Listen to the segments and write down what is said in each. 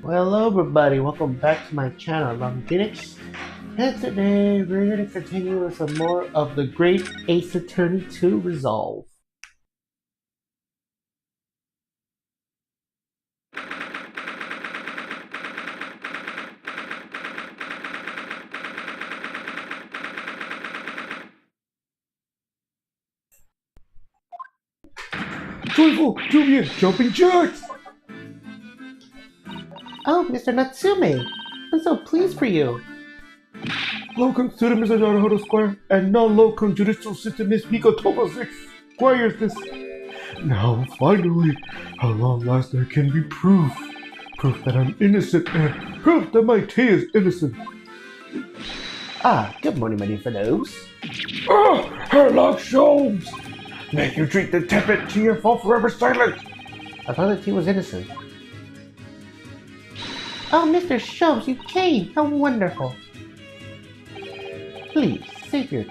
Well, hello everybody, welcome back to my channel. I'm Phoenix, and today we're going to continue with some more of the Great Ace Attorney 2 Resolve. Joyful, Julian, jumping jacks! Oh, Mr. Natsume! I'm so pleased for you! Locum student Mr. Naruhodo Squire, and non-locum judicial system Miss Miko Tomo 6 squires this. Now, finally, at long last there can be proof. Proof that I'm innocent and proof that my tea is innocent. Ah, good morning, my dear fellows. Ah, Herlock Sholmes! May you drink the tepid tea and fall forever silent! I thought that he was innocent. Oh, Mr. Sholmes, you came! How wonderful! Please, save your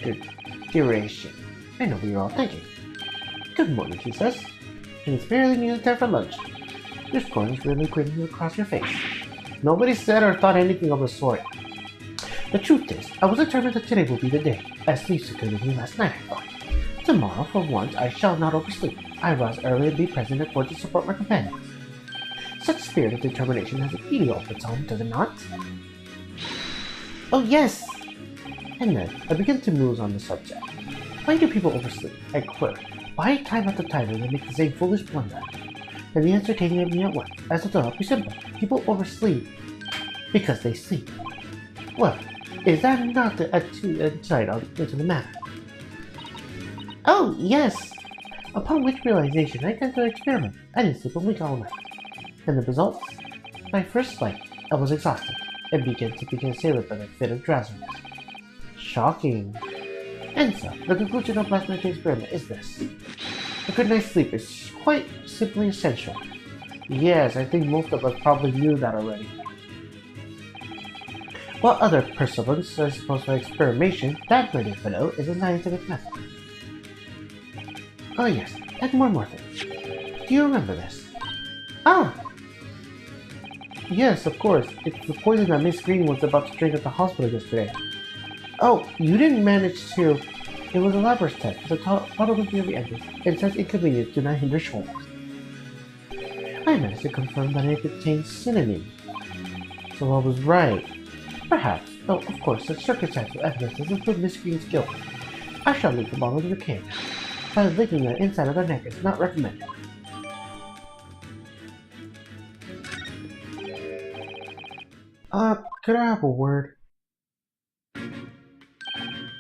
duration. I know what you're all thinking. Good morning, he says. And it's barely nearly time for lunch. This corn is really grinning across your face. Nobody said or thought anything of the sort. The truth is, I was determined that today will be the day, as sleep secured me last night, I thought. Tomorrow, for once, I shall not oversleep. I rise early and be present at court to support my companions. Such spirit of determination has a beauty of its own, does it not? Oh yes! And then, I begin to muse on the subject. Why do people oversleep? I query. Why time after time do they make the same foolish blunder? And the answer came to me at once, as if to help me simple. People oversleep because they sleep. Well, is that not a true insight into the matter? Oh, yes! Upon which realization, I tend to experiment. I didn't sleep a week all night. And the results? My first flight, I was exhausted, and began assailed by a fit of drowsiness. Shocking. And so, the conclusion of last night's experiment is this. A good night's sleep is quite simply essential. Yes, I think most of us probably knew that already. While other pursuits are supposed for experimentation, that, my dear fellow, is a scientific method. Oh yes, and more things. Do you remember this? Ah! Yes, of course. It's the poison that Miss Green was about to drink at the hospital yesterday. Oh, you didn't manage to... It was a laboratory test, the bottle was nearly empty, and such inconvenience do not hinder Sholmes. I managed to confirm that it contains cinnamon. So I was right. Perhaps, though of course such circumstantial evidence doesn't prove Miss Green's guilt. I shall leave the bottle in the can. But licking the inside of the neck is not recommended. Could I have a word?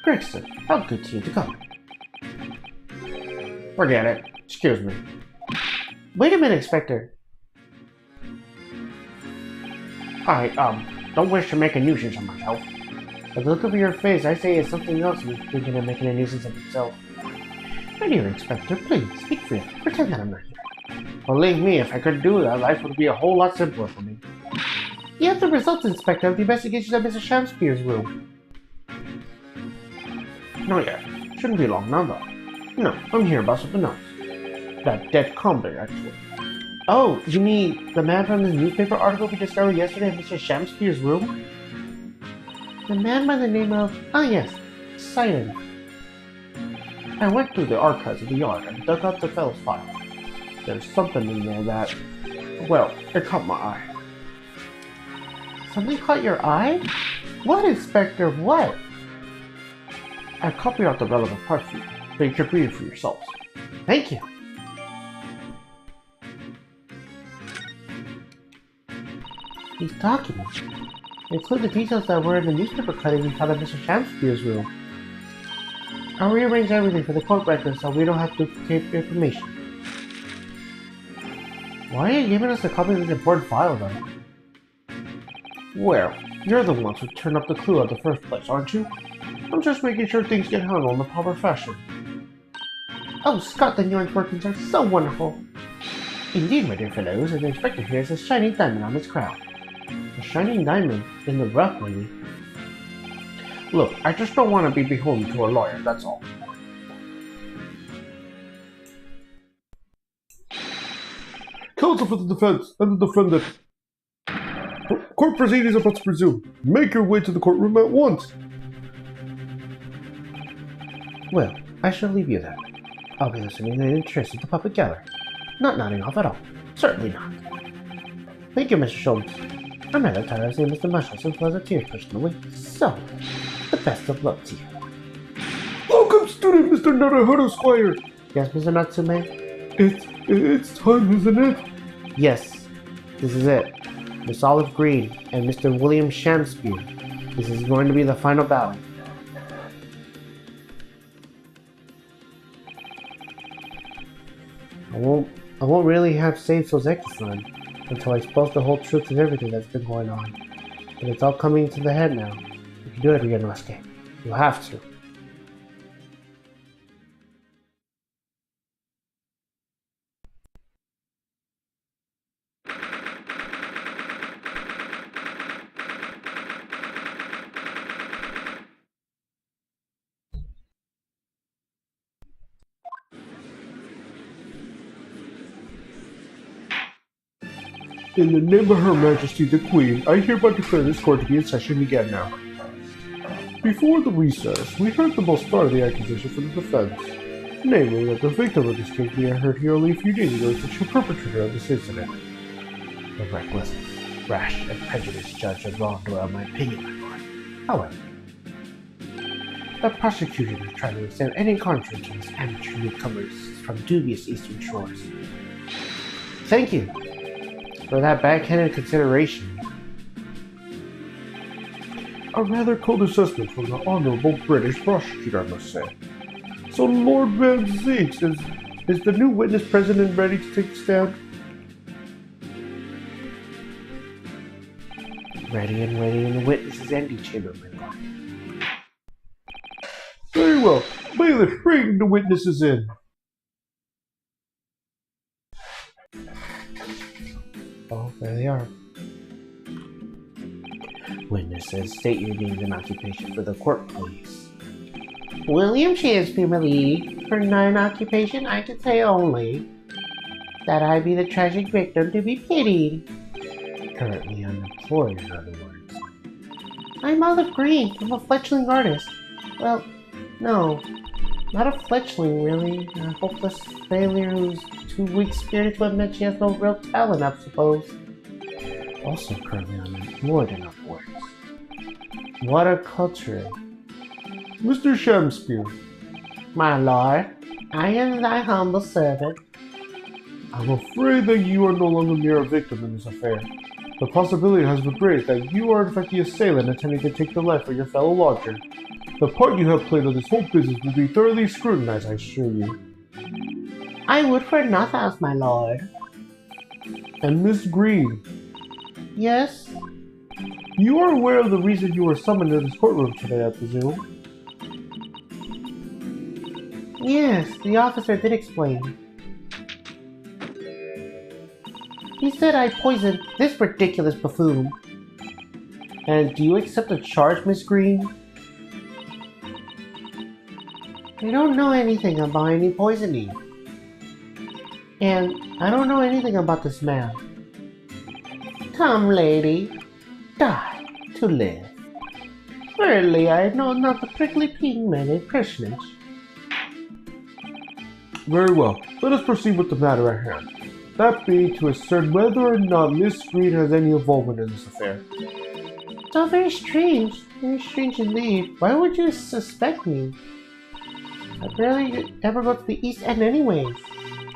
Gregson, how good to you to come. Forget it. Excuse me. Wait a minute, Inspector. I, don't wish to make a nuisance of myself. By the look of your face, I say it's something else you're thinking of making a nuisance of itself. My dear Inspector, please, speak freely. Pretend that I'm not here. Believe me, if I could do that, life would be a whole lot simpler for me. You have the results, Inspector, of the investigation at Mr. Shamspeare's room. Not yet. Shouldn't be long now, though. No, I'm here about something else. That dead convict, actually. Oh, you mean the man from the newspaper article we discovered yesterday at Mr. Shamspeare's room? The man by the name of... Ah, yes, Sidon. I went through the archives of the yard and dug out the fellow's file. There's something in there that... Well, it caught my eye. Something caught your eye? What, Inspector, what? I copied out the relevant parts for you, so you can read it for yourselves. Thank you. These documents include the details that were in the newspaper cutting we found at Mr. Shamspeare's room. I'll rearrange everything for the court record so we don't have to duplicate information. Why are you giving us a copy of this important file, though? Well, you're the ones who turned up the clue at the first place, aren't you? I'm just making sure things get handled in the proper fashion. Oh, Scotland Yard's workings are so wonderful! Indeed, my dear fellows, and the inspector here has a shining diamond on his crown. A shining diamond in the rough, maybe. Look, I just don't want to be beholden to a lawyer, that's all. Counsel for the defense and the defendant. Court proceedings are about to resume. Make your way to the courtroom at once. Well, I shall leave you there. I'll be listening in interest at the public gallery. Not nodding off at all. Certainly not. Thank you, Mr. Schultz. I'm rather tired of seeing Mr. Mushrooms and floods of tears pushed away. So, the best of luck to you. Welcome, student Mr. Naruhodo Squire. Yes, Mr. Natsume? It's time, isn't it? Yes, this is it. Miss Olive Green and Mr. William Shakespeare. This is going to be the final battle. I won't really have saved Sozeki-san until I expose the whole truth of everything that's been going on. But it's all coming to the head now. You can do it, Ryunosuke. You have to. In the name of Her Majesty the Queen, I hereby declare this court to be in session again now. Before the recess, we heard the most part of the accusation from the defense, namely that the victim of this case we had heard here only a few days ago is the true perpetrator of this incident. The reckless, rash, and prejudiced judge of wrongdoer, in my opinion, my lord. However, the prosecution is trying to extend any contrary to these amateur newcomers from dubious eastern shores. Thank you for that backhanded consideration. A rather cold assessment from the honorable British prosecutor, I must say. So Lord Van Zeeks, is the new witness present and ready to take a stand? Ready and waiting in the witness's antechamber, my lord. Very well. Bailiff, bring the witnesses in. Oh, there they are. Witnesses, state your names and occupation for the court, please. William Shakespeare, my lead. For non-occupation, I can say only that I be the tragic victim to be pitied. Currently unemployed, in other words. I'm Olive Green. I'm a fledgling artist. Well, no, not a fledgling, really. A hopeless failure who's too weak-spirited to admit she has no real talent, I suppose. Also currently unemployed, in other words. What a culture. Mr. Shakespeare. My lord, I am thy humble servant. I'm afraid that you are no longer mere a victim in this affair. The possibility has been raised that you are in fact the assailant attempting to take the life of your fellow lodger. The part you have played in this whole business will be thoroughly scrutinized, I assure you. I would for nothing else, my lord. And Miss Green. Yes? You are aware of the reason you were summoned to this courtroom today, I presume? Yes, the officer did explain. He said I poisoned this ridiculous buffoon. And do you accept the charge, Miss Green? I don't know anything about any poisoning. And I don't know anything about this man. Come, lady. Die to live. Surely I know not the prickly pigmented personage. Very well. Let us proceed with the matter at hand. That being to assert whether or not Miss Green has any involvement in this affair. So very strange indeed. Why would you suspect me? I barely ever go to the East End anyways.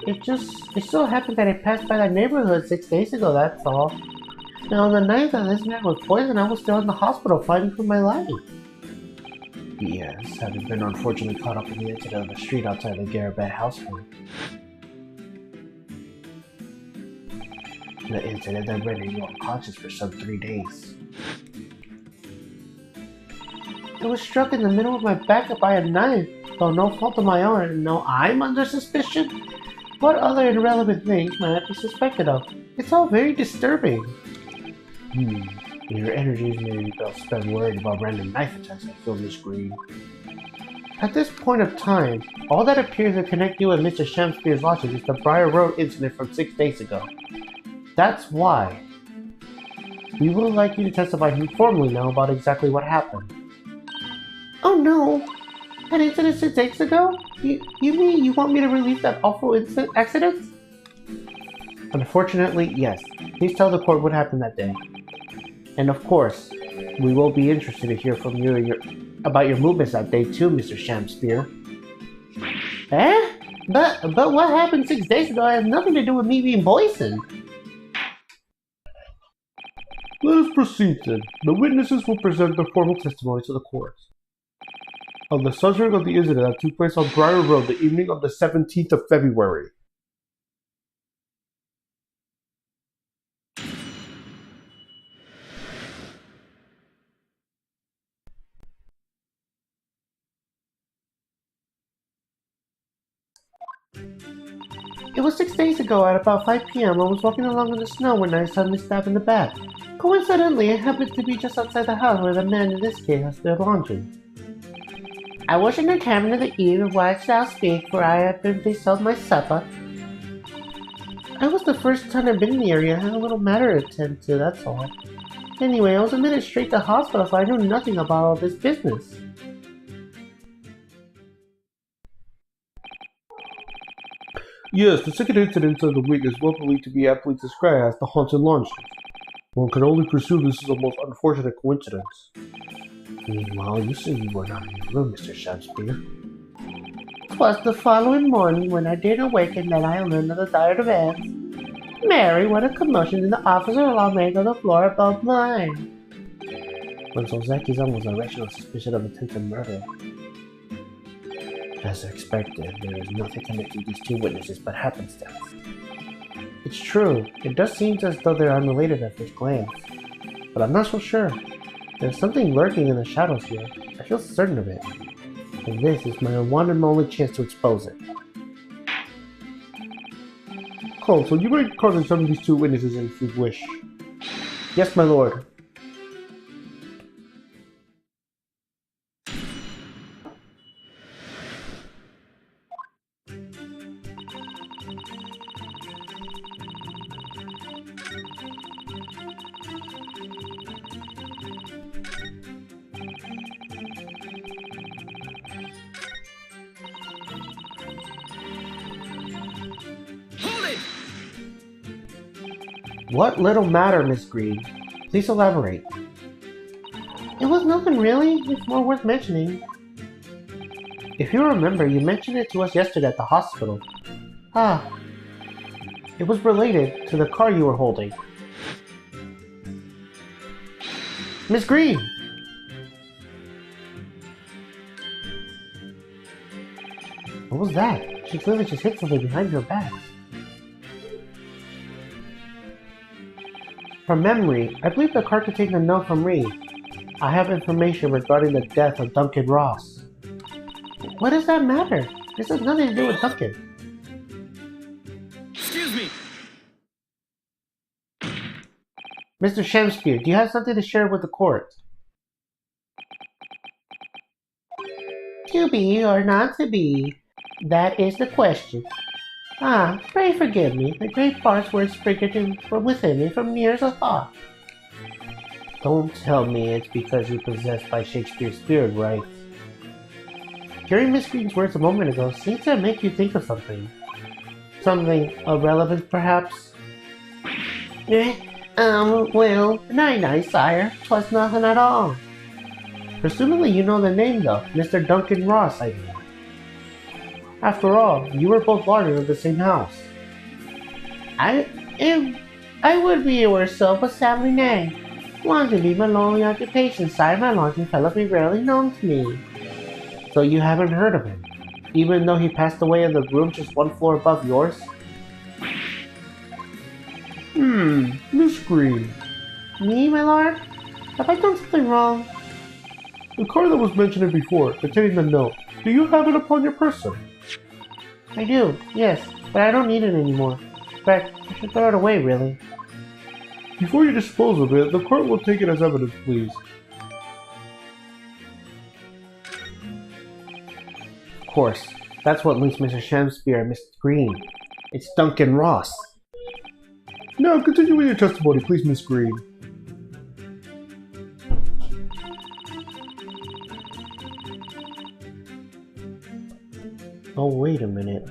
It so happened that I passed by that neighborhood 6 days ago, that's all. Now on the night that this man was poisoned, I was still in the hospital fighting for my life. Yes, having been unfortunately caught up in the incident on the street outside the Garabet household. The incident that rendered you unconscious for some 3 days. I was struck in the middle of my back by a knife, though no fault of my own, and now I'm under suspicion? What other irrelevant things might I be suspected of? It's all very disturbing. Your energies may be best spent worried about random knife attacks, I feel, Miss Green. At this point of time, all that appears to connect you and Mr. Shakespeare's lodging is the Briar Road incident from 6 days ago. That's why. We would like you to testify informally now about exactly what happened. Oh no! That incident 6 days ago? You mean you want me to relive that awful accident? Unfortunately, yes. Please tell the court what happened that day. And of course, we will be interested to hear from you about your movements that day too, Mr. Shamspear. Eh? But what happened 6 days ago has nothing to do with me being poisoned. Let us proceed then. The witnesses will present their formal testimony to the court. On the subject of the incident that took place on Briar Road the evening of the 17th of February. It was 6 days ago at about 5 p.m. I was walking along in the snow when I suddenly stabbed in the back. Coincidentally, it happened to be just outside the house where the man in this case has their laundry. I wasn't determined of the eve of what I shall speak, for I had been sold my supper. I was the first time I'd been in the area. I had a little matter to attend to, that's all. Anyway, I was admitted straight to hospital, so I knew nothing about all this business. Yes, the second incident of the week is well believed to be aptly described as the haunted laundry. One can only presume this is a most unfortunate coincidence. Meanwhile, you say you were not in your room, Mr. Shakespeare. 'Twas the following morning when I did awaken that I learned of the dire events. Mary, what a commotion did the officer law make on the floor above mine. When Sozaki-san was arrested on suspicion of attempted murder. As expected, there is nothing connecting these two witnesses but happenstance. It's true, it does seem as though they're unrelated at first glance. But I'm not so sure. There's something lurking in the shadows here. I feel certain of it. And this is my one and only chance to expose it. Counsel, you may cross-examine these two witnesses if you wish. Yes, my lord. What little matter, Miss Green? Please elaborate. It was nothing really. It's more worth mentioning. If you remember, you mentioned it to us yesterday at the hospital. Ah. It was related to the car you were holding. Miss Green! What was that? She clearly just hit something behind your back. From memory, I believe the card contained a note from Reed. I have information regarding the death of Duncan Ross. What does that matter? This has nothing to do with Duncan. Excuse me! Mr. Shamspear, do you have something to share with the court? To be or not to be? That is the question. Ah, pray forgive me. The great parts were sprinkled from within me from years of thought. Don't tell me it's because you're possessed by Shakespeare's spirit, right? Hearing Miss Green's words a moment ago seems to make you think of something. Something of relevance, perhaps? Well, night-night, sire. 'Twas nothing at all. Presumably you know the name, though. Mr. Duncan Ross, I mean. After all, you were both lodgers of the same house. I would be a worse so, but sadly nay. Laundry be my lonely occupation, sire. My laundry fellows be rarely known to me. So you haven't heard of him, even though he passed away in the room just one floor above yours? Miss Green. Me, my lord? Have I done something wrong? The card that was mentioned before, containing the note, do you have it upon your person? I do, yes, but I don't need it anymore. In fact, I should throw it away, really. Before you dispose of it, the court will take it as evidence, please. Of course, that's what links Mr. Shamspear and Miss Green. It's Duncan Ross. Now, continue with your testimony, please, Miss Green. Oh, wait a minute.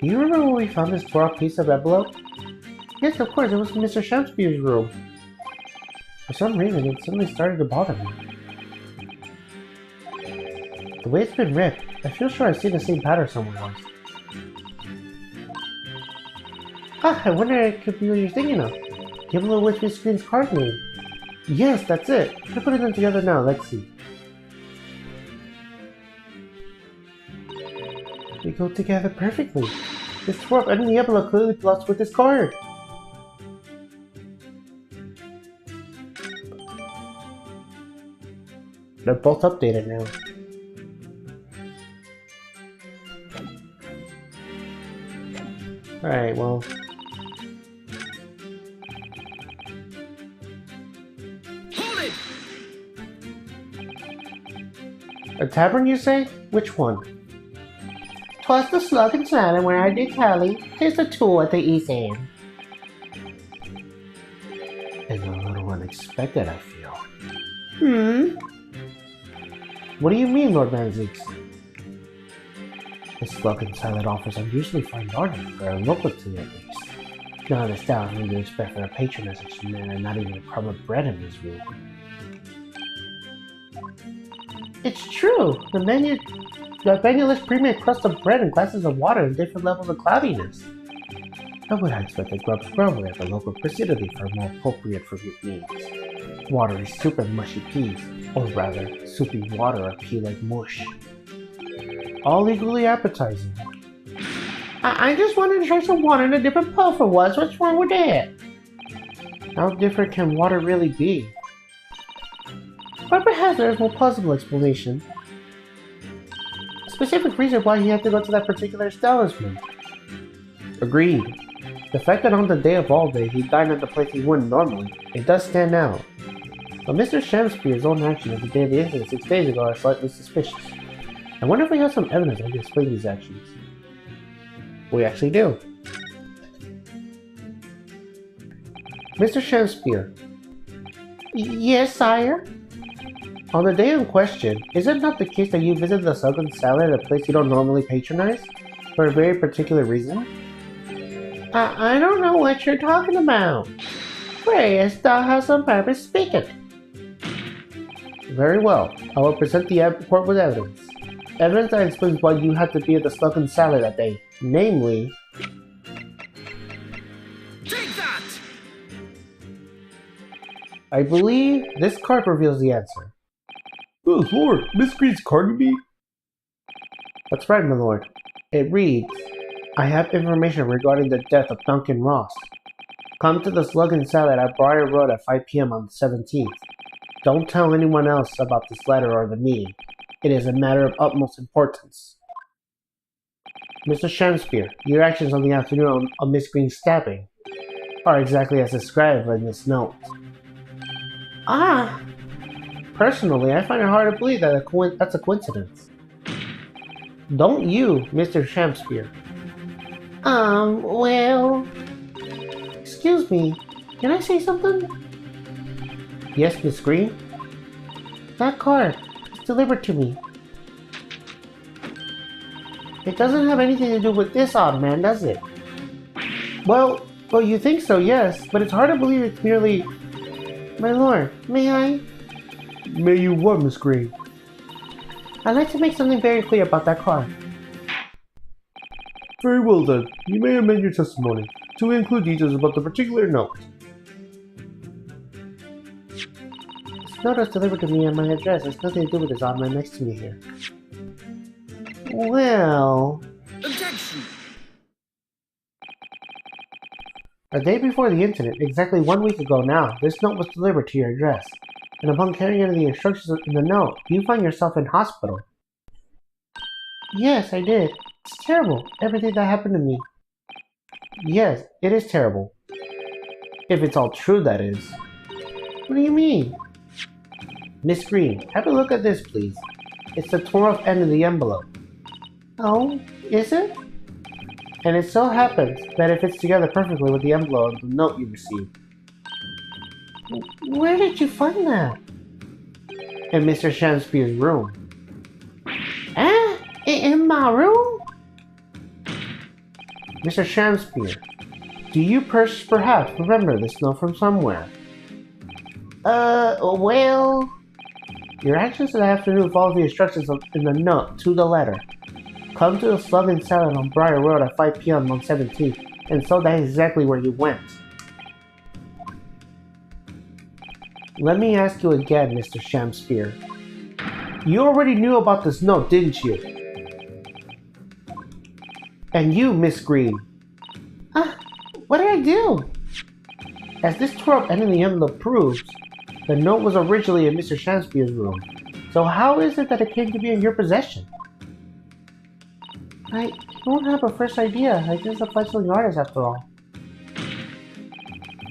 Do you remember when we found this tore up piece of envelope? Yes, of course, it was in Mr. Shakespeare's room. For some reason, it suddenly started to bother me. The way it's been ripped, I feel sure I've seen the same pattern somewhere else. Ah, I wonder if it could be what you're thinking of. The envelope with Miss Green's card name. Yes, that's it. I'm putting them together now, let's see. They go together perfectly. This swap and the envelope clearly plots with this card. They're both updated now. Alright, well. Hold it! A tavern, you say? Which one? 'Twas the Slug and Salad where I did tally. 'Tis the tool at the east end. It's a little unexpected, I feel. What do you mean, Lord Manzix? The Slug and Salad offers unusually fine gardening for a local tea at least. None of the styles we would expect for a patron of such a man, and not even a crumb of bread in his room. It's true! The menu lists premium crust of bread and glasses of water in different levels of cloudiness. I would have expected grub scramble at the local facility for more appropriate for your needs. Watery soup and mushy peas, or rather, soupy water or pea like mush. All equally appetizing. I just wanted to try some water in a different pot for once. What's wrong with that? How different can water really be? But perhaps there is a more plausible explanation. A specific reason why he had to go to that particular establishment. Agreed. The fact that on the day of all day he dined at the place he wouldn't normally, it does stand out. But Mr. Shakespeare's own actions at the day of the incident 6 days ago are slightly suspicious. I wonder if we have some evidence that can explain these actions. We actually do. Mr. Shakespeare. Yes, sire? On the day in question, is it not the case that you visited the Slug and Salad at a place you don't normally patronize? For a very particular reason? I don't know what you're talking about. Pray, thou hast some purpose, speak it. Very well. I will present the report with evidence. Evidence that explains why you had to be at the Slug and Salad that day. Namely... Take that! I believe this card reveals the answer. Oh Lord, Miss Green's card me? That's right, my lord. It reads, I have information regarding the death of Duncan Ross. Come to the Slug and Salad at Briar Road at 5 p.m. on the 17th. Don't tell anyone else about this letter or the meeting. It is a matter of utmost importance. Mr. Shakespeare, your actions on the afternoon of Miss Green's stabbing are exactly as described in this note. Ah! Personally, I find it hard to believe that that's a coincidence. Don't you, Mr. Shakespeare? Well... Excuse me, can I say something? Yes, Miss Green? That card is delivered to me. It doesn't have anything to do with this odd man, does it? Well, you think so, yes, but it's hard to believe it's merely... My lord, may I? May you what, Miss Green? I'd like to make something very clear about that card. Very well then, you may amend your testimony to include details about the particular note. This note was delivered to me at my address. There's nothing to do with this odd man next to me here. Well... Objection! A day before the incident, exactly 1 week ago now, this note was delivered to your address. And upon carrying out the instructions in the note, you find yourself in hospital. Yes, I did. It's terrible, everything that happened to me. Yes, it is terrible. If it's all true, that is. What do you mean? Miss Green, have a look at this, please. It's the torn-off end of the envelope. Oh, is it? And it so happens that it fits together perfectly with the envelope of the note you received. Where did you find that? In Mr. Shamspeare's room. Eh? In my room? Mr. Shamspeare, do you perhaps remember this note from somewhere? Well... Your actions that afternoon follow the instructions in the note to the letter. Come to the Slug and Salad on Briar Road at 5 p.m. on 17th, and so that's exactly where you went. Let me ask you again, Mr. Shamspeare. You already knew about this note, didn't you? And you, Miss Green. What did I do? As this twirl ending the envelope proves, the note was originally in Mr. Shamspeare's room. So how is it that it came to be in your possession? I don't have a first idea. I'm just a fledgling artist after all.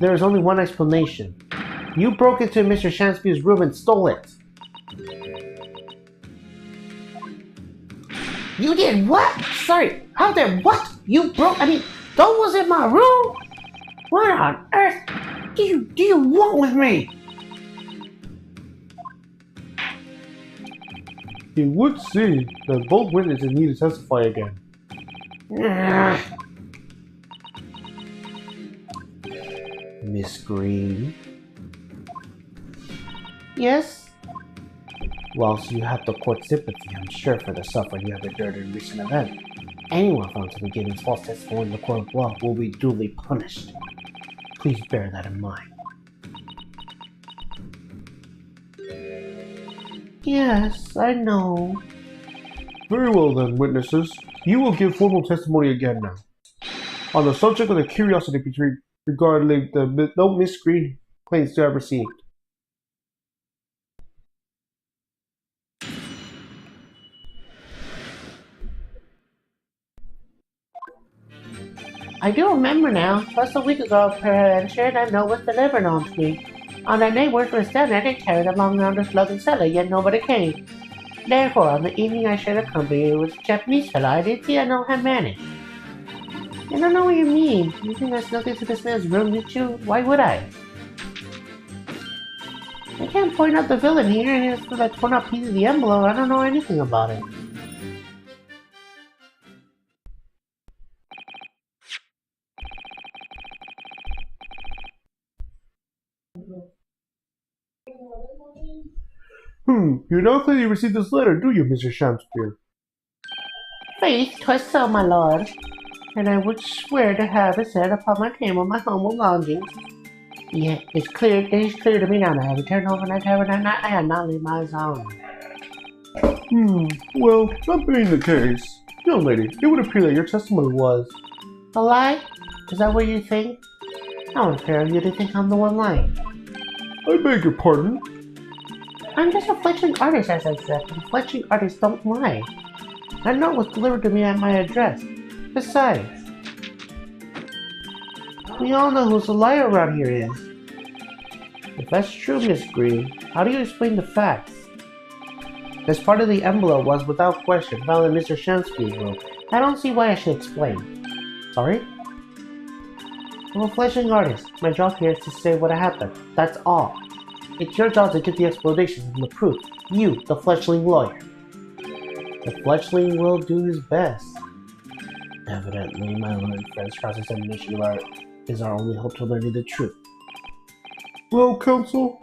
There is only one explanation. You broke into Mr. Shamspeare's room and stole it. You did what? Sorry, how did what? You broke, that was in my room? What on earth do you want with me? It would seem that both witnesses need to testify again. Miss Green? Yes? Whilst you have the court's sympathy, I'm sure, for the suffering you have endured in recent events, anyone found to be giving false testimony in the court of law will be duly punished. Please bear that in mind. Yes, I know. Very well then, witnesses. You will give formal testimony again now. On the subject of the curiosity regarding the note Miss Green claims to have received. I do remember now. Just a week ago, peradventure, that note was delivered on to me. On that night, words were said, and I did carry them along around the slug and cellar, yet nobody came. Therefore, on the evening I shared a company with a Japanese fellow, I did see a note had managed. I don't know what you mean. You think I snuck into this man's room, did you? Why would I? I can't point out the villain here, and it's like torn up piece of the envelope. I don't know anything about it. You now claim you received this letter, do you, Mr. Shamspeare? Faith, 'twas so, my lord. And I would swear to have it set upon my table my humble lodgings. Yet it is clear to me now that I have returned home from that tavern that night. I had not leave my own. Well, that being the case, young lady, it would appear that your testimony was... A lie? Is that what you think? How unfair of you to think I'm the one lying. I beg your pardon? I'm just a fledgling artist, as I said, and fledgling artists don't lie. That note was delivered to me at my address. Besides, we all know who's the liar around here is. If that's true, Miss Green, how do you explain the facts? This part of the envelope was, without question, found in Mr. Shamspeare's room. I don't see why I should explain. Sorry? I'm a fledgling artist. My job here is to say what happened. That's all. It's your job to get the explanations and the proof. You, the fledgling lawyer. The fledgling will do his best. Evidently, my learned friend's cross-examination of art is our only hope to learning the truth. Well, counsel?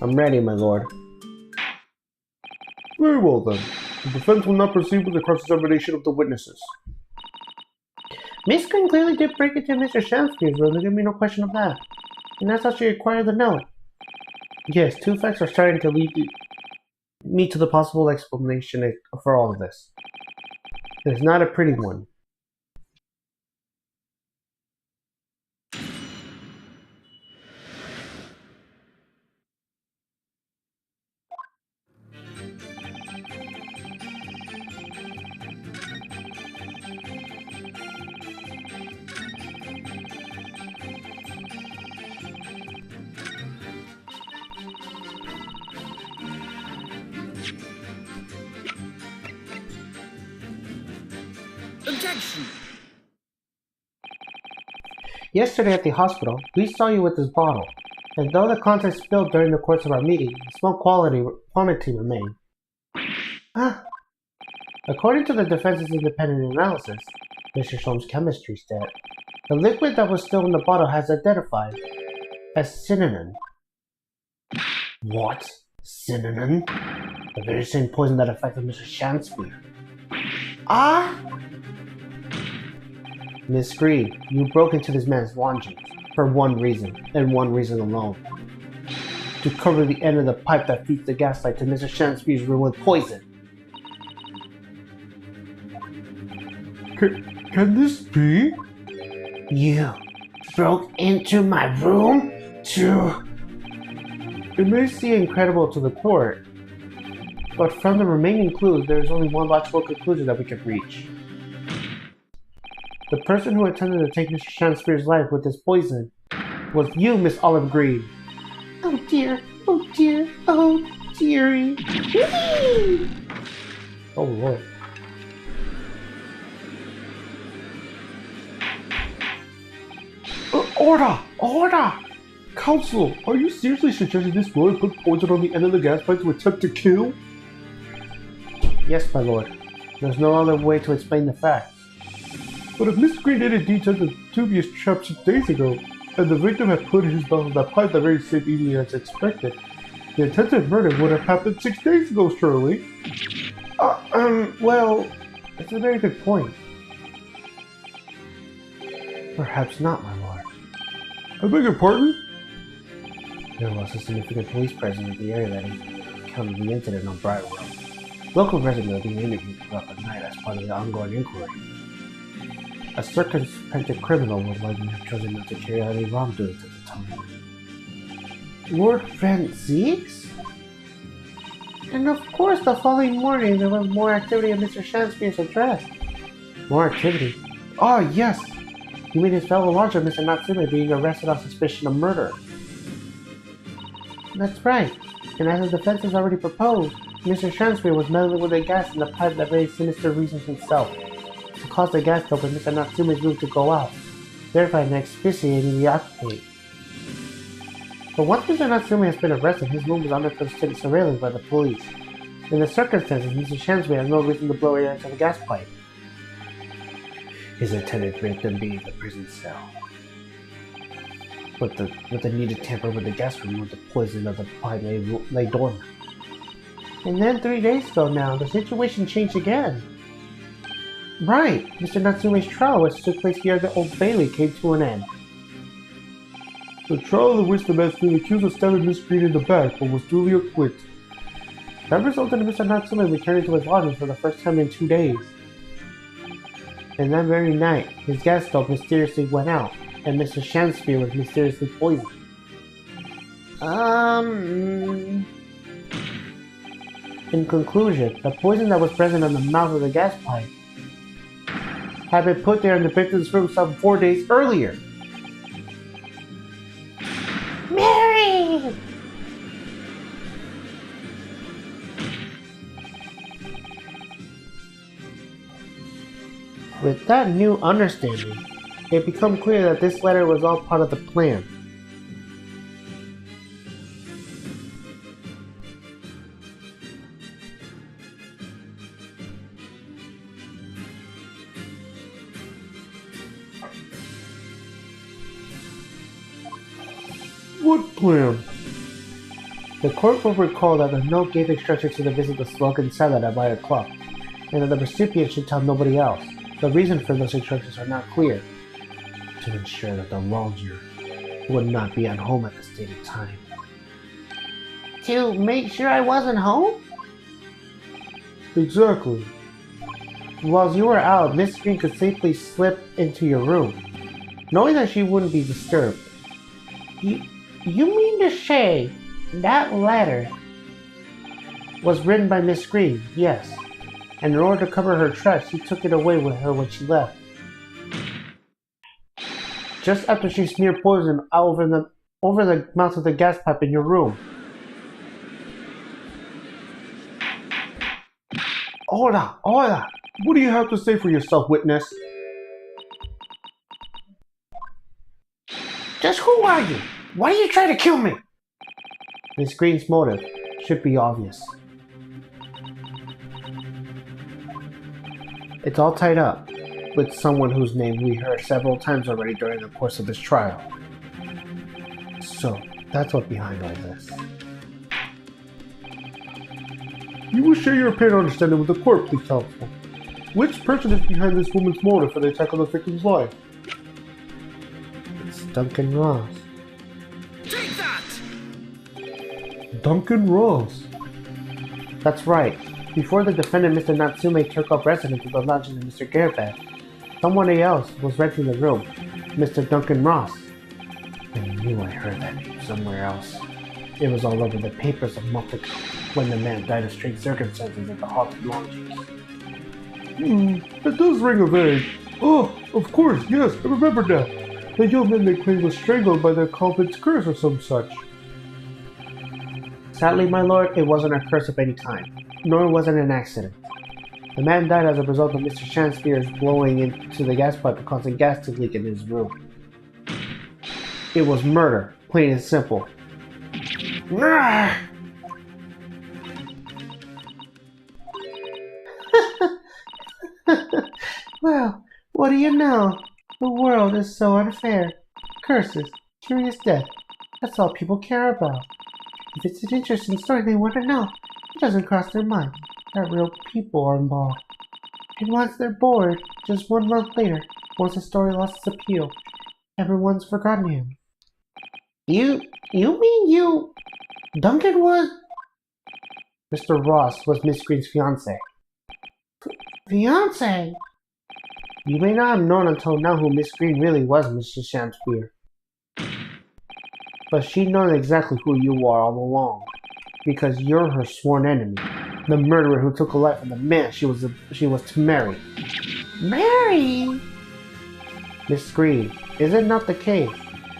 I'm ready, my lord. Very well then. The defense will not proceed with the cross-examination of the witnesses. Miss Green clearly did break into Mr. Shamspeare's room, there can be no question of that. And that's how she acquired the note. Yes, two facts are starting to lead me to the possible explanation for all of this. It is not a pretty one. Objection! Yesterday at the hospital, we saw you with this bottle, and though the contents spilled during the course of our meeting, the small quantity remained. Ah. According to the defense's independent analysis, Mr. Sholmes' chemistry stat, the liquid that was still in the bottle has identified as cinnamon. What? Cinnamon? The very same poison that affected Mr. Shanspeare. Ah! Miss Green, you broke into this man's lodgings for one reason, and one reason alone. To cover the end of the pipe that feeds the gaslight to Mr. Shanspeare's room with poison. Can this be? You broke into my room to... It may seem incredible to the court, but from the remaining clues, there is only one logical conclusion that we can reach. The person who intended to take Mr. Shanspeare's life with this poison was you, Miss Olive Green. Oh dear, oh dear, oh dearie. Whee! Oh Lord. Order! Order! Counsel, are you seriously suggesting this lawyer put poison on the end of the gas pipe to attempt to kill? Yes, my lord. There's no other way to explain the facts. But if Miss Green did indeed touch the dubious trap 6 days ago, and the victim had put his mouth in that pipe the very same evening as expected, the attempted murder would have happened 6 days ago, surely. Well, it's a very good point. Perhaps not, my lord. I beg your pardon? There was a significant police presence in the area that encountered the incident on Briar Road. Local residents are being interviewed throughout the night as part of the ongoing inquiry. A circumspect criminal would likely have chosen not to carry out any wrongdoings at the time. Lord Franziques? And of course, the following morning there was more activity at Mr. Shanspeare's address. More activity? Oh, yes! You mean his fellow lodger, Mr. Natsume, being arrested on suspicion of murder? That's right. And as the defense has already proposed, Mr. Shanspeare was meddling with a gas in the pipe that very sinister reasons himself, to cause the gas to open Mr. Natsume's room to go out, thereby asphyxiating the occupant. But once Mr. Natsume has been arrested, his room is under constant surveillance by the police. In the circumstances, Mr. Shanspeare has no reason to blow air into the gas pipe. His intended victim being the prison cell. With the need to tamper with the gas room with the poison of the pipe lay dormant. And then 3 days ago now, the situation changed again. Right, Mr. Natsume's trial, which took place here at the Old Bailey, came to an end. The trial in which the man was accused of stabbing Miss Green in the back, but was duly acquitted. That resulted in Mr. Natsume returning to his lodging for the first time in 2 days. And that very night, his gas stove mysteriously went out, and Mr. Shanspeare was mysteriously poisoned. In conclusion, the poison that was present on the mouth of the gas pipe had been put there in the victim's room some 4 days earlier. Mary! With that new understanding, it became clear that this letter was all part of the plan. What plan? The court will recall that the note gave instructions to visit the Slogan Salad at Meyer Club, and that the recipient should tell nobody else. The reason for those instructions are not clear. To ensure that the lodger would not be at home at the stated time. To make sure I wasn't home? Exactly. While you were out, Miss Green could safely slip into your room, knowing that she wouldn't be disturbed. You mean to say that letter was written by Miss Green? Yes. And in order to cover her tracks, she took it away with her when she left. Just after she smeared poison over the mouth of the gas pipe in your room. Order! Order! What do you have to say for yourself, witness? Just who are you? Why are you trying to kill me? Miss Green's motive should be obvious. It's all tied up with someone whose name we heard several times already during the course of this trial. So, that's what's behind all this. You will share your apparent understanding with the court, please, counsel. Which person is behind this woman's motive for the attack on the victim's life? It's Duncan Ross. Take that! Duncan Ross. That's right. Before the defendant, Mr. Natsume, took up residence with the lodging of Mr. Gerbeck, someone else was renting the room, Mr. Duncan Ross. I knew I heard that name somewhere else. It was all over the papers a month ago, when the man died of strange circumstances at the haunted lodgings. That does ring a vague. Oh, of course, yes, I remember now. The young man they claimed was strangled by the convent's curse or some such. Sadly, my lord, it wasn't a curse of any kind, nor was it an accident. The man died as a result of Mr. Shanspeare's blowing into the gas pipe, causing gas to leak in his room. It was murder, plain and simple. Well, what do you know? The world is so unfair. Curses, curious death, that's all people care about. If it's an interesting story they want to know, it doesn't cross their mind that real people are involved. And once they're bored, just 1 month later, once the story lost its appeal, everyone's forgotten him. You mean you... Duncan was... Mr. Ross was Miss Green's fiancé. Fiancé? You may not have known until now who Miss Green really was, Mr. Shakespeare. But she'd known exactly who you are all along, because you're her sworn enemy, the murderer who took a life from the man she was to marry. Marry? Miss Green, is it not the case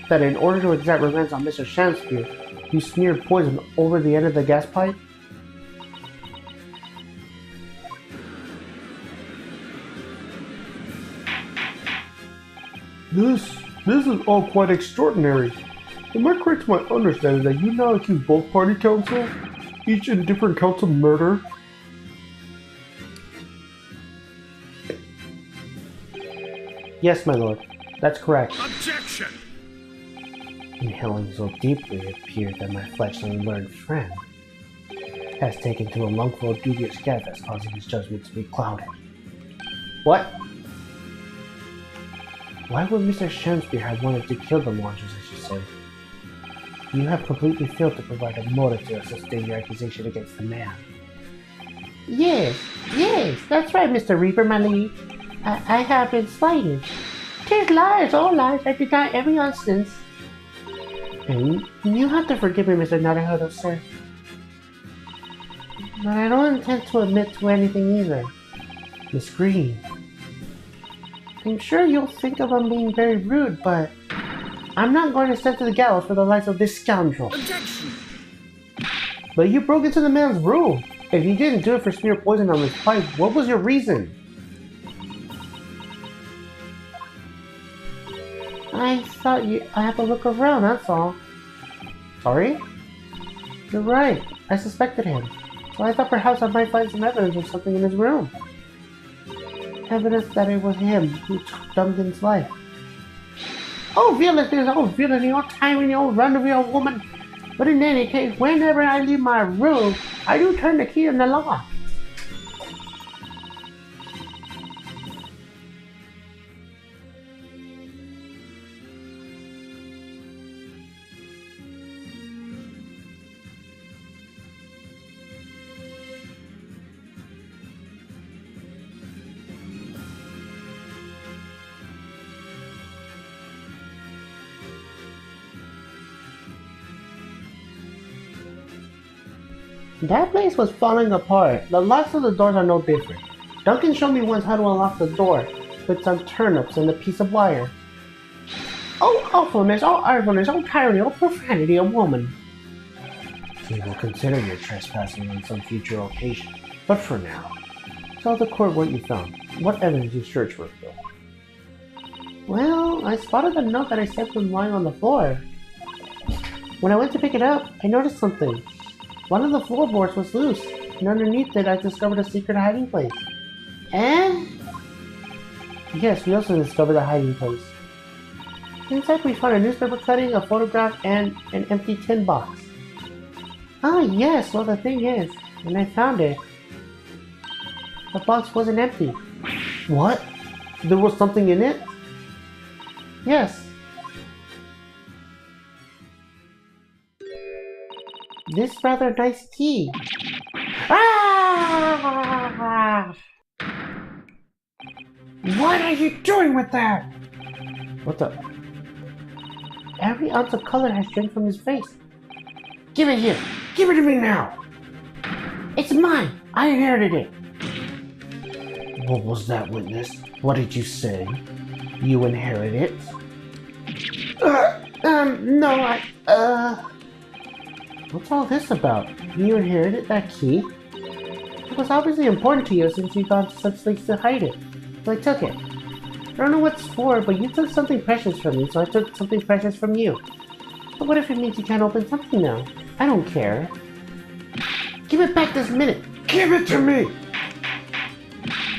that in order to exact revenge on Mr. Shakespeare, you smeared poison over the end of the gas pipe? This is all quite extraordinary. Am I correct to my understanding that you now accuse both party counsel, each in different counts of murder? Yes, my lord. That's correct. Objection! Inhaling so deeply, it appeared that my fledgling learned friend has taken to a lungful of dubious gas that's causing his judgment to be clouded. What? Why would Mr. Shakespeare have wanted to kill the launchers, as you say? You have completely failed to provide a motive to sustain your accusation against the man. Yes, that's right, Mr. Reaper, my liege. I have been slighted. 'Tis lies, all lies. I deny every instance. And you have to forgive me, Mr. Naruhodo, sir. But I don't intend to admit to anything either. Miss Green. I'm sure you'll think of I'm being very rude, but I'm not going to send to the gallows for the life of this scoundrel. Objection! But you broke into the man's room. If you didn't do it for smear poison on his pipe, what was your reason? I thought I had to look around, that's all. Sorry? You're right. I suspected him. So I thought perhaps I might find some evidence of something in his room. Evidence that it was him who took Duncan's life. Oh, villainy, oh, tyranny, oh, runaway old woman. But in any case, whenever I leave my room, I do turn the key in the lock. That place was falling apart. The locks of the doors are no different. Duncan showed me once how to unlock the door with some turnips and a piece of wire. Oh awfulness, oh idleness, oh tyranny, oh profanity, a woman. We will consider your trespassing on some future occasion, but for now, tell the court what you found. What evidence you searched for, Phil? Well, I spotted the note that I stepped when lying on the floor. When I went to pick it up, I noticed something. One of the floorboards was loose, and underneath it I discovered a secret hiding place. Eh? Yes, we also discovered a hiding place. Inside we found a newspaper cutting, a photograph, and an empty tin box. Ah, yes, well the thing is, when I found it, the box wasn't empty. What? There was something in it? Yes. This rather nice key. Ah! What are you doing with that? What the? Every ounce of color has drained from his face. Give it here! Give it to me now! It's mine! I inherited it! What was that, witness? What did you say? You inherited it? No, What's all this about? You inherited that key? It was obviously important to you since you gone to such lengths to hide it. So I took it. I don't know what it's for, but you took something precious from me, so I took something precious from you. But what if it means you can't open something now? I don't care. Give it back this minute! Give it to me!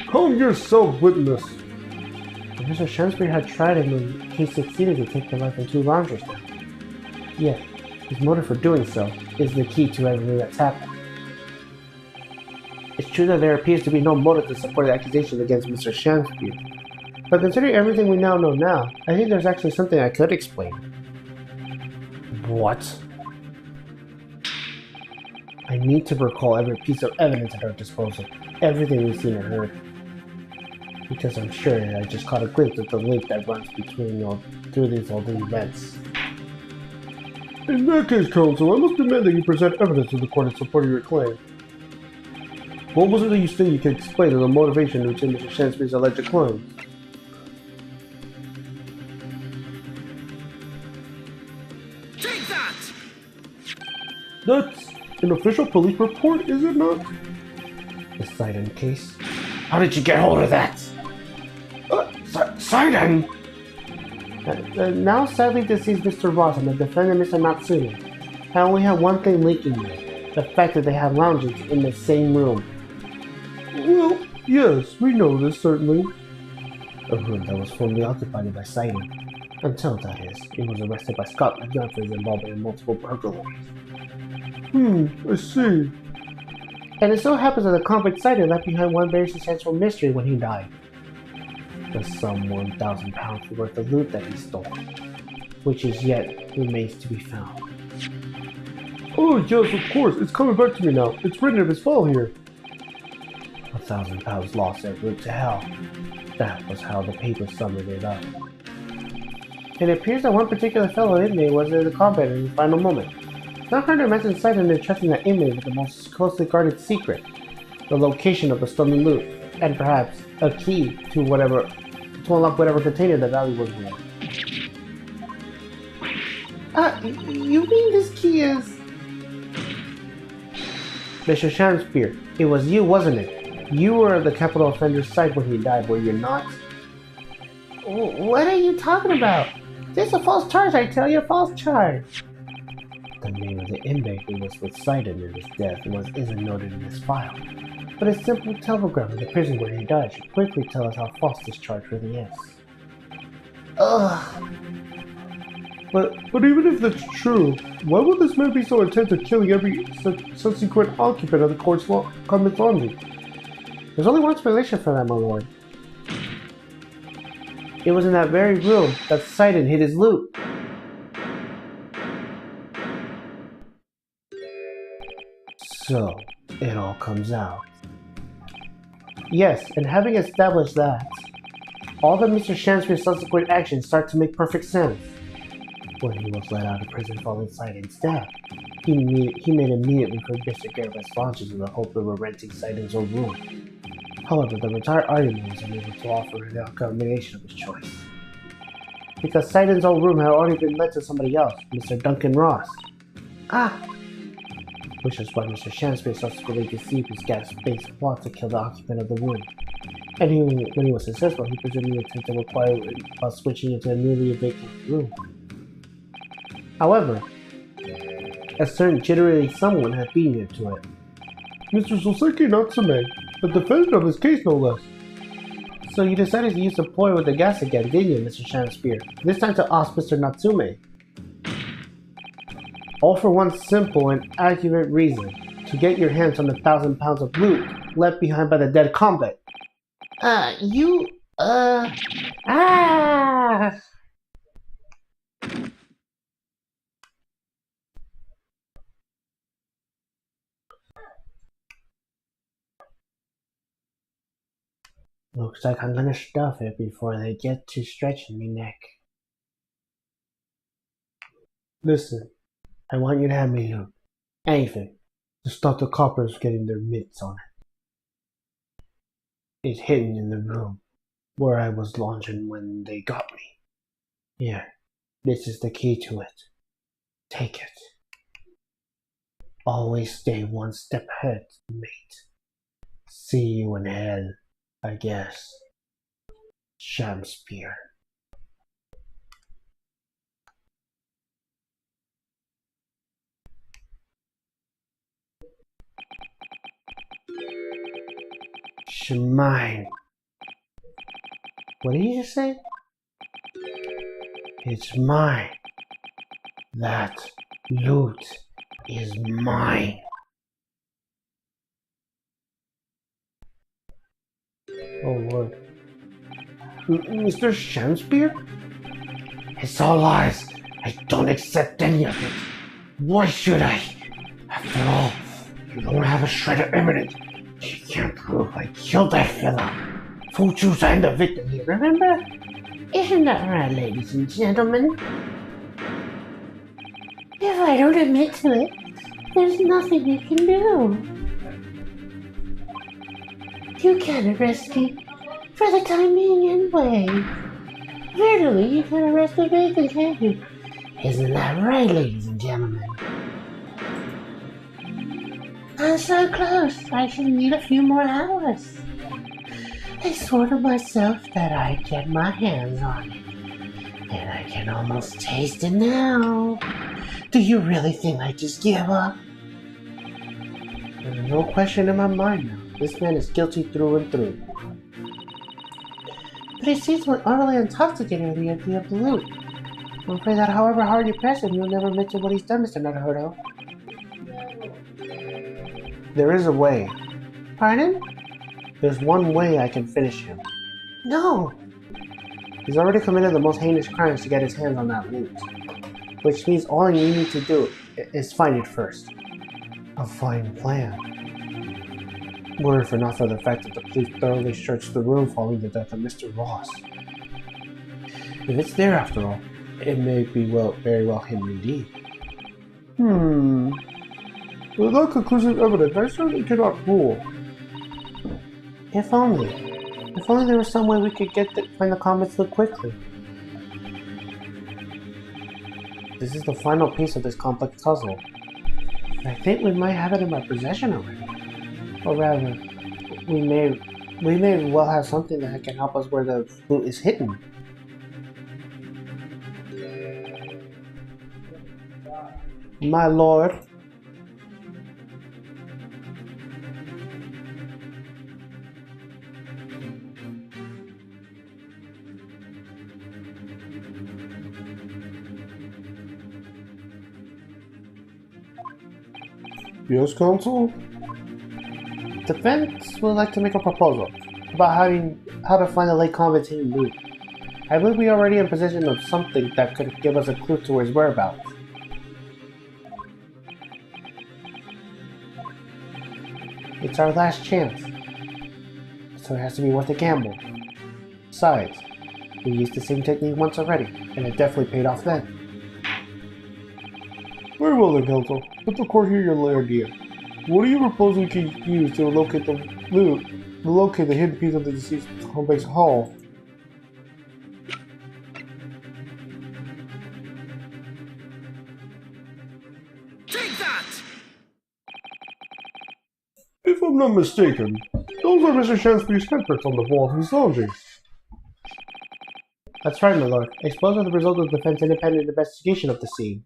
Calm yourself, witness. If Mr. Shamsbury had tried him and he succeeded to take the life of 2 loungers now. Yet, his motive for doing so is the key to everything that's happened. It's true that there appears to be no motive to support the accusations against Mr. Shamsbury. But considering everything we now know now, I think there's actually something I could explain. What? I need to recall every piece of evidence at our disposal, everything we've seen and heard. Because I'm sure I just caught a glimpse of the link that runs through these old events. In that case, counsel, I must demand that you present evidence to the court in support of your claim. What was it that you think you can explain as the motivation to Mr. Shamsbury's alleged claims? Take that! That's an official police report, is it not? The Sidon case? How did you get hold of that? Sidon? Now sadly deceased Mr. Ross and the defendant Mr. Matsumi. I only have one thing linking me. The fact that they have lounges in the same room. Well, yes, we know this, certainly. A room that was formerly occupied by Sidon. Until, that is, he was arrested by Scotland Yard for his involvement in multiple burglaries. I see. And it so happens that the convict Sidon left behind one very substantial mystery when he died. The sum £1,000 worth of loot that he stole, which is yet remains to be found. Oh, yes, of course. It's coming back to me now. It's written in his file here. £1,000 lost en route to hell. That was how the paper summed it up. It appears that one particular fellow inmate was in the combat in his final moment. Not heard to mention Sidon entrusting that inmate with the most closely guarded secret, the location of the stolen loot, and perhaps a key to unlock whatever container the value was in. You mean this key is... Mr. Shamsbury, it was you, wasn't it? You were the capital offender's side when he died, were you not? What are you talking about? This is a false charge, I tell you, a false charge. The name of the inmate who was with Sidon in his death isn't noted in his file, but a simple telegram in the prison where he died should quickly tell us how false this charge really is. Ugh. But even if that's true, why would this man be so intent on killing every subsequent occupant of the court's common laundry? There's only one explanation for that, my lord. It was in that very room that Sidon hid his loot. So, it all comes out. Yes, and having established that, all of Mr. Shamsbury's subsequent actions start to make perfect sense. When he was let out of prison following Sidon's death, he made immediately for Mr. Garrett's lodges in the hope of renting Sidon's old room. However, the retired argument was unable to offer the accommodation of his choice. Because Sidon's old room had already been let to somebody else, Mr. Duncan Ross. Which is why Mr. Shamsbury subsequently deceived his gas-based plot to kill the occupant of the room. And when he was successful, he presumably attempted to acquire it while switching into a newly vacant room. However, a certain jittery someone had beaten him to it. Mr. Soseki Natsume, a defendant of his case no less. So you decided to use the ploy with the gas again, didn't you, Mr. Shakespeare? This time to oust Mr. Natsume. All for one simple and accurate reason. To get your hands on the 1,000 pounds of loot left behind by the dead convict. Looks like I'm gonna stuff it before they get to stretching me neck. Listen, I want you to have me loot. Anything. To stop the coppers getting their mitts on it. It's hidden in the room where I was launching when they got me. Here, this is the key to it. Take it. Always stay one step ahead, mate. See you in hell, I guess. Shakespeare. Mine. What did you just say? It's mine. That loot is mine. Oh Lord. Mr. Shakespeare? It's all lies. I don't accept any of it. Why should I? After all, you don't have a shred of evidence. You can't prove I killed that fella. Full truth and the victim here, remember? Isn't that right, ladies and gentlemen? If I don't admit to it, there's nothing you can do. You can't arrest me for the time being anyway. Rarely you can arrest a vacant, can't you? Isn't that right, ladies and gentlemen? I'm so close, I should need a few more hours. I swore to myself that I'd get my hands on it. And I can almost taste it now. Do you really think I just give up? There's no question in my mind now. This man is guilty through and through. But he seems utterly intoxicated with the idea of the loot. I'm afraid that however hard you press him, you'll never mention what he's done, Mr. Naruto. There is a way. Pardon? There's one way I can finish him. No! He's already committed the most heinous crimes to get his hands on that loot. Which means all you need to do is find it first. A fine plan. Were it for not for the fact that the police thoroughly searched the room following the death of Mr. Ross. If it's there after all, it may be very well hidden indeed. Without conclusive evidence, I certainly cannot rule. If only there was some way we could find the comments loot quickly. This is the final piece of this complex puzzle. I think we might have it in our possession already. Or rather, we may well have something that can help us where the loot is hidden. My lord. Yes, Counsel? Defense would like to make a proposal about how to find the late convict's hidden loot. I believe we are already in possession of something that could give us a clue to his whereabouts. It's our last chance, so it has to be worth a gamble. Besides, we used the same technique once already, and it definitely paid off then. Very well then, Counsel. Let the court hear your idea. What do you propose we can use to locate the loot, to locate the hidden piece of the deceased convict's hull? Take that! If I'm not mistaken, Those are Mr. Shanspeare's handprints on the wall of his laundry. That's right, my lord. Exposed are the result of the defense independent investigation of the scene.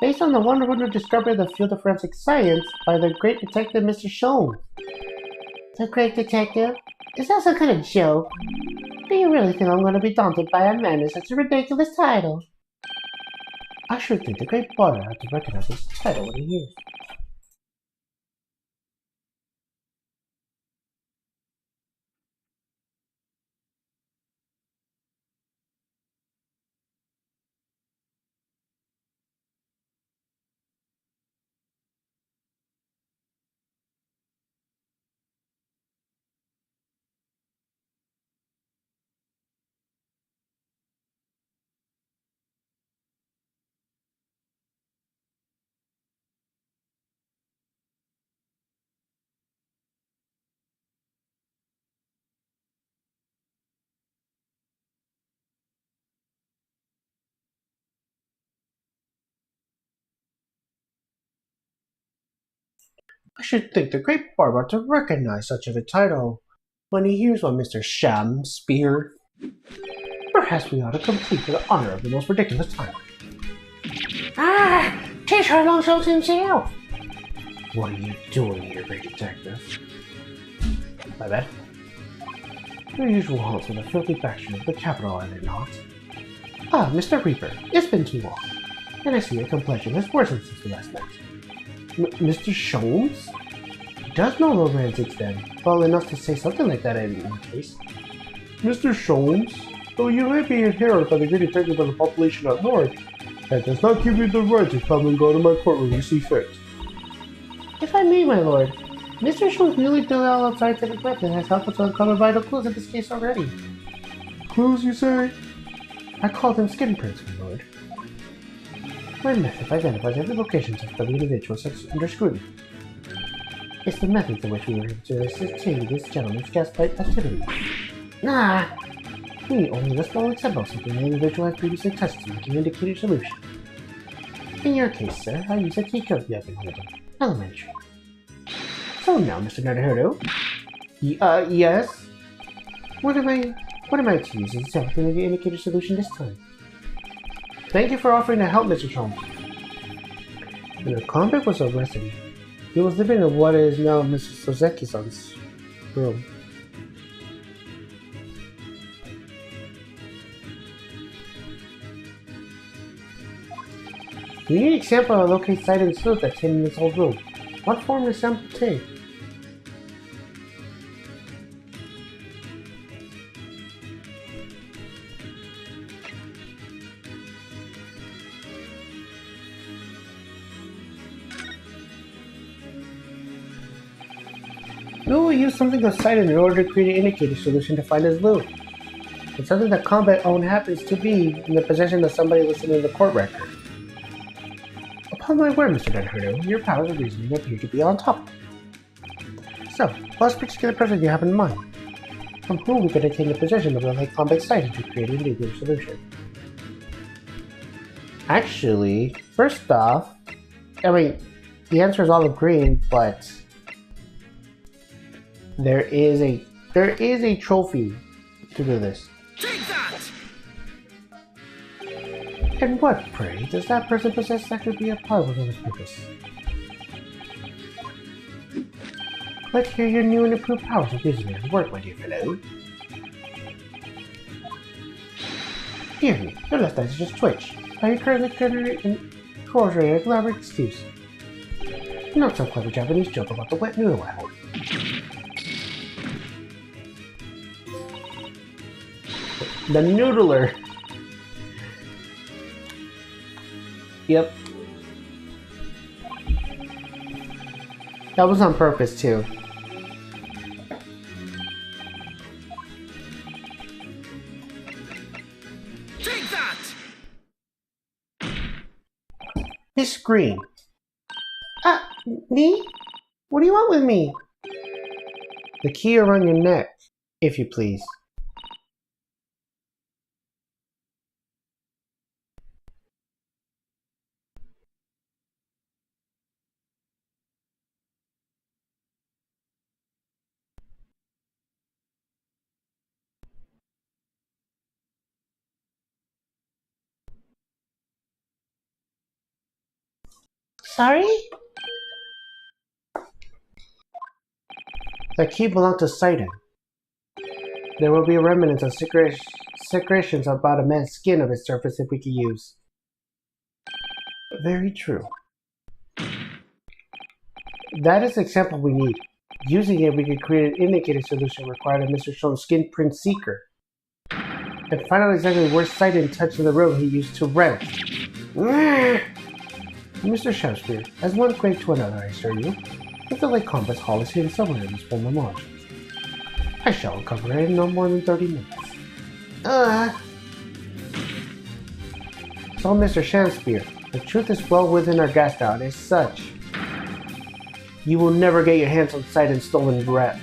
Based on the wonderful new discovery of the field of forensic science by the great detective Mr. Sholmes. The great detective? Is that some kind of joke? Do you really think I'm going to be daunted by a man with such a ridiculous title? I should think the great barber had to recognize his title when he hears. I should think the great barber to recognize such a title when he hears what Mr. Shakespeare. Perhaps we ought to complete for the honor of the most ridiculous title. Ah! 'Tis Sherlock Holmes himself! What are you doing here, great detective? My bad. Your usual haunts in the filthy faction of the capital, are they not? Ah, Mr. Reaper, it's been too long, and I see your complexion has worsened since we last met. Mr. Sholmes? He does know Lord Ransic's then, well enough to say something like that in any case. Mr. Sholmes, though you may be inherited by the great detective of the population at large, that does not give you the right to come and go to my court when you see fit. If I may, my lord, Mr. Sholmes' newly developed scientific method has helped us uncover vital clues in this case already. Clues, you say? I call them skin prints, my lord. My method identifies every location of the individual under scrutiny. It's the method in which we were able to ascertain this gentleman's gaslight activity. Nah! We only a small example of something the individual has previously tested making indicator solution. In your case, sir, I use a teacup you have been holding. Elementary. So now, Mr. Naruto. Yes? What am I to use as a sample to the indicator solution this time? Thank you for offering to help, Mr. Sholmes. When the convict was arrested, he was living in what is now Mr. Sozeki-san's room. You need a sample to locate site and sleuth that's hidden in this old room. What form does sample take? We will use something of sight in order to create an indicator solution to find his loot. It's something that combat own happens to be in the possession of somebody listening to the court record. Upon my word, Mr. Naruto, your powers of reasoning appear to be on top. So, what's particular person you have in mind? From whom we could attain the possession of the light combat sight to create an indicator solution? Actually, first off, the answer is olive green, but there is a trophy to do this. Take that! And what, pray, does that person possess that could be a part of his purpose? Let's hear your new and improved powers of reasoning and work, my dear fellow. Dear me, your left eye just twitched. Are you currently incorporating a elaborate excuse? Not some clever Japanese joke about the wet noodle, I hope. The noodler. Yep. That was on purpose, too. Take that! Miss Green. Me? What do you want with me? The key around your neck, if you please. Sorry? The key belonged to Sidon. There will be remnants of secretions about a man's skin of its surface if we could use. Very true. That is the example we need. Using it, we could create an indicator solution required of Mr. Schoen's skin print seeker. And find out exactly where Sidon touched the road he used to rent. Mr. Shakespeare, as one quake to another, I assure you, if the Lake Compass Hall is hidden somewhere in this full memoirs. I shall uncover it in no more than 30 minutes. So, Mr. Shakespeare, the truth is well within our grasp out. As such, you will never get your hands on Sidon's stolen wealth.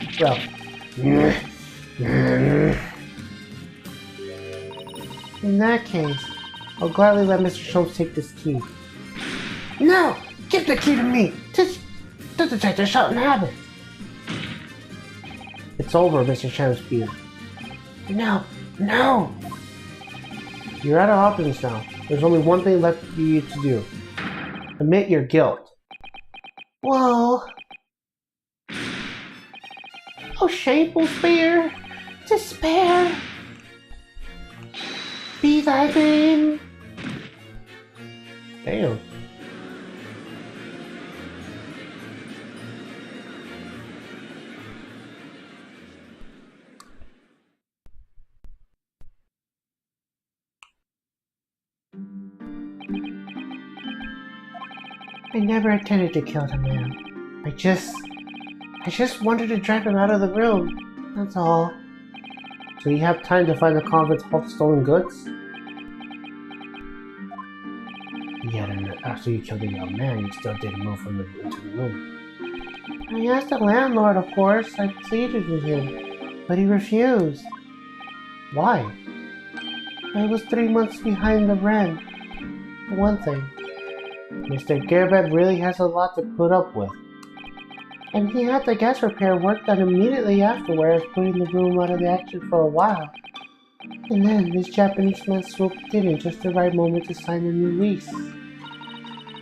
In that case, I'll gladly let Mr. Sholmes take this key. No! Give the key to me! The detective shouldn't have it! It's over, Mr. Shakespeare. No! No! You're out of options now. There's only one thing left for you to do. Admit your guilt. Whoa! Oh, shameful fear! Despair! Be thy name! Damn. I never intended to kill the man. I just wanted to drive him out of the room. That's all. So you have time to find the convict's all the stolen goods? Yet, after you killed the young man, you still didn't move from the room to the room. I asked the landlord, of course. I pleaded with him, but he refused. Why? I was 3 months behind the rent. For one thing, Mr. Gerbet really has a lot to put up with. And he had the gas repair work done immediately afterwards, putting the room out of the action for a while. And then this Japanese man swooped in just the right moment to sign a new lease.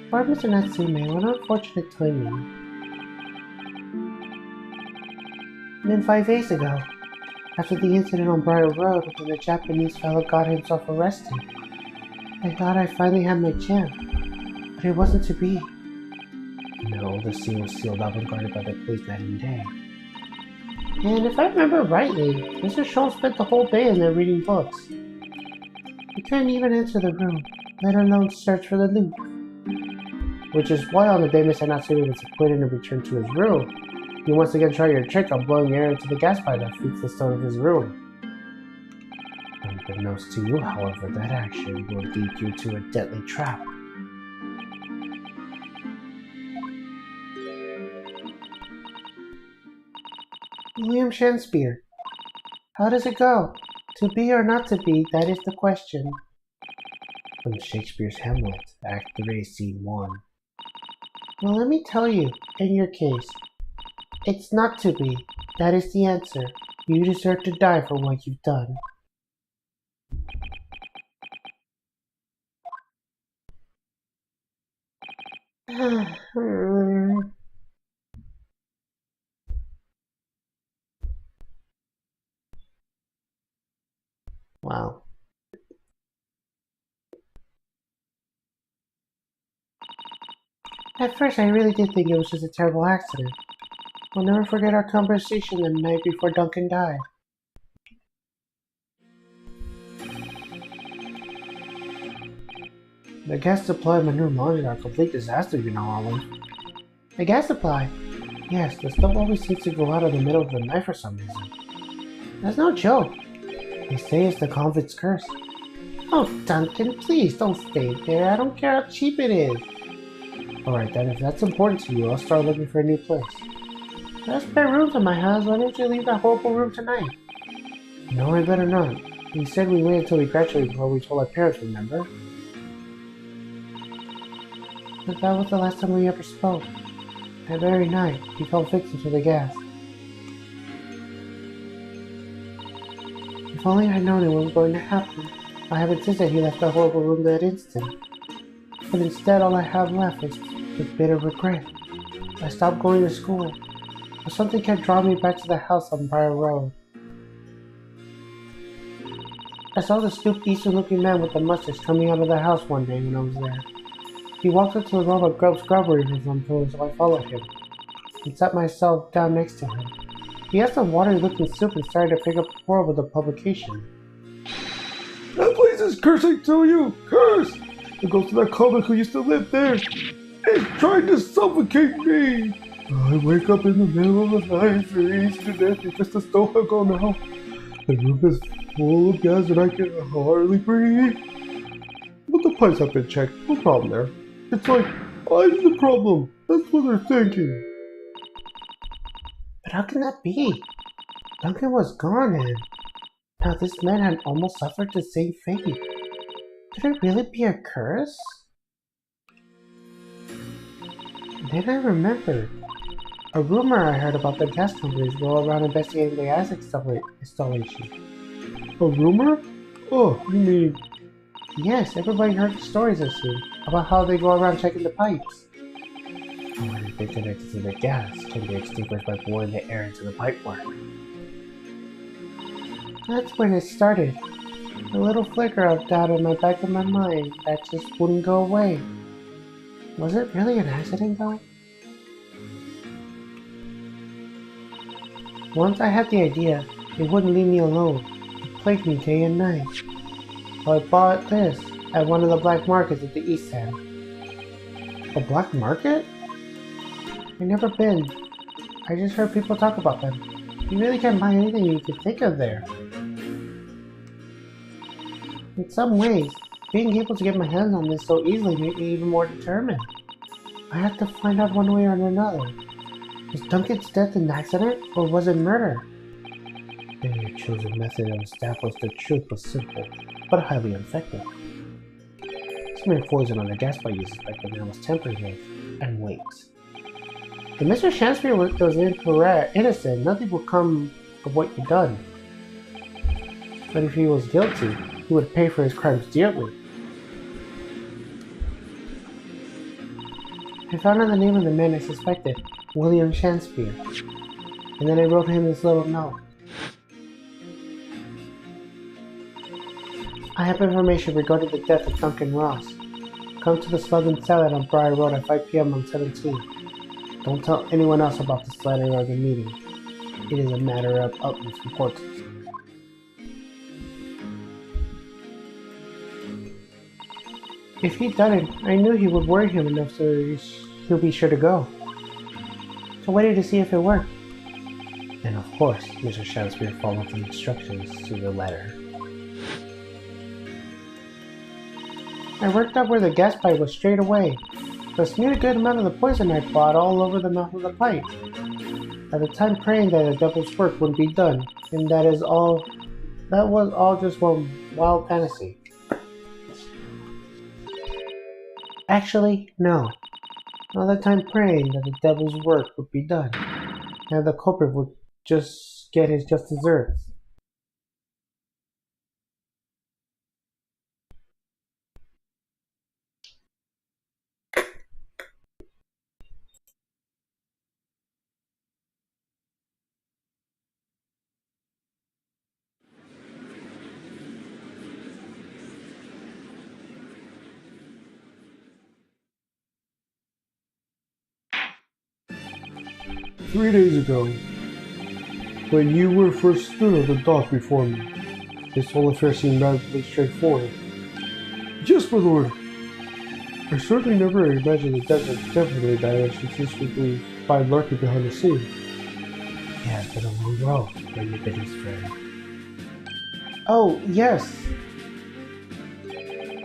Poor Mr. Natsume, what unfortunate timing. And then 5 days ago, after the incident on Briar Road, when the Japanese fellow got himself arrested, I thought I finally had my chance, but it wasn't to be. No, the scene was sealed up and guarded by the police night and day. And if I remember rightly, Mr. Scholl spent the whole day in there reading books. He couldn't even enter the room, let alone search for the loot. Which is why on the day Mr. Natsume was acquitted and returned to his room, you once again try your trick of blowing air into the gas pipe that feeds the stone of his room. Unbeknownst to you, however, that action will lead you to a deadly trap. William Shakespeare. How does it go? To be or not to be, that is the question. From Shakespeare's Hamlet, Act 3, Scene 1. Well, let me tell you, in your case, it's not to be. That is the answer. You deserve to die for what you've done. Wow. At first, I really did think it was just a terrible accident. I'll never forget our conversation the night before Duncan died. The gas supply and manure laundry are a complete disaster, you know, Olive. The gas supply? Yes, the stuff always seems to go out in the middle of the night for some reason. That's no joke. They say it's the convict's curse. Oh, Duncan, please don't stay there. I don't care how cheap it is. Alright then, if that's important to you, I'll start looking for a new place. There's spare rooms in my house. Why don't you leave that horrible room tonight? No, I better not. We said we wait until we graduate before we told our parents, remember? But that was the last time we ever spoke. That very night, he fell victim to the gas. If only I'd known it was going to happen, I have insisted he left the horrible room that instant. But instead, all I have left is with bitter regret. I stopped going to school, but something kept drawing me back to the house on Briar Road. I saw the stooped Eastern-looking man with the mustache coming out of the house one day when I was there. He walked up to the row of grubs grubbering for some food, so I followed him and sat myself down next to him. He had some watery-looking soup and started to pick up a pour with the publication. That place is cursed, I tell you! Cursed! It goes to that comic who used to live there. It's trying to suffocate me! I wake up in the middle of the night, freeze to death in just a stomachache now. The room is full of gas and I can hardly breathe. But the pipes have been checked, no problem there. It's like, I'm the problem. That's what they're thinking. But how can that be? Duncan was gone and now this man had almost suffered the same fate. Could it really be a curse? Then I remembered. A rumor I heard about the gas companies go around investigating the gas installation. A rumor? Oh, you mean... Yes, everybody heard the stories I've seen about how they go around checking the pipes. And when they're connected to the gas, can be extinguished by blowing the air into the pipework. That's when it started. A little flicker of doubt in the back of my mind that just wouldn't go away. Was it really an accident though? Once I had the idea, it wouldn't leave me alone. It plagued me day and night. So I bought this at one of the black markets at the East End. A black market? I've never been. I just heard people talk about them. You really can't buy anything you could think of there. In some ways, being able to get my hands on this so easily made me even more determined. I had to find out one way or another. Was Duncan's death an accident, or was it murder? Their chosen method of establishing the truth was simple, but highly effective. Smear poison on the gas pipe you suspect the man was tampering with, and wait. If Mr. Shakespeare was innocent, nothing would come of what you've done. But if he was guilty, he would pay for his crimes dearly. I found out the name of the man I suspected, William Shakespeare, and then I wrote him this little note. I have information regarding the death of Duncan Ross. Come to the Slug and Salad on Briar Road at 5 p.m. on 17th. Don't tell anyone else about this letter or the meeting. It is a matter of utmost importance. If he'd done it, I knew he would worry him enough so he'll be sure to go. So I waited to see if it worked. And of course, Mr. Shakespeare followed the instructions to the letter. I worked out where the gas pipe was straight away, but smeared a good amount of the poison I bought all over the mouth of the pipe. At the time praying that the devil's work wouldn't be done, and that was all just one wild fantasy. Actually, no. All the time praying that the devil's work would be done, and the culprit would just get his just desserts. 3 days ago, when you were first stood at the dock before me, this whole affair seemed relatively straightforward. Yes, my lord. I certainly never imagined the death of definitely that I should secretly find lurking behind the scene. It has been a long road, my ubiquitous friend. Oh, yes!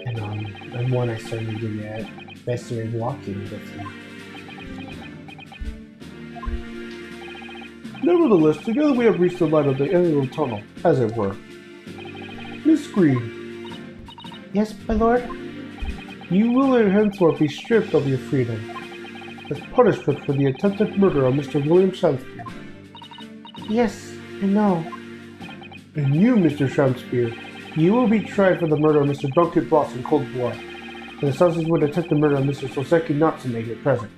And I'm one I certainly did best in walking with you. Nevertheless, together we have reached the light of the end of the tunnel, as it were. Miss Green. Yes, my lord? You will henceforth be stripped of your freedom, as punishment for the attempted murder of Mr. William Shakespeare. Yes, I know. And you, Mr. Shakespeare, you will be tried for the murder of Mr. Duncan Ross in cold blood. The associates would have took the murder of Mr. Soseki Natsume here present.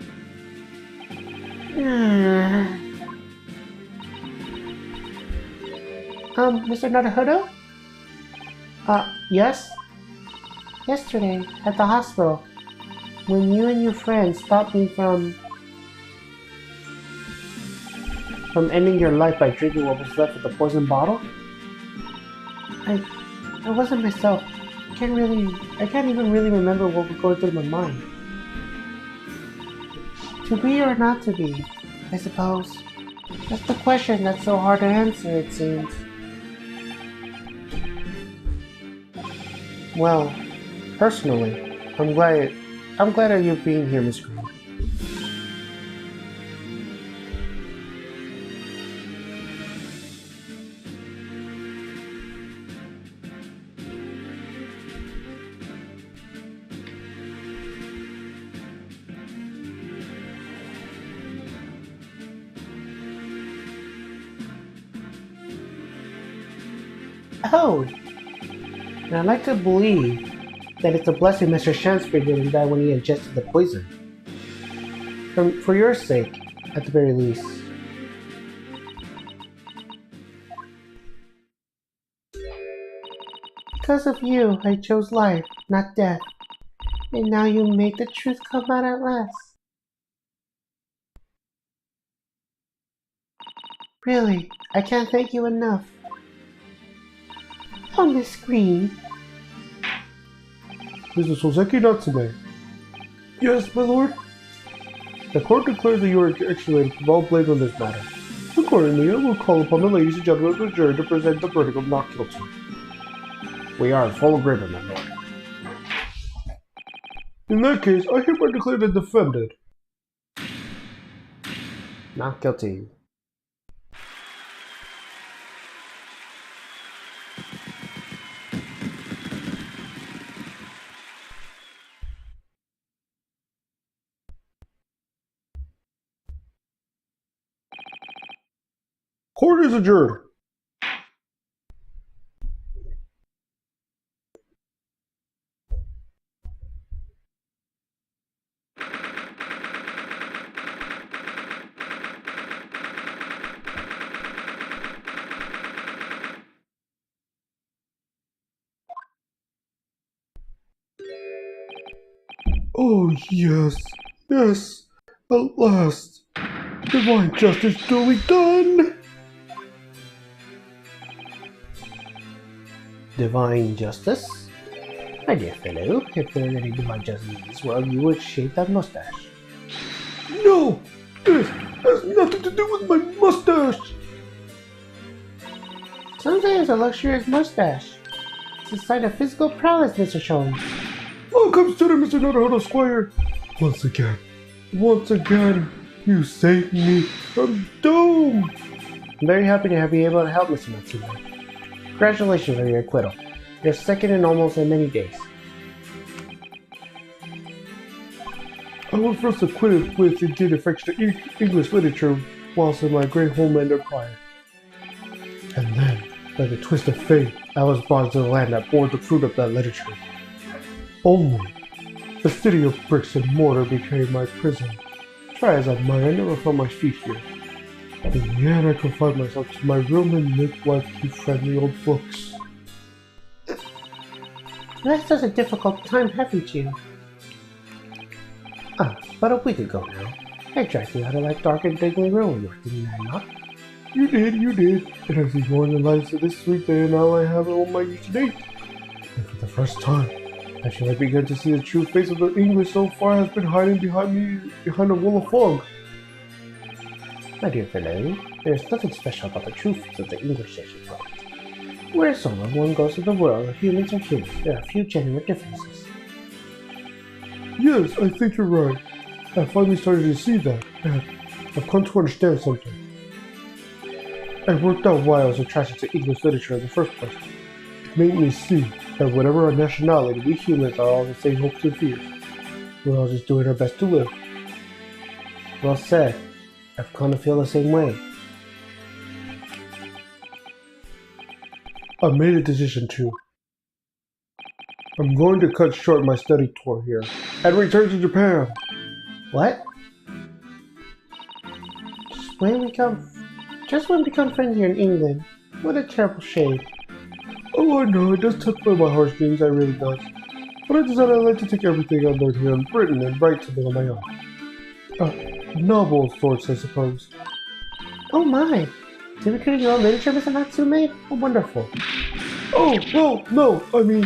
Mr. Naruhodo? Yes? Yesterday, at the hospital, when you and your friend stopped me from ending your life by drinking what was left of the poison bottle? I wasn't myself. I can't even really remember what was going through my mind. To be or not to be, I suppose. That's the question that's so hard to answer, it seems. Well, personally, I'm glad of you being here, Miss Green. Oh, and I'd like to believe that it's a blessing Mr. Shanspring didn't die when he ingested the poison. For your sake, at the very least. Because of you, I chose life, not death. And now you made the truth come out at last. Really, I can't thank you enough. Oh, Miss Green. Mr. Soseki Natsume. Yes, my lord? The court declares that you are exonerated from all blame on this matter. Accordingly, I will call upon the ladies and gentlemen of the jury to present the verdict of not guilty. We are in full agreement, my lord. In that case, I hereby declare the defendant not guilty. Court is adjourned. Oh, yes, yes, at last. Divine justice duly done. Divine justice? My dear fellow, if there were any divine justice in this world, you would shave that mustache. No, this has nothing to do with my mustache. Some say it's a luxurious mustache. It's a sign of physical prowess, Mr. Sholmes. All comes to the Mr. Naruhodo Squire. Once again, you saved me from doom. I'm very happy to be able to help, Mr. Natsume. Congratulations on your acquittal. You're second in almost as many days. I was first acquitted with indeed affection to English literature whilst in my great homeland empire. And then, by the twist of fate, I was brought to the land that bore the fruit of that literature. Only, the city of bricks and mortar became my prison. Try as I might, I never found my feet here. In the end, I confined myself to my room and lived life through friendly old books. That's such a difficult time, haven't you? But a week ago now, I dragged you out of that dark and deadly room, didn't I not? You did. And I've seen more in the lights of this sweet day, and now I have it on my use to date. And for the first time, I shall have begun to see the true face of the English so far has been hiding behind a wall of fog. My dear fellow, there is nothing special about the true face of the English as you thought. Wheresoever one goes in the world, humans are humans. There are few genuine differences. Yes, I think you're right. I finally started to see that, and I've come to understand something. I worked out why I was attracted to English literature in the first place. It made me see that whatever our nationality, we humans are all the same hopes and fears. We're all just doing our best to live. Well said. I've come to feel the same way. I made a decision to I'm going to cut short my study tour here and return to Japan. What? Just when we become friends here in England. What a terrible shade. Oh, I know, it does touch by my heartstrings, it really does. But I decided I'd like to take everything I learned here in Britain and write something on my own. A novel of sorts, I suppose. Oh my! Did we create your own literature, Mr. Natsume? Oh, wonderful. Oh, well, no, I mean,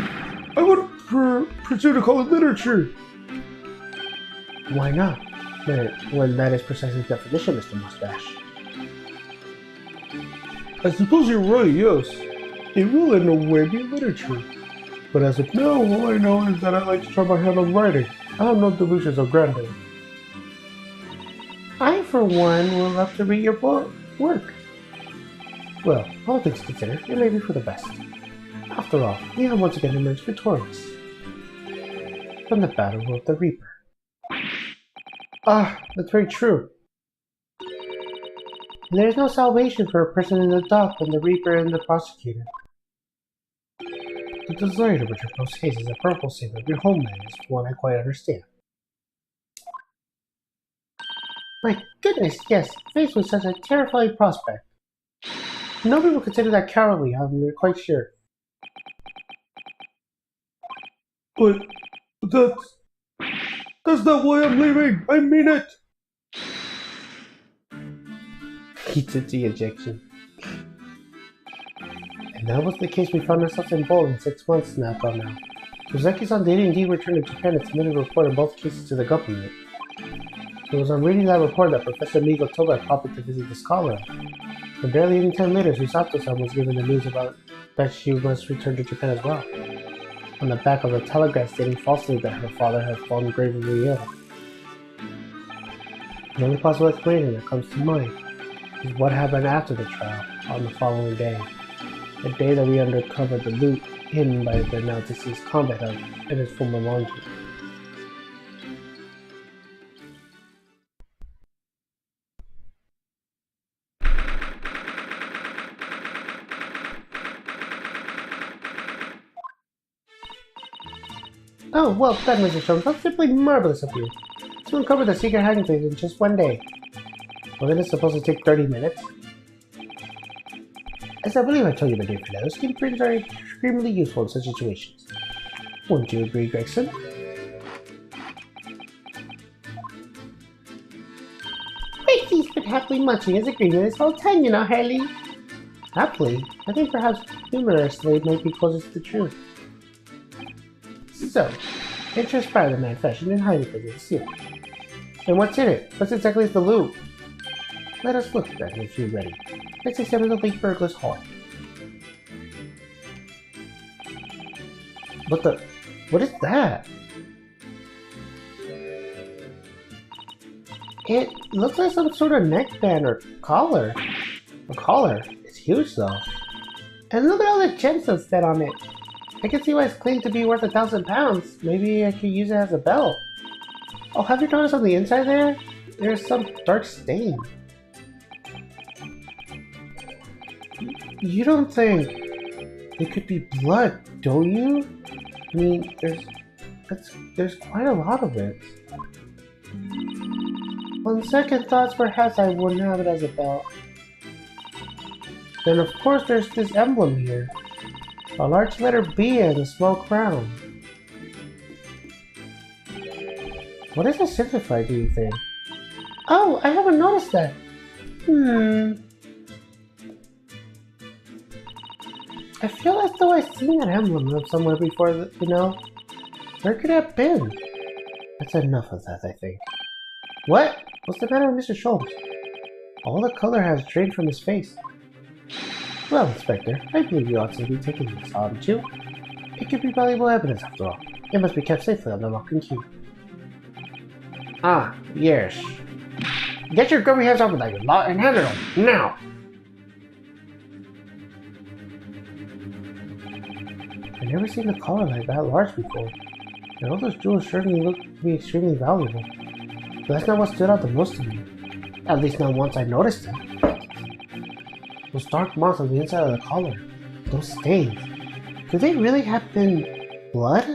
I wouldn't presume to call it literature. Why not? When that is precisely the definition, Mr. Mustache. I suppose you're right, yes. It will in a way be literature. But as of now, all I know is that I like to try my hand on writing. I have no delusions of grandeur. I, for one, will love to read your work. Well, all things considered, it may be for the best. After all, we have once again emerged victorious from the battle with the Reaper. Ah, that's very true. There is no salvation for a person in the dock when the Reaper and the Prosecutor. The desire to return most cases a purple save of your homeland is one I quite understand. My goodness, yes, faced with such a terrifying prospect. Nobody will consider that cowardly, I'm quite sure. But that's not why I'm leaving. I mean it. He took the ejection. And that was the case we found ourselves involved in 6 months now. Suzuki-san did indeed return to Japan and submitted a report in both cases to the government. It was on reading that report that Professor Migo Toba prompted to visit the scholar. And barely any time later, Susato-san was given the news about that she must return to Japan as well. On the back of a telegram stating falsely that her father had fallen gravely ill. The only possible explanation that comes to mind is what happened after the trial on the following day. The day that we uncovered the loot hidden by the now deceased combat hub in his former laundry. Oh, well done, Mr. Sholmes. That's simply marvelous of you. To uncover the secret hiding place in just one day. Wasn't it supposed to take 30 minutes? As I believe I told you, my dear fellow, skin prints are extremely useful in such situations. Wouldn't you agree, Gregson? Gracie's been happily munching his agreement this whole time, you know, Harley. Happily? I think perhaps humorously might be closest to the truth. So, it transpired the man fashioned in hiding place of the seal. And what's in it? What's exactly is the loot? Let us look at that if you're ready. Let's examine the late burglar's heart. What is that? It looks like some sort of neckband or collar. A collar? It's huge though. And look at all the gemstones set on it. I can see why it's claimed to be worth 1,000 pounds. Maybe I could use it as a belt. Oh, have you noticed on the inside there? There's some dark stain. You don't think it could be blood, don't you? I mean, there's quite a lot of it. On second thoughts, perhaps I wouldn't have it as a belt. Then of course there's this emblem here. A large letter B and a small crown. What does it signify, do you think? Oh, I haven't noticed that. I feel as though I've seen that emblem somewhere before, you know? Where could it have been? That's enough of that, I think. What? What's the matter with Mr. Sholmes? All the color has drained from his face. Well, Inspector, I believe you ought to be taking this, oughtn't you? It could be valuable evidence, after all. It must be kept safely on the lock and key. Ah, yes. Get your grubby hands off of that lot and hand it over, now! I've never seen a collar like that large before. And all those jewels certainly look to be extremely valuable. But that's not what stood out the most to me. At least not once I noticed them. Those dark marks on the inside of the collar. Those stains. Could they really have been Blood?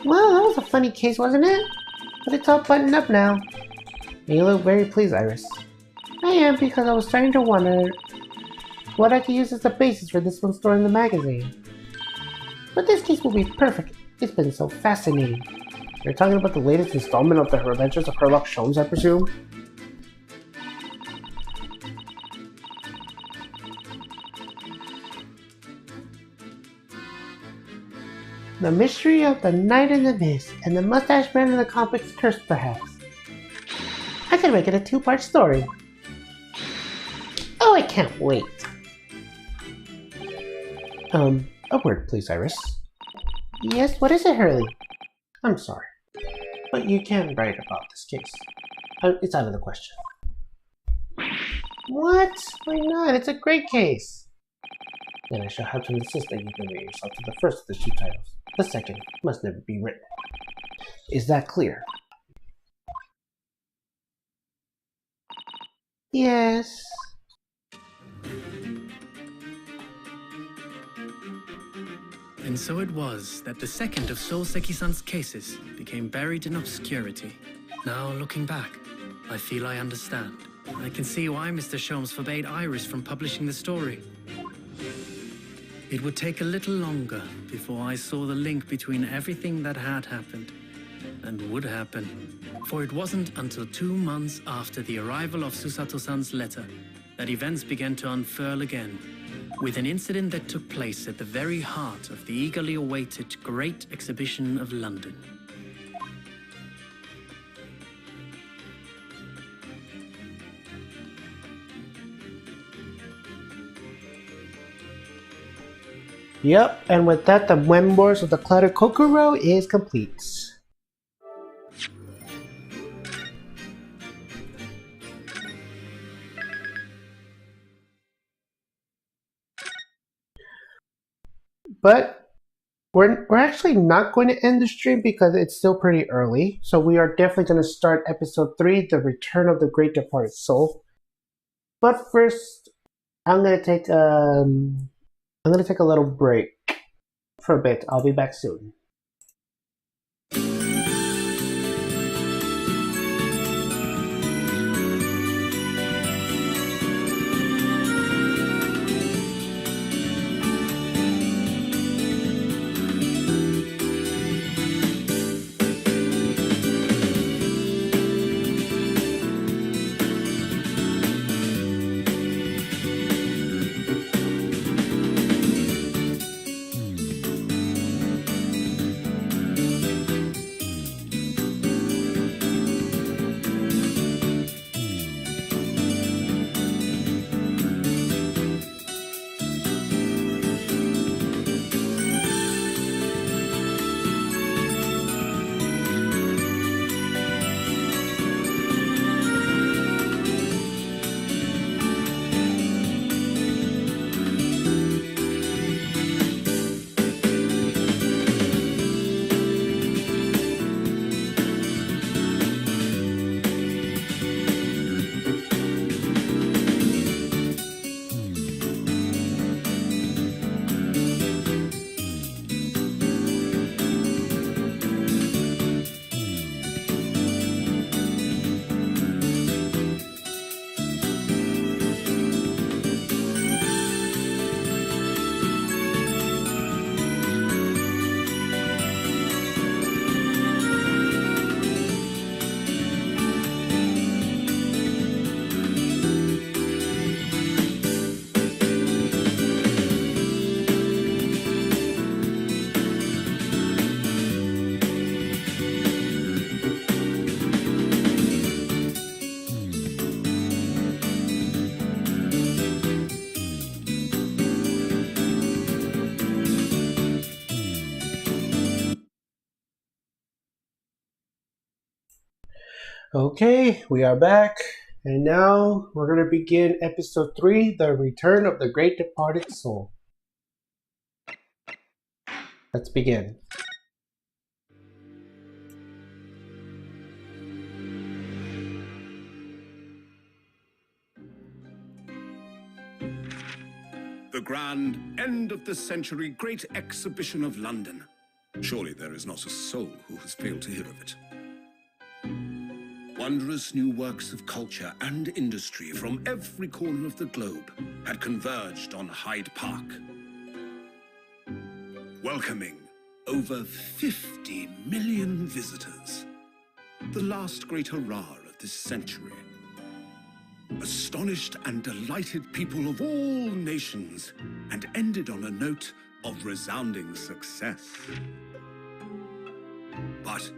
Well, that was a funny case, wasn't it? But it's all buttoned up now. And you look very pleased, Iris. I am, because I was starting to wonder what I could use as the basis for this one story in the magazine. But this case will be perfect. It's been so fascinating. You're talking about the latest installment of the Adventures of Sherlock Holmes, I presume? The mystery of the Night in the Mist, and the mustache man in the compic's curse, perhaps. I could make it a two-part story. Oh, I can't wait. A word, please, Iris. Yes, what is it, Hurley? I'm sorry, but you can write about this case. It's out of the question. What? Why not? It's a great case. Then I shall have to insist that you limit yourself to the first of the two titles. The second must never be written. Is that clear? Yes. And so it was that the second of Souseki-san's cases became buried in obscurity. Now, looking back, I feel I understand. I can see why Mr. Sholmes forbade Iris from publishing the story. It would take a little longer before I saw the link between everything that had happened and would happen. For it wasn't until 2 months after the arrival of Susato-san's letter that events began to unfurl again, with an incident that took place at the very heart of the eagerly awaited Great Exhibition of London. Yep, and with that, the Memoirs of the Clouded Kokoro is complete. But we're actually not going to end the stream because it's still pretty early. So we are definitely going to start episode 3, The Return of the Great Departed Soul. But first, I'm going to take a little break for a bit. I'll be back soon. Okay, we are back, and now we're going to begin episode 3, The Return of the Great Departed Soul. Let's begin. The grand end of the century Great Exhibition of London. Surely there is not a soul who has failed to hear of it. Wondrous new works of culture and industry from every corner of the globe had converged on Hyde Park, welcoming over 50 million visitors. The last great hurrah of this century. Astonished and delighted people of all nations, and ended on a note of resounding success. But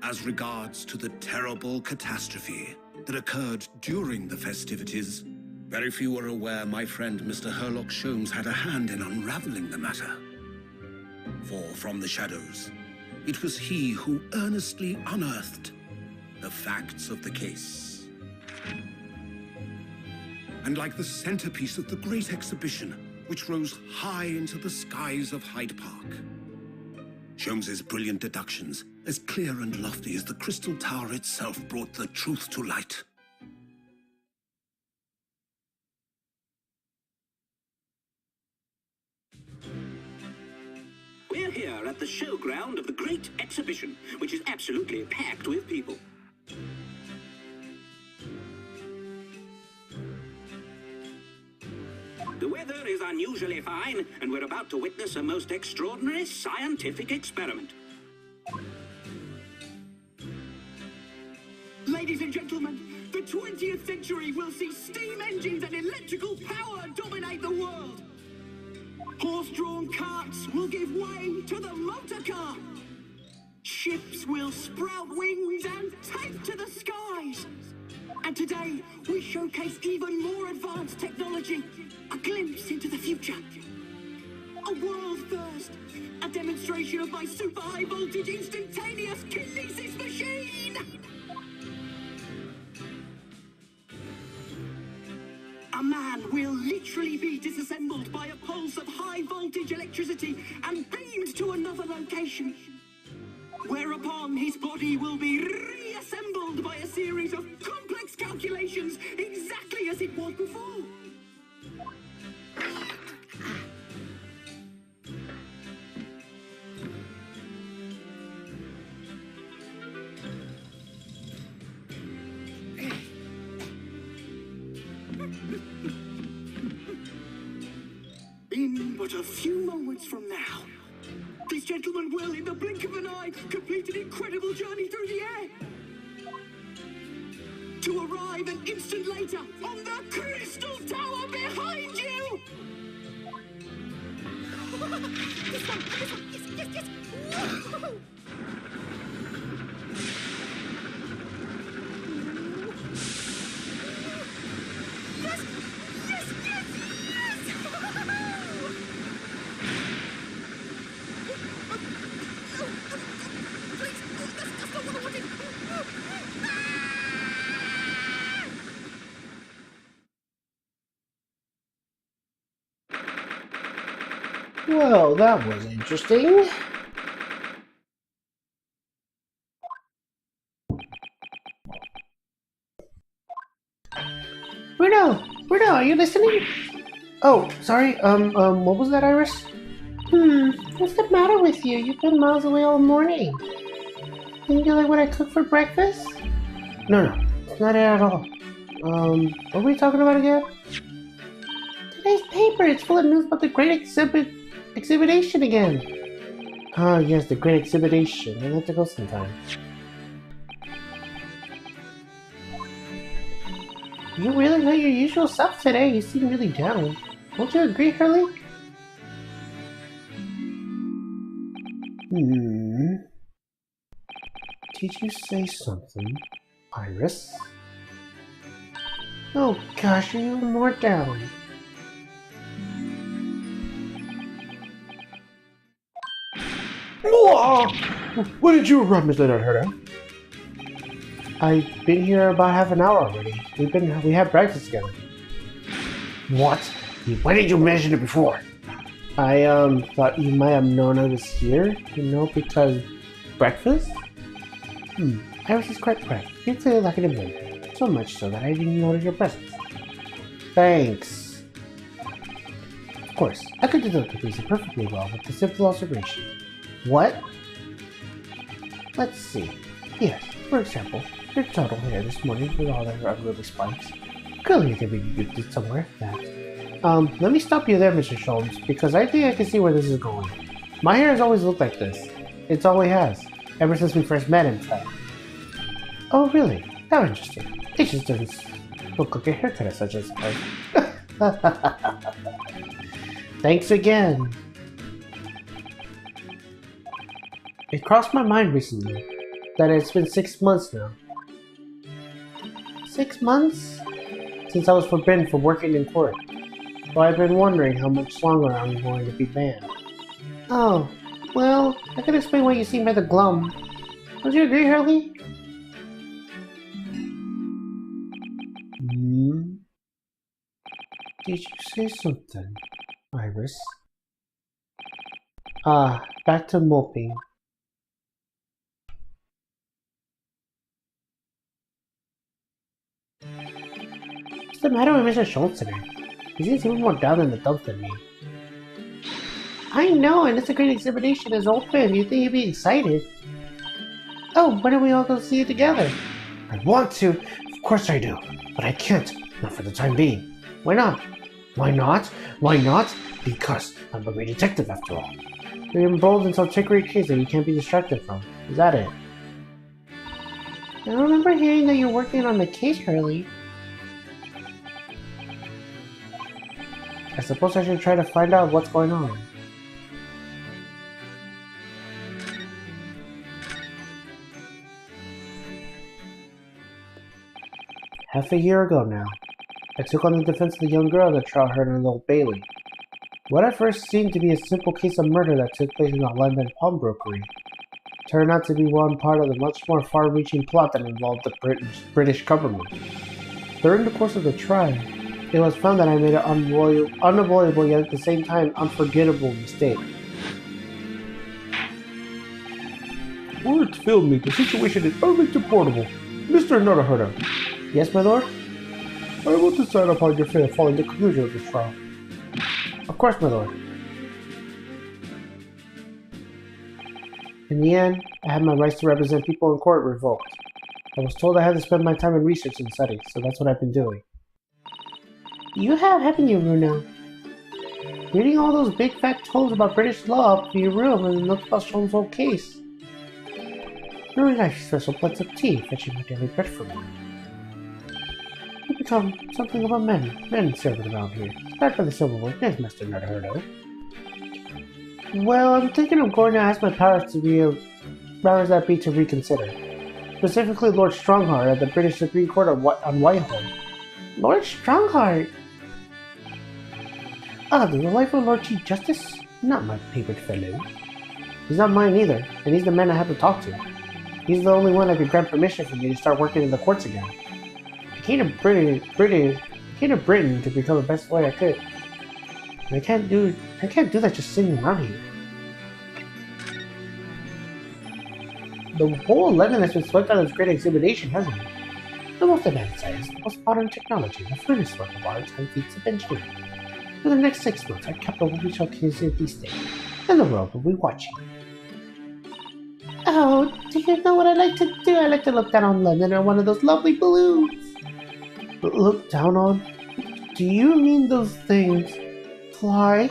as regards to the terrible catastrophe that occurred during the festivities, very few are aware my friend Mr. Herlock Sholmes had a hand in unraveling the matter. For from the shadows, it was he who earnestly unearthed the facts of the case. And like the centerpiece of the great exhibition, which rose high into the skies of Hyde Park, Sholmes's brilliant deductions, as clear and lofty as the Crystal Tower itself, brought the truth to light. We're here at the showground of the Great Exhibition, which is absolutely packed with people. The weather is unusually fine, and we're about to witness a most extraordinary scientific experiment. Ladies and gentlemen, the 20th century will see steam engines and electrical power dominate the world. Horse-drawn carts will give way to the motor car. Ships will sprout wings and take to the skies. And today, we showcase even more advanced technology, a glimpse into the future. A world first, a demonstration of my super high voltage instantaneous kinesis machine! A man will literally be disassembled by a pulse of high voltage electricity and beamed to another location. Whereupon his body will be reassembled by a series of complex calculations exactly as it was before. In but a few moments from now, this gentleman will, in the blink of an eye, complete an incredible journey through the air. To arrive an instant later on the Crystal Tower behind you! This one! Yes! Woo! Well, that was interesting. Bruno, are you listening? Oh, sorry, what was that, Iris? What's the matter with you? You've been miles away all morning. Didn't you like what I cooked for breakfast? No, it's not it at all. What were we talking about again? Today's paper, it's full of news about the great exhibition again. Ah, yes, the great exhibition. I'll have to go sometime. You're really not your usual self today. You seem really down. Don't you agree, Hurley? Did you say something, Iris? Oh gosh, are you more down? When did you arrive, Mr. Nutherder? I've been here about half an hour already. We had breakfast together. What? Why didn't you mention it before? I thought you might have known I was here, because breakfast? Iris is quite correct. You're clearly lacking in mood. So much so that I didn't notice your presence. Thanks. course, I could deduct the reason perfectly well with a simple observation. What? Let's see. Yes, for example, your total hair this morning with all their unruly spikes. Clearly you can be good somewhere, that. Let me stop you there, Mr. Sholmes, because I think I can see where this is going. My hair has always looked like this. It's always has. Ever since we first met, in fact. Oh, really? How interesting. It just doesn't look like a haircut as such, I suppose. Thanks again. It crossed my mind recently that it's been 6 months now. 6 months? Since I was forbidden from working in court. So I've been wondering how much longer I'm going to be banned. Oh, well, I can explain why you seem rather glum. Don't you agree, Hurley? Did you say something, Iris? Back to moping. What's the matter with Mr. Schultz today? He seems even more down in the dumps than me. I know, and it's a great exhibition is open. You think he'd be excited? Oh, why don't we all go see it together? I want to. Of course I do. But I can't. Not for the time being. Why not? Why not? Why not? Because I'm a great detective after all. You're involved in some great case that you can't be distracted from. Is that it? I remember hearing that you're working on the case, Hurley. I suppose I should try to find out what's going on. Half a year ago now, I took on the defense of the young girl that trial heard in Old Bailey. What at first seemed to be a simple case of murder that took place in a London pawnbrokery turned out to be one part of the much more far-reaching plot that involved the British government. During the course of the trial, it was found that I made an unavoidable yet at the same time unforgettable mistake. Words failed me. The situation is utterly deplorable. Mr. Naruhodo. Yes, my lord? I will decide upon your fate following the conclusion of this trial. Of course, my lord. In the end, I had my rights to represent people in court revoked. I was told I had to spend my time in research and study, so that's what I've been doing. You have, haven't you, Bruno? Reading all those big fat tomes about British law up in your room and notes about Sholmes' whole case. Very nice special pots of tea fetching my daily bread for me. You become something of a man servant around here. Back for the silverware, yes, Master Naruhodo. Well, I'm thinking of going to ask my powers that be to reconsider. Specifically Lord Strongheart at the British Supreme Court on Whitehall. Lord Strongheart? Ah, the life of Lord Chief Justice? Not my favorite fellow. He's not mine either, and he's the man I have to talk to. He's the only one that could grant permission for me to start working in the courts again. I came to Britain to become the best lawyer I could. And I can't do that just sitting around here. The whole London has been swept out of this great exhibition, hasn't it? The most advanced science, the most modern technology, the finest work of art and feats of engineering. For the next 6 months, our capital will be showcasing these things, and the world will be watching. Oh, do you know what I like to do? I like to look down on London on one of those lovely balloons. Look down on? Do you mean those things fly?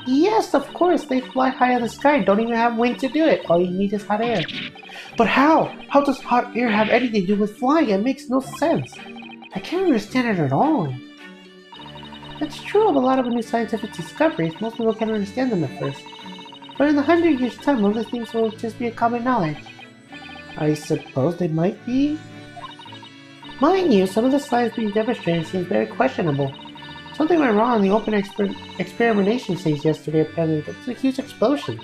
Yes, of course, they fly high in the sky, don't even have wings to do it. All you need is hot air. But how? How does hot air have anything to do with flying? It makes no sense. I can't understand it at all. It's true of a lot of new scientific discoveries. Most people can't understand them at first. But in 100 years' time, all these things will just be a common knowledge. I suppose they might be? Mind you, some of the science being demonstrated seems very questionable. Something went wrong on the open experimentation stage yesterday, apparently. There was a huge explosion.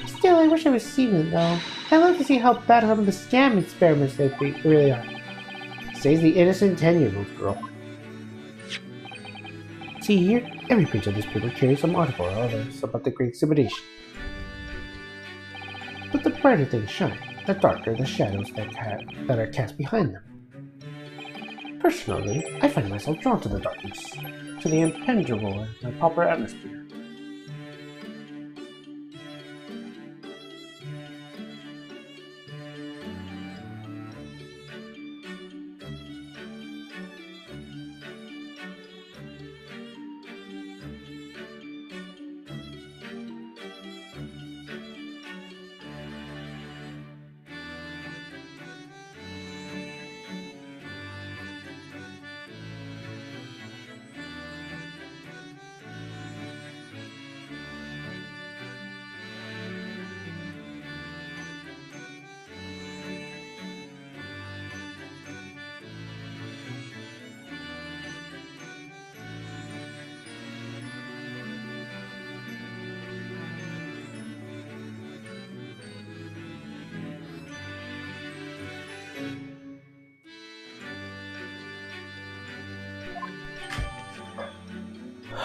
Still, I wish I was seeing it, though. I'd like to see how bad some of the scam experiments they really are. Says the innocent 10-year-old girl. See here, every page of this paper carries some article or others about the great exhibition. But the brighter things shine, the darker the shadows that are cast behind them. Personally, I find myself drawn to the darkness, to the impenetrable and the proper atmosphere.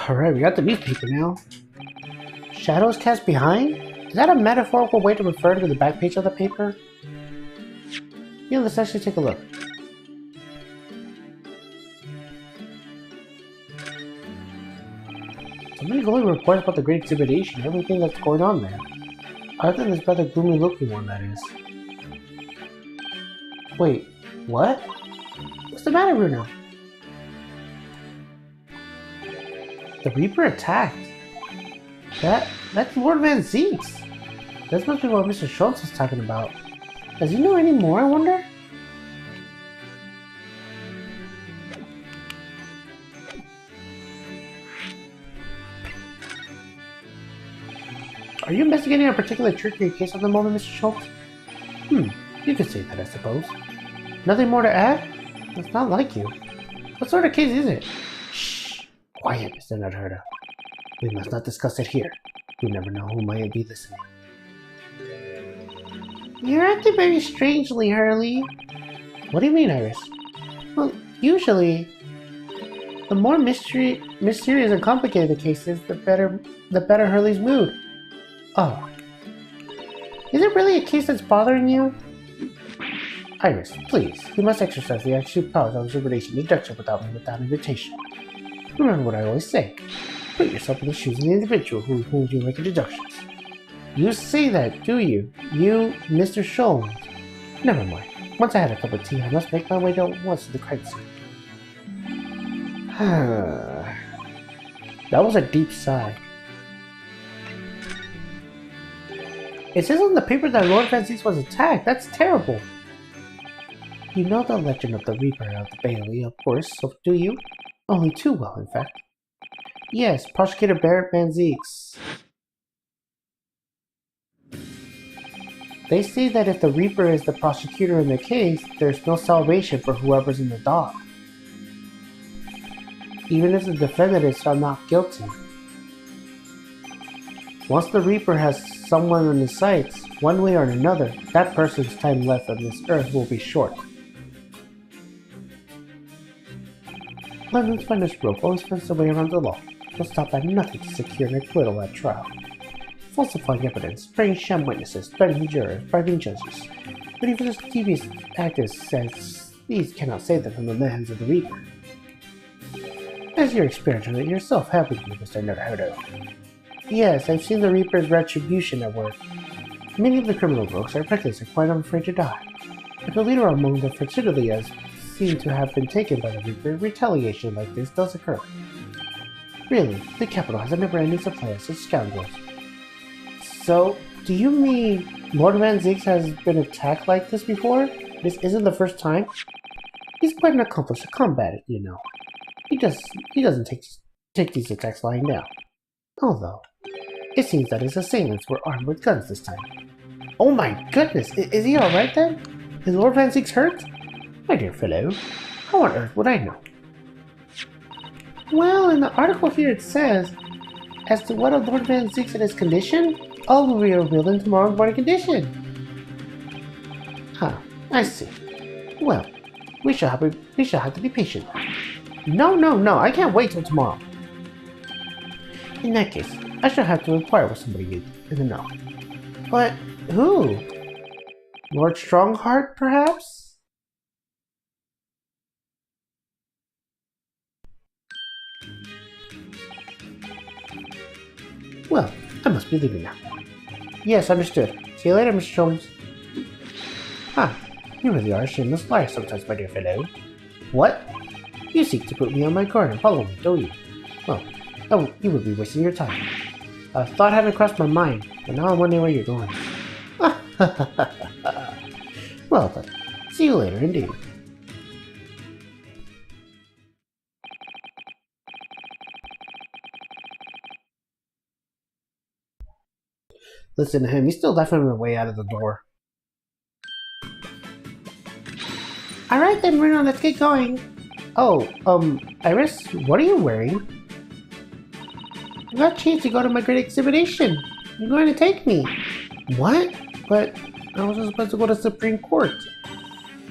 Alright, we got the newspaper now. Shadows cast behind? Is that a metaphorical way to refer to the back page of the paper? Yeah, let's actually take a look. So many glowing reports about the Great Exhibition, everything that's going on there. Other than this rather gloomy looking one, that is. Wait, what? What's the matter, Bruno? The Reaper attacked. That's Lord Van Zeeks. This must be what Mr. Schultz was talking about. Does he know any more, I wonder? Are you investigating a particular trickery case at the moment, Mr. Schultz? You could say that, I suppose. Nothing more to add? It's not like you. What sort of case is it? Shh! Quiet, Mr. Nutherda. We must not discuss it here. We never know who might be listening. You're acting very strangely, Hurley. What do you mean, Iris? Well, usually, the more mysterious and complicated the case is, the better Hurley's mood. Oh. Is it really a case that's bothering you? Iris, please, you must exercise the absolute powers of observation and deduction without invitation. Remember what I always say. Put yourself in the shoes of the individual whom you make deductions. You say that, do you? You, Mr. Schultz? Never mind. Once I had a cup of tea, I must make my way down at once to the crime scene. That was a deep sigh. It says on the paper that Lord Van Zeeks was attacked. That's terrible. You know the legend of the Reaper of the Bailey, of course, so do you? Only too well, in fact. Yes, Prosecutor Barrett Van Zeeks. They say that if the Reaper is the prosecutor in the case, there's no salvation for whoever's in the dock. Even if the defendant is found not guilty. Once the Reaper has someone in his sights, one way or another, that person's time left on this earth will be short. London's finest rope always finds a way around the law. Will stop at nothing to secure an acquittal at trial. Falsifying evidence, spraying sham witnesses, threatening jurors, bribing judges. But even this devious actors says these cannot save them from the hands of the Reaper. As you're experiencing it yourself, haven't you, Mr. Nutherda? Yes, I've seen the Reaper's retribution at work. Many of the criminal rogues are reckless and quite unafraid to die. If a leader among the fraternity has seemed to have been taken by the Reaper, retaliation like this does occur. Really, the capital has a never-ending supply of such scoundrels. So, do you mean Lord Van Zeeks has been attacked like this before? This isn't the first time? He's quite an accomplished combatant, you know. He doesn't take these attacks lying down. Although, it seems that his assailants were armed with guns this time. Oh my goodness, is he alright then? Is Lord Van Zeeks hurt? My dear fellow, how on earth would I know? Well, in the article here it says, as to what of Lord Van Zeeks and his condition, all will be revealed in tomorrow's morning condition. Huh, I see. Well, we shall have to be patient. No, I can't wait till tomorrow. In that case, I shall have to inquire with somebody in the know. But who? Lord Strongheart, perhaps? Well, I must be leaving now. Yes, understood. See you later, Mr. Jones. Ah, you really are a shameless liar sometimes, my dear fellow. What? You seek to put me on my guard and follow me, don't you? Well, you would be wasting your time. A thought hadn't crossed my mind, but now I'm wondering where you're going. Well then, see you later indeed. Listen to him, he's still laughing on the way out of the door. Alright then, Bruno, let's get going. Oh, Iris, what are you wearing? I got a chance to go to my great exhibition. You're going to take me. What? But I was supposed to go to Supreme Court.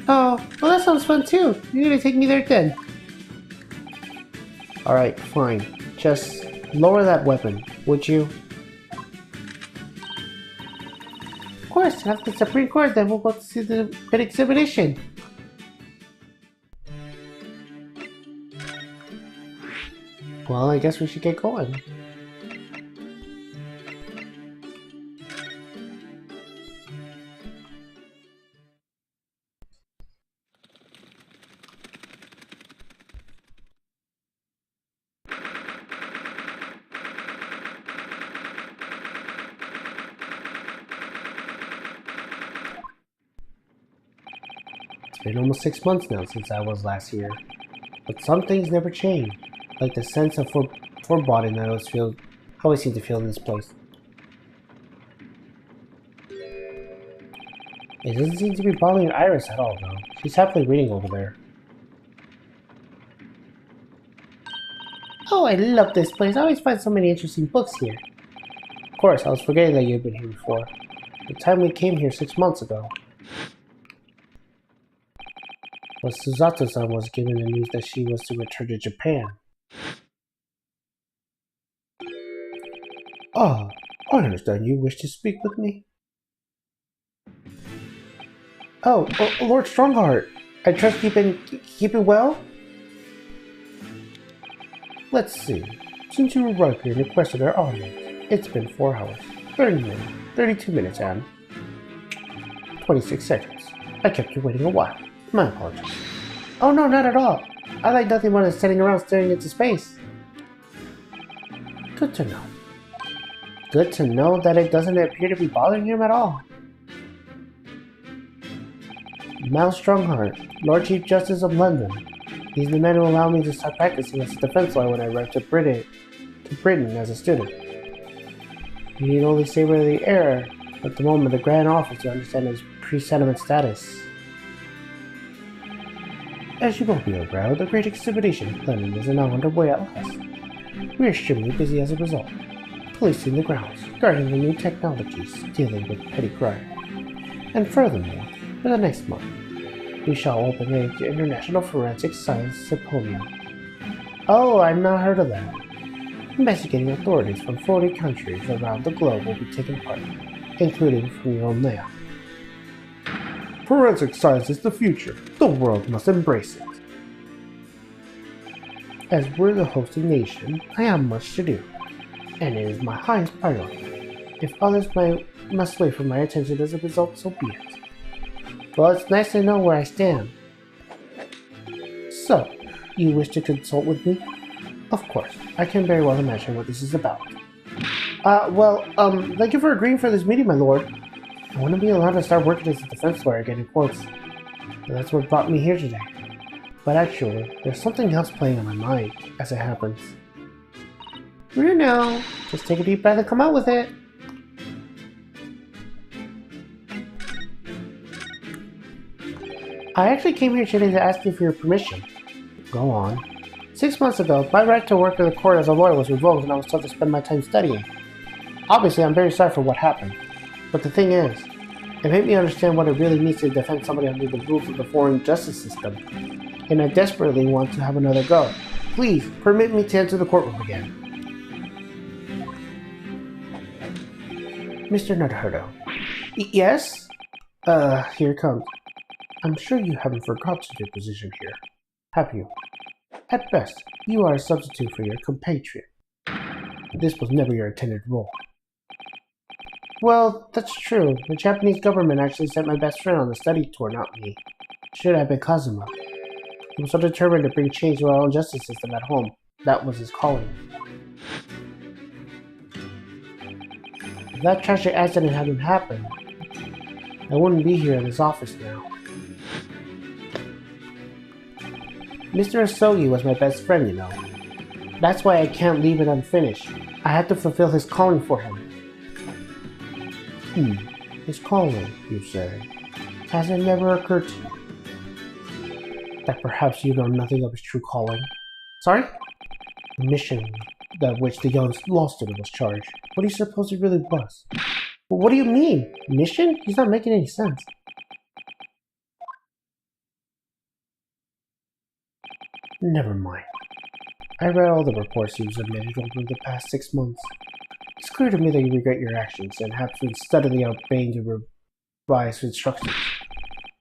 Oh, well that sounds fun too. You're going to take me there then. Alright, fine. Just lower that weapon, would you? Of course, after the Supreme Court, then we'll go to see the great exhibition. Well, I guess we should get going. It's been almost 6 months now since I was last here, but some things never change, like the sense of foreboding that I always seem to feel in this place. It doesn't seem to be bothering Iris at all, though. She's happily reading over there. Oh, I love this place. I always find so many interesting books here. Of course, I was forgetting that you had been here before. The time we came here 6 months ago. But Suzato-san was given the news that she was to return to Japan. Ah, I understand you wish to speak with me. Oh, Lord Strongheart, I trust you've been keeping well? Let's see. Since you arrived here and requested our audience, it's been 4 hours, 32 minutes, and 26 seconds. I kept you waiting a while. My apologies. Oh no, not at all. I like nothing more than sitting around staring into space. Good to know. Good to know that it doesn't appear to be bothering him at all. Mal Strongheart, Lord Chief Justice of London. He's the man who allowed me to start practicing as a defense lawyer when I arrived to Britain as a student. You need only say whether the error at the moment the Grand Office to understand his pre-settlement status. As you will be aware, the great exhibition in London is now underway at last. We are extremely busy as a result, policing the grounds, guarding the new technologies, dealing with petty crime. And furthermore, for the next month, we shall open an International Forensic Science Symposium. Oh, I've not heard of that. Investigating authorities from 40 countries around the globe will be taking part, including from your own land. Forensic science is the future. The world must embrace it. As we're the hosting nation, I have much to do, and it is my highest priority. If others must wait for my attention as a result, so be it. Well, it's nice to know where I stand. So, you wish to consult with me? Of course, I can very well imagine what this is about. Thank you for agreeing for this meeting, my lord. I want to be allowed to start working as a defense lawyer again in courts. And that's what brought me here today. But actually, there's something else playing on my mind, as it happens. Bruno, just take a deep breath and come out with it. I actually came here today to ask you for your permission. Go on. 6 months ago, my right to work in the court as a lawyer was revoked and I was told to spend my time studying. Obviously, I'm very sorry for what happened. But the thing is, it made me understand what it really means to defend somebody under the rules of the foreign justice system. And I desperately want to have another go. Please, permit me to enter the courtroom again. Mr. Naruto. Yes? Here it comes. I'm sure you haven't forgotten your position here, have you? At best, you are a substitute for your compatriot. this was never your intended role. Well, that's true. The Japanese government actually sent my best friend on the study tour, not me. Should have been Kazuma. He was so determined to bring change to our own justice system at home. That was his calling. If that tragic accident hadn't happened, I wouldn't be here in this office now. Mr. Asogi was my best friend, you know. That's why I can't leave it unfinished. I had to fulfill his calling for him. His calling, you say? Has it never occurred to you that perhaps you know nothing of his true calling? Sorry? The mission that which the young law student was charged. What do you suppose it really was? What do you mean? Mission? He's not making any sense. Never mind. I read all the reports you've submitted over the past 6 months. It's clear to me that you regret your actions and have been steadily obeying your revised instructions.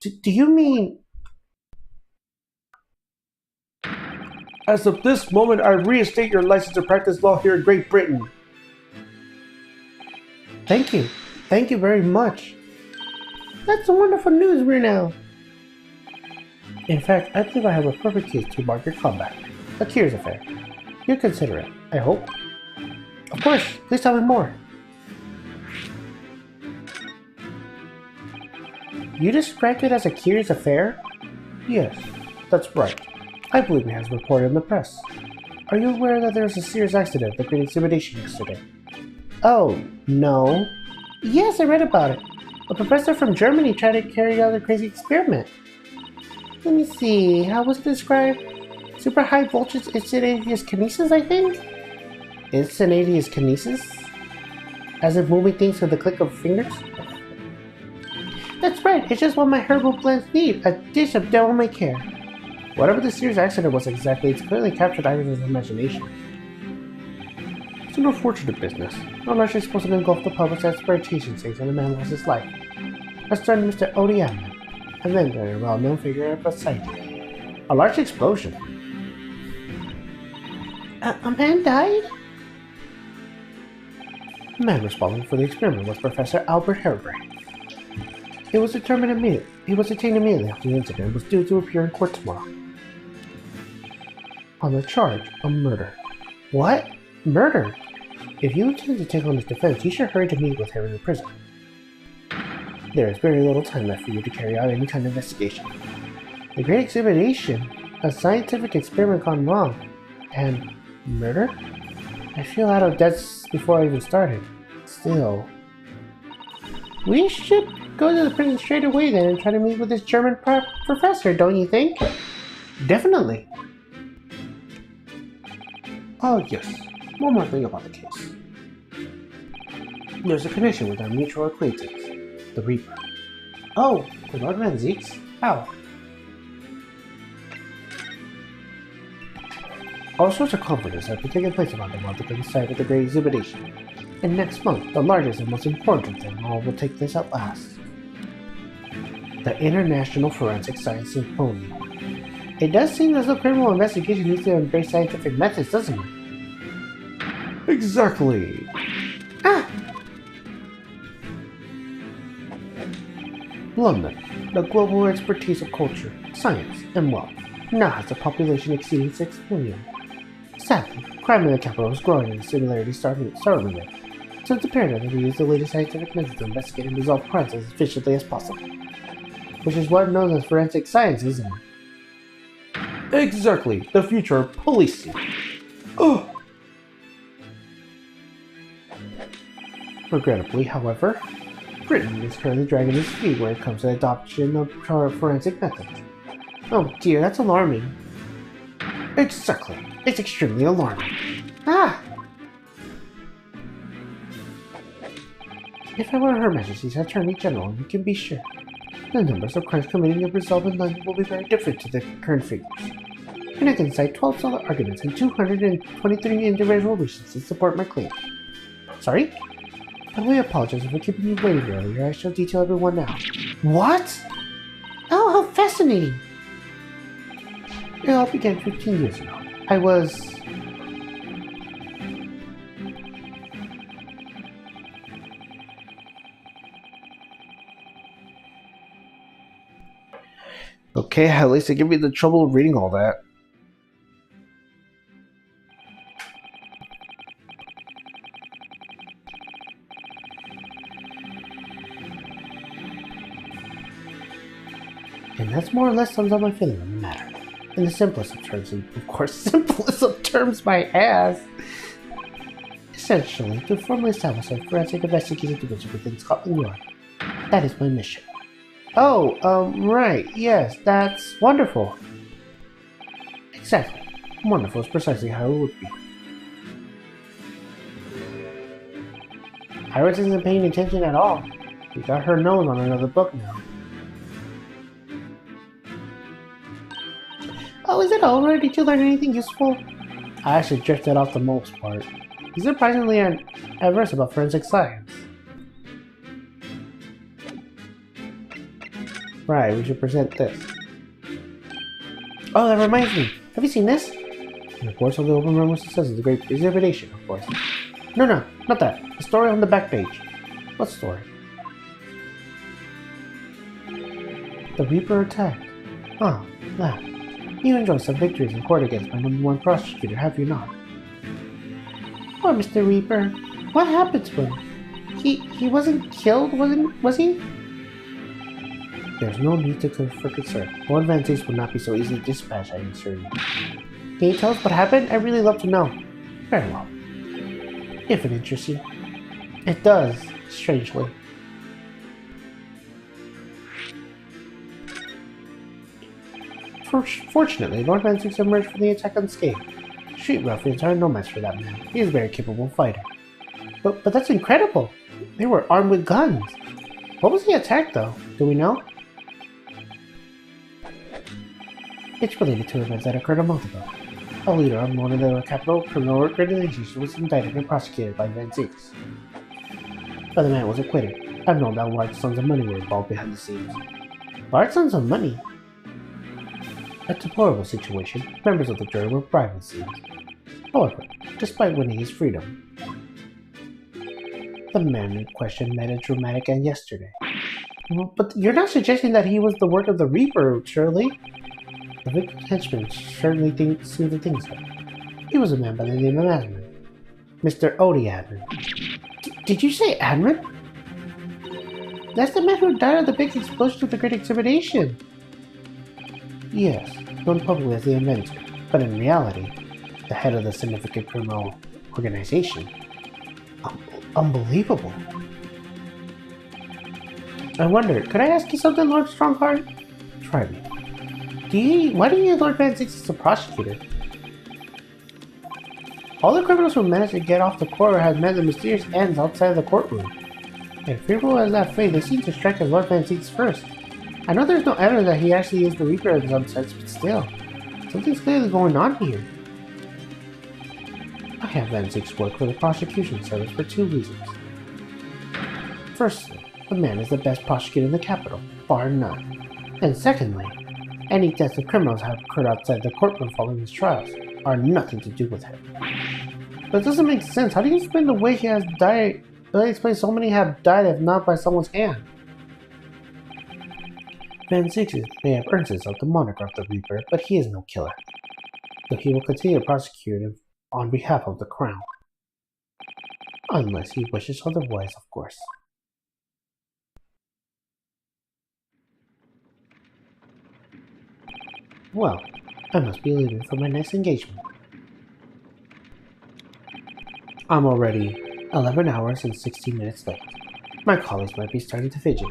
Do you mean... As of this moment, I reinstate your license to practice law here in Great Britain. Thank you. Thank you very much. That's wonderful news, Bruno. In fact, I believe I have a perfect case to mark your comeback. A curious affair. You'll consider it, I hope. Of course, please tell me more. You described it as a curious affair? Yes, that's right. I believe it has reported in the press. Are you aware that there was a serious accident at the Great Exhibition yesterday? Oh, no. Yes, I read about it. A professor from Germany tried to carry out a crazy experiment. Let me see, how was it described? Super high voltage instantaneous kinesis, I think? Instantaneous kinesis? As if moving things with the click of fingers? That's right, it's just what my herbal plants need, a dish of devil may care. Whatever the serious accident was exactly, it's clearly captured Iris' imagination. It's an unfortunate business, not largely supposed to engulf the public's exploitation scenes and the man lost his life. I started Mr. Odiyama, and then a well-known figure at society. A large explosion. A man died? The man responsible for the experiment was Professor Albert Harebrained. He was detained immediately after the incident and was due to appear in court tomorrow. On the charge of murder. What? Murder? If you intend to take on this defense, you should hurry to meet with her in the prison. There is very little time left for you to carry out any kind of investigation. The Great Exhibition, a scientific experiment gone wrong, and murder? I feel out of debts before I even started. Still, we should go to the prison straight away then and try to meet with this German professor, don't you think? Definitely. Oh yes, one more thing about the case. There's a connection with our mutual acquaintance, the Reaper. Oh, the Lord Van Zeeks? How? All sorts of conferences have been taking place around the world at the site of the Great Exhibition. And next month, the largest and most important of them all will take place at last. The International Forensic Science Symposium. It does seem as though criminal investigation needs to embrace scientific methods, doesn't it? Exactly. Ah! London, the global expertise of culture, science, and wealth, now has a population exceeding 6 million. Sadly, crime in the capital is growing and the similarity startlingly. So it's imperative that we use the latest scientific methods to investigate and resolve crimes as efficiently as possible. Which is what known as forensic science, isn't it? Exactly, the future of policing. Oh. Regrettably, however, Britain is currently dragging its feet when it comes to the adoption of forensic methods. Oh dear, that's alarming. Exactly. It's extremely alarming. Ah! If I were Her Majesty's Attorney General, you can be sure the numbers of crimes committed and resolved in London will be very different to the current figures. And I can cite 12 solid arguments and 223 individual reasons to support my claim. Sorry? I really apologize for keeping you waiting earlier. I shall detail everyone now. What? Oh, how fascinating! It all began 15 years ago. I was Okay, at least they give me the trouble of reading all that. And that's more or less sums up my feeling on the matter. In the simplest of terms, and of course, simplest of terms, my ass. Essentially, to formally establish a forensic investigative division within Scotland Yard. That is my mission. Oh, right, yes, that's wonderful. Exactly. Wonderful is precisely how it would be. Iris isn't paying attention at all. We got her nose on another book now. Oh, is it over? Did you learn anything useful? I actually drifted off the most part. He's surprisingly adverse about forensic science. Right, we should present this. Oh, that reminds me. Have you seen this? The reports of the open memoirs success is a great exhibition, of course. No, not that. The story on the back page. What story? The Reaper attack. Ah, that. You enjoyed some victories in court against my #1 prosecutor, have you not? Poor Mr. Reaper. What happened to him? He wasn't killed, was he? There's no need for concern. Lord Van Zix would not be so easily dispatched, I assure you. Can you tell us what happened? I'd really love to know. Very well. If it interests you. It does, strangely. Fortunately, Lord Van Zix emerged from the attack unscathed. Street ruffians are no match for that man. He is a very capable fighter. But that's incredible! They were armed with guns! What was the attack, though? Do we know? It's related to events that occurred a month ago. A leader of one of the capital criminal organizations was indicted and prosecuted by Van Zix. But the man was acquitted. I've known that large sums of money were involved behind the scenes. Large sums of money? A deplorable situation. Members of the jury were bribed, it seems. However, despite winning his freedom, the man in question met a dramatic end yesterday. But you're not suggesting that he was the work of the Reaper, surely? The victim's henchman certainly seemed to think so. He was a man by the name of Admin. Mr. Odie Admin. Did you say Admin? That's the man who died at the big explosion of the Great Exhibition. Yes, known publicly as the inventor, but in reality, the head of the significant criminal organization. Unbelievable. I wonder, could I ask you something, Lord Strongheart? Try me. Why do you use Lord Van Zix as a prosecutor? All the criminals who managed to get off the court have met the mysterious ends outside of the courtroom. And fearful as that fate, they seem to strike as Lord Van Zix first. I know there's no evidence that he actually is the Reaper in some sense, but still, something's clearly going on here. I have Van Zix work for the prosecution service for 2 reasons. Firstly, the man is the best prosecutor in the capital, bar none. And secondly, any deaths of criminals have occurred outside the courtroom following his trials are nothing to do with him. But it doesn't make sense. How do you explain the way he has died? How do you explain so many have died if not by someone's hand? Van Zix may have earned himself the moniker of the Reaper, but he is no killer. So he will continue to prosecute him on behalf of the Crown. Unless he wishes otherwise, of course. Well, I must be leaving for my next engagement. I'm already 11 hours and 16 minutes late. My colleagues might be starting to fidget.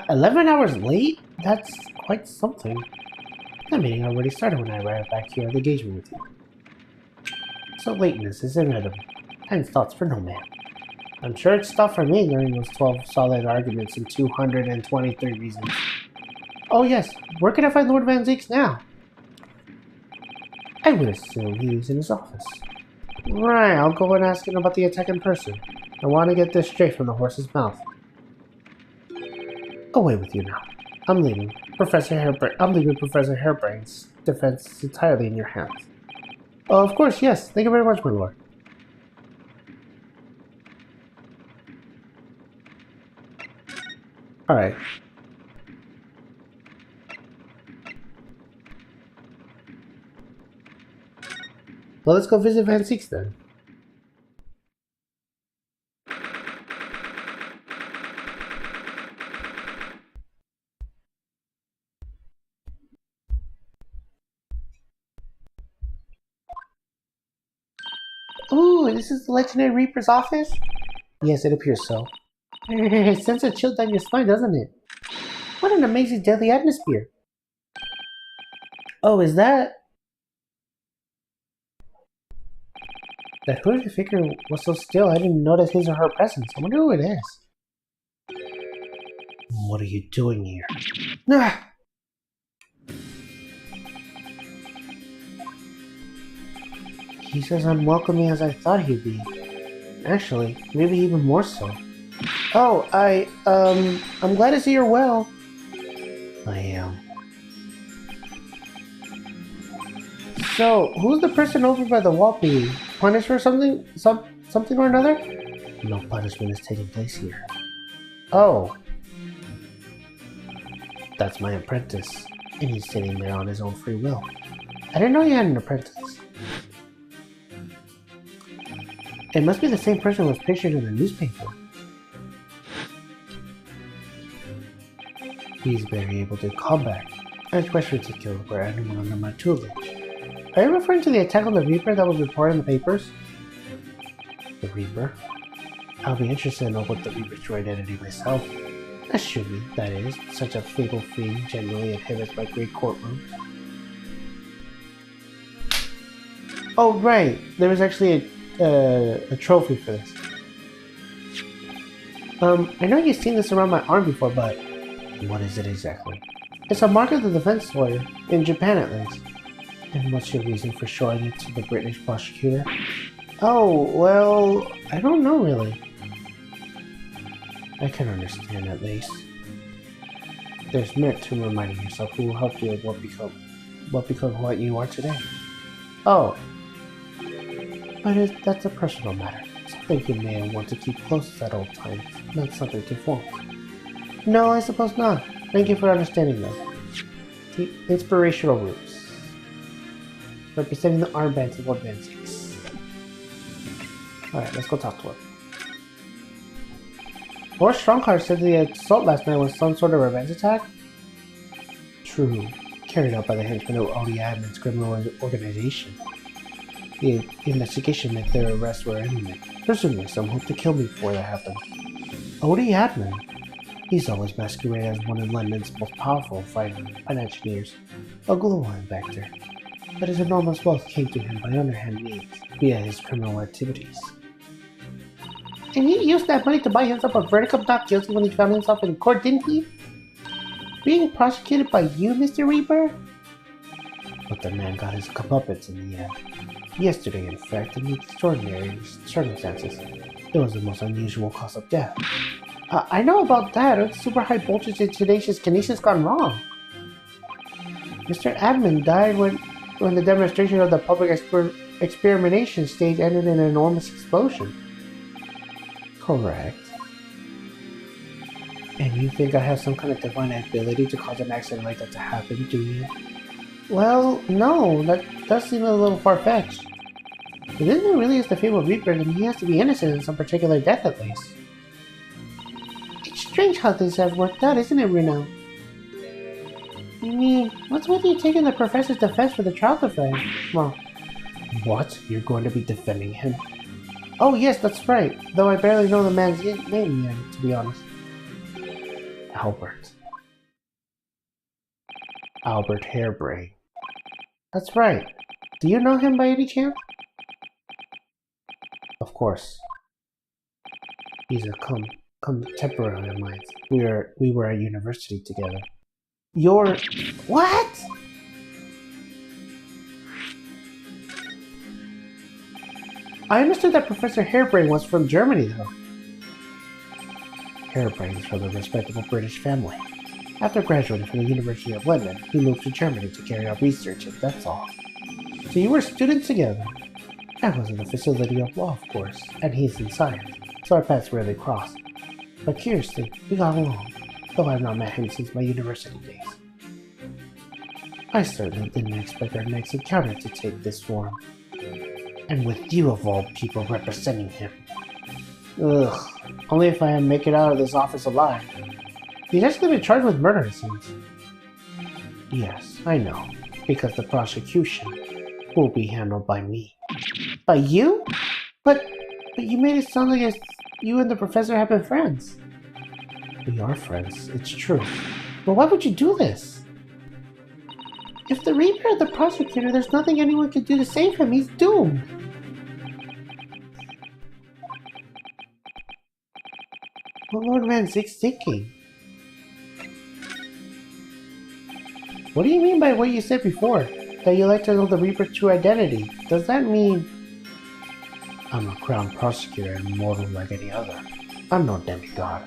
11 hours late? That's quite something. The meeting already started when I arrived back here at the engagement with you. So lateness is inevitable, and thoughts for no man. I'm sure it's tough for me during those 12 solid arguments and 223 reasons. Oh yes, where can I find Lord Van Zix now? I would assume he's in his office. Right, I'll go and ask him about the attack in person. I want to get this straight from the horse's mouth. Away with you now. I'm leaving Professor Hairbrain's defense entirely in your hands. Oh, of course, yes. Thank you very much, my lord. Alright. Well, let's go visit Van Sieck's then. Ooh, this is the legendary Reaper's office? Yes, it appears so. It sends a chill down your spine, doesn't it? What an amazing deadly atmosphere! Oh, is that... That hooded figure was so still I didn't notice his or her presence. I wonder who it is. What are you doing here? Ah! He's as unwelcoming as I thought he'd be. Actually, maybe even more so. Oh, I'm glad to see you're well. I am. So, who's the person over by the wall being punished for something? Something or another? No punishment is taking place here. Oh. That's my apprentice, and he's sitting there on his own free will. I didn't know you had an apprentice. It must be the same person who was pictured in the newspaper. He's very able to combat and especially to kill for anyone under my tutelage. Are you referring to the attack on the Reaper that was reported in the papers? The Reaper? I'll be interested to know what the Reaper's true identity myself. Assuming, that is, such a fatal fiend generally inhabits my great courtroom. Oh, right. There was actually a trophy for this. I know you've seen this around my arm before, but what is it exactly? It's a mark of the defense lawyer, in Japan at least. And what's your reason for showing it to the British prosecutor? Oh, well, I don't know really. I can understand at least. There's merit to reminding yourself who helped you and what become what you are today. Oh. But that's a personal matter. Something you may want to keep close at all times, not something to form. No, I suppose not. Thank you for understanding that. The inspirational roots. Representing the armbands of Lord Van Sieck's. Alright, let's go talk to him. Lord Strongheart said the assault last night was some sort of revenge attack? True. Carried out by the henchmen of Odie Admin's criminal organization. The investigation meant their arrests were imminent. Presumably some hoped to kill me before that happened. Odie Admin? He's always masqueraded as one of London's most powerful financiers, a global inventor. But his enormous wealth came to him by underhand means, via his criminal activities. And he used that money to buy himself a verdict of not guilty when he found himself in court, didn't he? Being prosecuted by you, Mr. Reaper? But the man got his comeuppance in the end. Yesterday, in fact, in extraordinary circumstances, it was the most unusual cause of death. I know about that. Super high voltage and tenacious kinesis gone wrong. Mr. Admin died when the demonstration of the public experimentation stage ended in an enormous explosion. Correct. And you think I have some kind of divine ability to cause an accident like that to happen, do you? Well, no, that does seem a little far-fetched. If this really is the fabled Reaper, then he has to be innocent in some particular death at least. It's strange how things have worked out, isn't it, Reno? You mean, what's with you taking the professor's defense for the trial defense? Well, what? You're going to be defending him? Oh yes, that's right, though I barely know the man's name yet, to be honest. Albert. Albert Hairbrain. That's right. Do you know him by any chance? Of course. He's a contemporary of mine. We were at university together. You're... What?! I understood that Professor Hairbrain was from Germany, though. Hairbrain is from a respectable British family. After graduating from the University of London, he moved to Germany to carry out research, and that's all. So you were students together? I was in the facility of law, of course, and he's in science, so our paths rarely crossed. But curiously, we got along, though I've not met him since my university days. I certainly didn't expect our next encounter to take this form. And with you of all people representing him. Ugh. Only if I make it out of this office alive. He's actually been charged with murder, it seems. Yes, I know. Because the prosecution will be handled by me. By you? But you made it sound like you and the professor have been friends. We are friends, it's true. But why would you do this? If the Reaper is the prosecutor, there's nothing anyone can do to save him. He's doomed. What Lord Van Zieg's thinking? What do you mean by what you said before? That you like to know the Reaper's true identity? Does that mean... I'm a crown prosecutor and mortal like any other. I'm no demigod.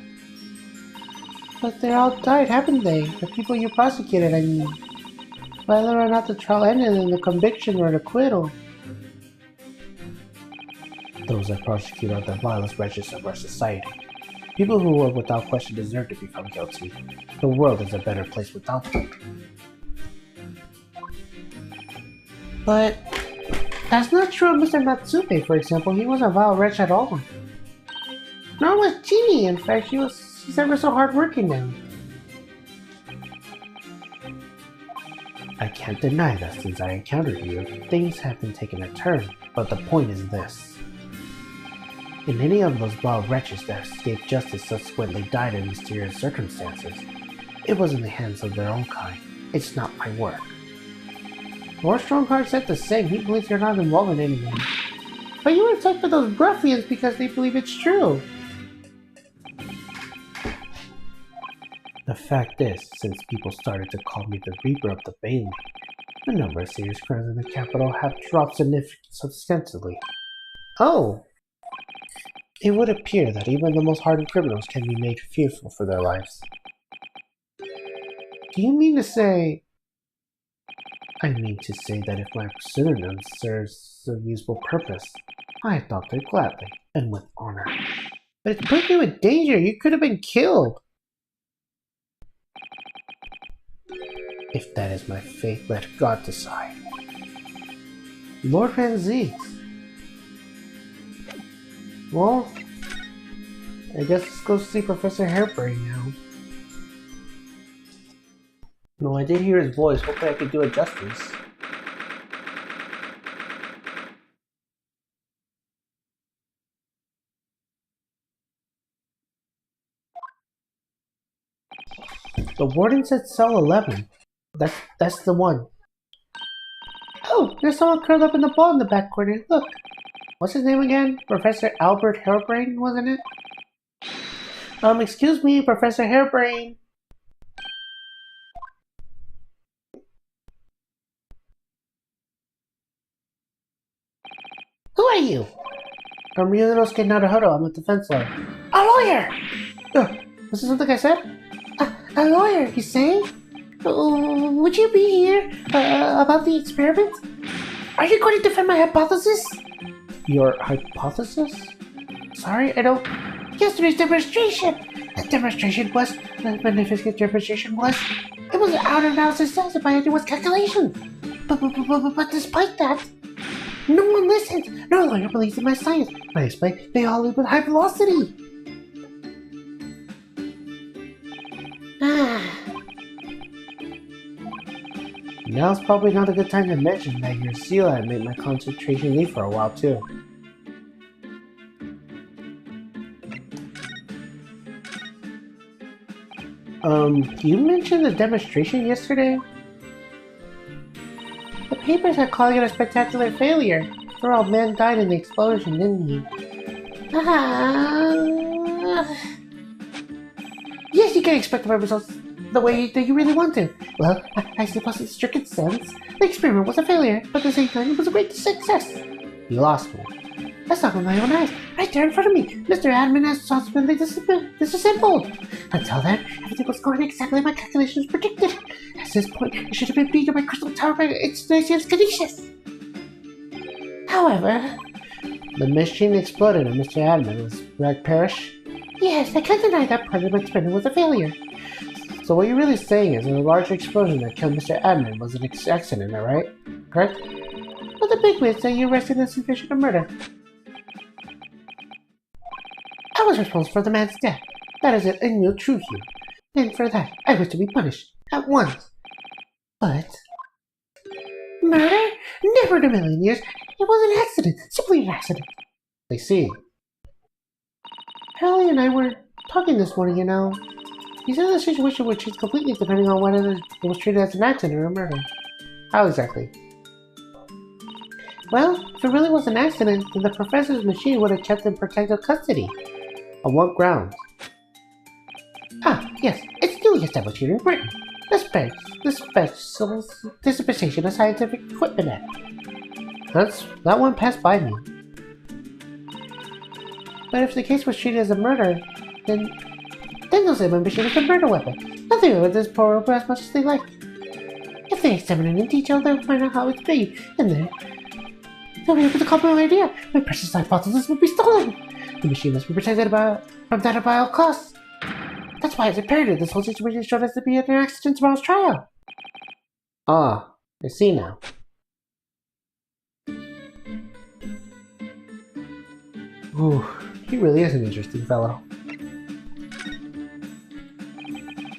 But they all died, haven't they? The people you prosecuted, I mean. Whether or not the trial ended in the conviction or an acquittal. Those I prosecute are the vilest wretches of our society. People who are without question deserve to become guilty. The world is a better place without them. But that's not true of Mr. Natsume, for example. He wasn't a vile wretch at all. Nor was Chini. In fact, he's ever so hardworking now. I can't deny that since I encountered you, things have been taking a turn. But the point is this. In any of those vile wretches that escaped justice subsequently died in mysterious circumstances, it was in the hands of their own kind. It's not my work. Lord Strongheart said the same. He believes you're not involved in anything. But you were attacked by those ruffians because they believe it's true. The fact is, since people started to call me the Reaper of the Bailey, the number of serious crimes in the capital have dropped substantially. Oh! It would appear that even the most hardened criminals can be made fearful for their lives. Do you mean to say... I mean to say that if my pseudonym serves a useful purpose, I adopt it gladly, and with honor. But it's put you in danger. You could have been killed. If that is my fate, let God decide. Lord Van Zieg. Well, I guess let's go see Professor Hairbrain now. No, I did hear his voice. Hopefully I could do it justice. The warden said cell 11. That's the one. Oh, there's someone curled up in the ball in the back corner. Look. What's his name again? Professor Albert Hairbrain, wasn't it? Excuse me, Professor Hairbrain. Who are you? I'm Ryunosuke Naruhodo. I'm a defense lawyer. A lawyer! Was this something I said? A lawyer, you say? Would you be here about the experiment? Are you going to defend my hypothesis? Your hypothesis? Sorry, I don't... Yesterday's demonstration! The demonstration was... The magnificent demonstration was... It was an out-and-out success by anyone's calculation! But despite that... No one listened! No lawyer believes in my science! When I explain, they all live with high velocity! Now's probably not a good time to mention that your seal had made my concentration leave for a while too. You mentioned the demonstration yesterday? The papers are calling it a spectacular failure. After all, man died in the explosion, didn't he? Yes, you can expect the results the way that you really want to. Well, I suppose in strict sense, the experiment was a failure, but at the same time it was a great success. You lost me. I saw with my own eyes, right there in front of me. Mr. Admin has subsequently disassembled. Until then, everything was going exactly as my calculations predicted. At this point, it should have been beaten by Crystal Tower by Ignatius Canisius. However, the machine exploded and Mr. Admin was perished. Yes, I can't deny that part of my experiment was a failure. So what you're really saying is that a large explosion that killed Mr. Admin was an accident, am I right? Correct? Well, the bigwigs that you arrested on suspicion of murder. I was responsible for the man's death. That is an unreal truth here. And for that, I was to be punished. At once. But... murder? Never in a million years. It was an accident. Simply an accident. I see. Hallie and I were talking this morning, you know. He said the situation would change completely depending on whether it was treated as an accident or a murder. How exactly? Well, if it really was an accident, then the professor's machine would have kept in protective custody. On what grounds? Ah, yes, it's newly established here in Britain. The Special Dispensation of Scientific Equipment Act. That one passed by me. But if the case was treated as a murder, then they'll say my machine is a murder weapon. Nothing with this poor robot as much as they like. If they examine it in detail, they'll find out how it's made, and then they'll be able to come up with an idea. My precious hypothesis will be stolen. The machine must be protected from that by all costs. That's why it's imperative this whole situation showed us to be an accident tomorrow's trial. Ah, I see now. Ooh, he really is an interesting fellow.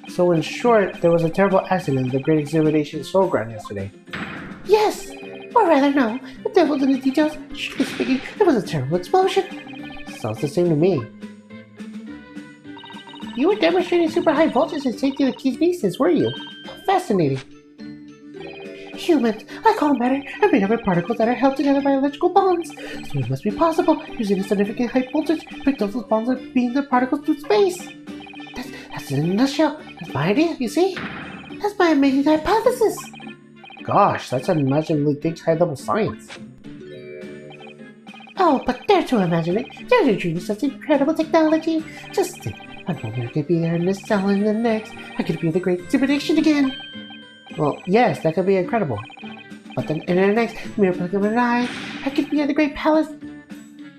So in short, there was a terrible accident at the Great Examination Soul Ground yesterday. Yes! Or rather no, the devil's in the details. Strictly speaking, it was a terrible explosion. Sounds the same to me. You were demonstrating super high voltage and safety of the key's nieces, were you? Fascinating. Humans, I call matter, are made up of particles that are held together by electrical bonds. So it must be possible, using a significant high voltage, to break those bonds and beam the particles through space. That's it in a nutshell. That's my idea, you see? That's my amazing hypothesis. Gosh, that's unimaginably big high-level science. Oh, but dare to imagine it. Dare to dream of such incredible technology. Just think, one moment I could be there in this cell and the next, I could be the Great Examination again. Well, yes, that could be incredible. But then in the next mere blink of an eye, I could be at the Great Palace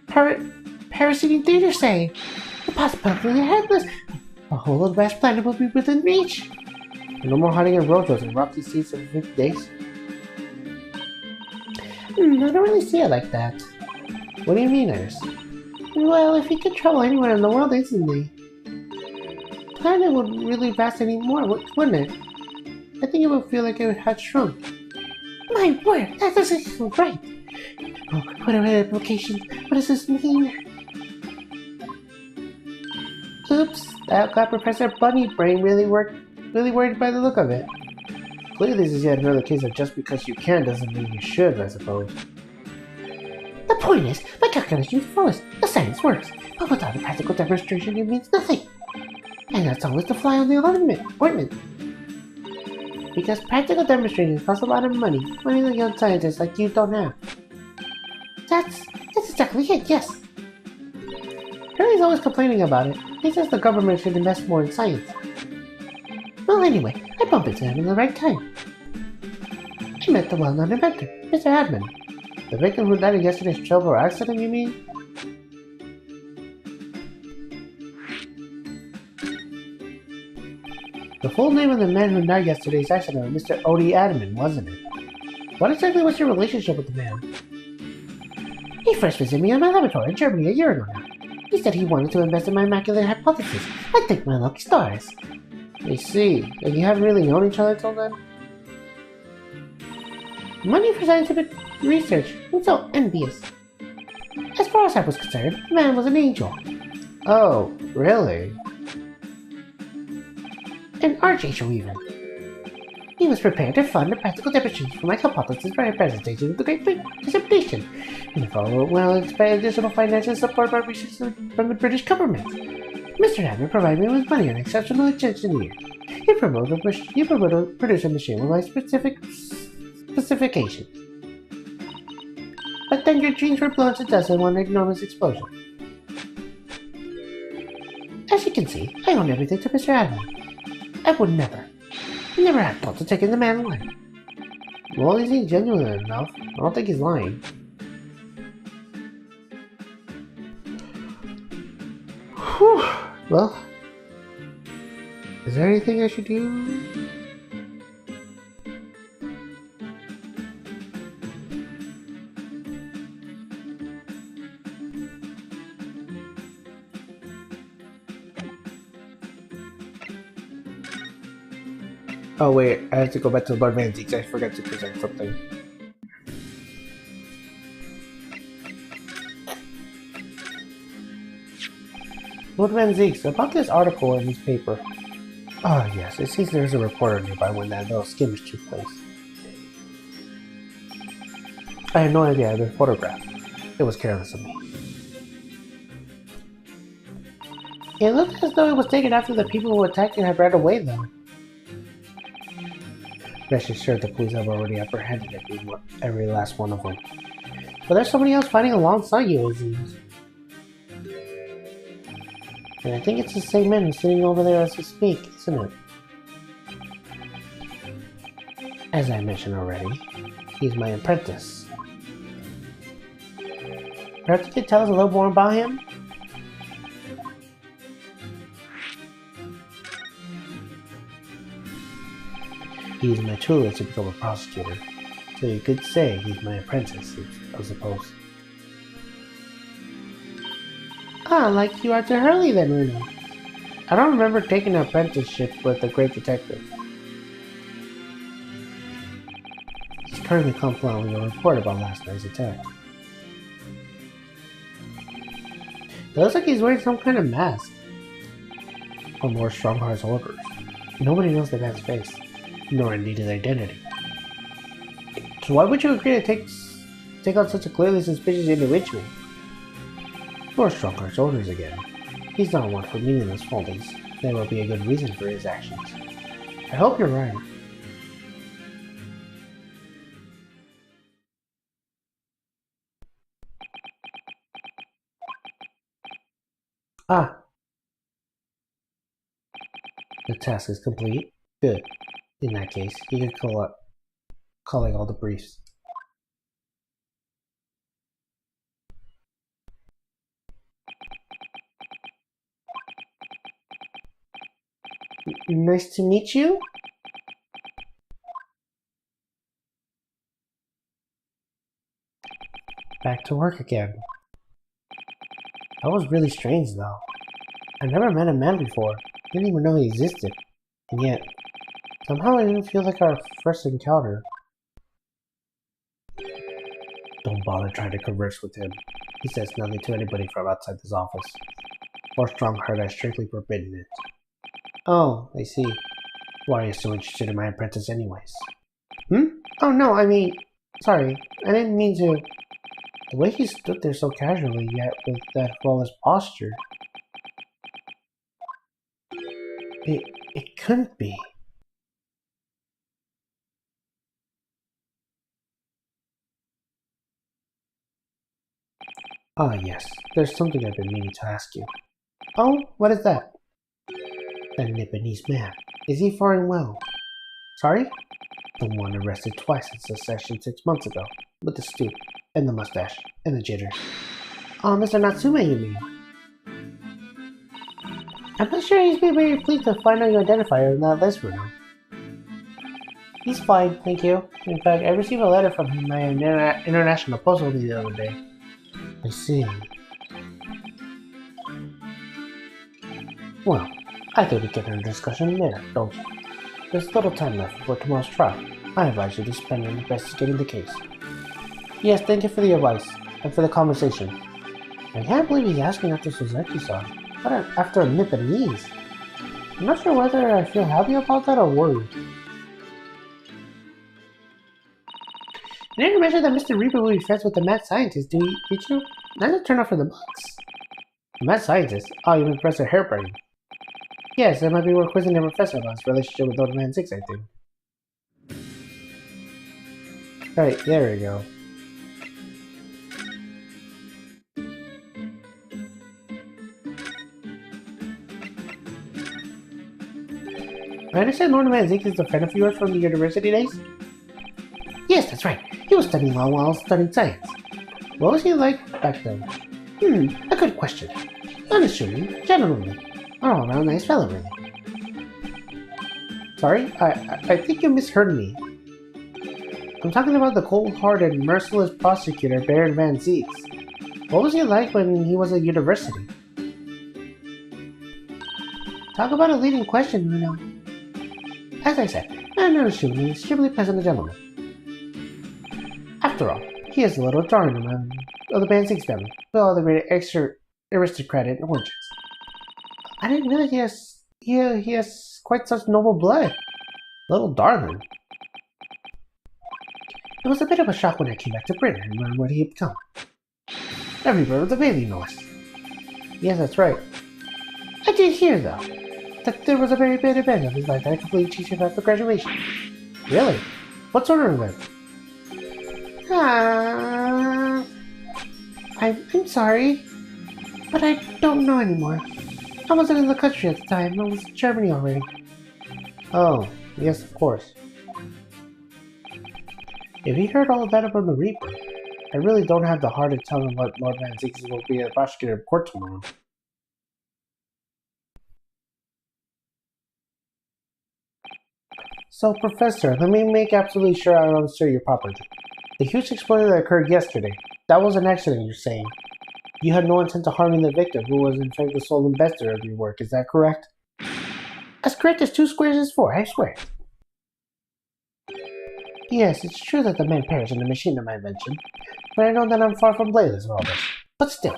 Parasiting Theater, say. The possibility are endless. A whole of the vast planet will be within reach. No more hiding in roadways and rocky seats of 50 days. I don't really see it like that. What do you mean, Iris? Well, if he could travel anywhere in the world instantly, the planet would really vast anymore, wouldn't it? I think it would feel like it had shrunk. My word, that doesn't feel right. Oh, what are the implications? What does this mean? Oops, that got Professor Bunny Brain really worried by the look of it. Clearly this is yet another case of just because you can doesn't mean you should, I suppose. The point is, my calculations are flawless. The science works, but without a practical demonstration it means nothing. And that's always the fly on the ointment. Because practical demonstrations cost a lot of money that young scientists like you don't have. That's exactly it, yes. Harry's always complaining about it. He says the government should invest more in science. Well, anyway, I bumped into him in the right time. I met the well-known inventor, Mr. Admin. The victim who died in yesterday's trouble accident, you mean? The full name of the man who died yesterday's accident was Mr. Odie Admin, wasn't it? What exactly was your relationship with the man? He first visited me in my laboratory in Germany a year ago now. He said he wanted to invest in my immaculate hypothesis. I think my lucky stars. I see. And you haven't really known each other till then? Money for scientific research. I'm so envious. As far as I was concerned, the man was an angel. Oh, really? An archangel even. He was prepared to fund a practical demonstration for my hypothesis for a presentation of the Great Examination, and if all went well, expect additional financial support by research from the British government. Mr. Adler provided me with money and exceptional engineer. He promoted to produce a machine with my specific specifications. But then your dreams were blown to dust in one enormous explosion. As you can see, I own everything to Mr. Adler. I would never have thought to take in the man alive. Well, he seems genuine enough. I don't think he's lying. Whew. Well, is there anything I should do? Oh wait, I have to go back to Lord Van Zeeks. I forgot to present something. Lord Van Zeeks, about this article in this paper. Ah, yes, it seems there's a reporter nearby when that little skirmish took place. I had no idea I had been photographed. It was careless of me. It looked as though it was taken after the people who attacked it had ran away, though. Rest assured the police have already apprehended every last one of them. But there's somebody else fighting alongside you, it seems. And I think it's the same man who's sitting over there as we speak, isn't it? As I mentioned already, he's my apprentice. Perhaps you could tell us a little more about him? He's my tutor to become a prosecutor, so you could say he's my apprentice, I suppose. Ah, like you are to Hurley then, Runa. I don't remember taking an apprenticeship with the great detective. He's currently compiling a report about last night's attack. It looks like he's wearing some kind of mask. Or more Strongheart's orders. Nobody knows the man's face, nor indeed his identity. So why would you agree to take on such a clearly suspicious individual? More Strongheart's orders again. He's not one for meaningless foldings. There will be a good reason for his actions. I hope you're right. Ah. The task is complete. Good. In that case, you can collect all the briefs. Nice to meet you. Back to work again. That was really strange, though. I never met a man before. Didn't even know he existed. And yet, somehow it didn't feel like our first encounter. Don't bother trying to converse with him. He says nothing to anybody from outside this office. Or Strongheart has strictly forbidden it. Oh, I see. Why are you so interested in my apprentice anyways? Oh no, I mean... Sorry, I didn't mean to... The way he stood there so casually, yet with that flawless posture... It couldn't be. Ah yes, there's something I've been meaning to ask you. Oh, what is that? That Nipponese man. Is he faring well? Sorry? The one arrested twice in succession 6 months ago. With the stoop, and the mustache, and the jitters. Oh, Mr. Natsume, you mean? I'm not sure he's been very pleased to find out your identifier in that list, Bruno. He's fine, thank you. In fact, I received a letter from him by international postal the other day. I see. Well, I think we get into discussion there, don't you? There's little time left before tomorrow's trial. I advise you to spend it investigating the case. Yes, thank you for the advice, and for the conversation. I can't believe he's asking after Suzuki-san. But after a Nipponese. I'm not sure whether I feel happy about that or worried. You didn't mention that Mr. Reaper will be friends with the mad scientist, did you? That's a turn off for the books. The mad scientist? Oh, you mean Professor Hairbrain. Yes, that might be worth quizzing the professor about his relationship with Old Man 6, I think. Alright, there we go. I understand Lord Van Zeeks is a friend of yours from the university days? Yes, that's right. He was studying law while I was studying science. What was he like back then? A good question. Unassuming, gentlemanly, all-around nice fellow, really. Sorry, I think you misheard me. I'm talking about the cold-hearted, merciless prosecutor, Baron Van Zeeks. What was he like when he was at university? Talk about a leading question, you know. As I said, and unassuming, extremely pleasant gentleman. After all, he is a little darling among of the Band 6 family, with all the great extra aristocratic origins. I didn't realize he has quite such noble blood. Little darling. It was a bit of a shock when I came back to Britain and learned what he had become. Every word of the Bailey noise. Yes, that's right. I did hear, though, that there was a very bad event of his life that completely changed him after graduation. Really? What sort of event? I'm sorry, but I don't know anymore. I wasn't in the country at the time. I was in Germany already. Oh, yes, of course. If he heard all of that from the Reaper, I really don't have the heart to tell him what Lord Van Ziggs will be at the prosecutor of court tomorrow. So, Professor, let me make absolutely sure I understood you properly. The huge explosion that occurred yesterday, that was an accident, you're saying. You had no intent of harming the victim, who was in fact the sole investor of your work, is that correct? As correct as 2 squares is 4, I swear. Yes, it's true that the man perished in the machine of my invention, but I know that I'm far from blameless of all this. But still,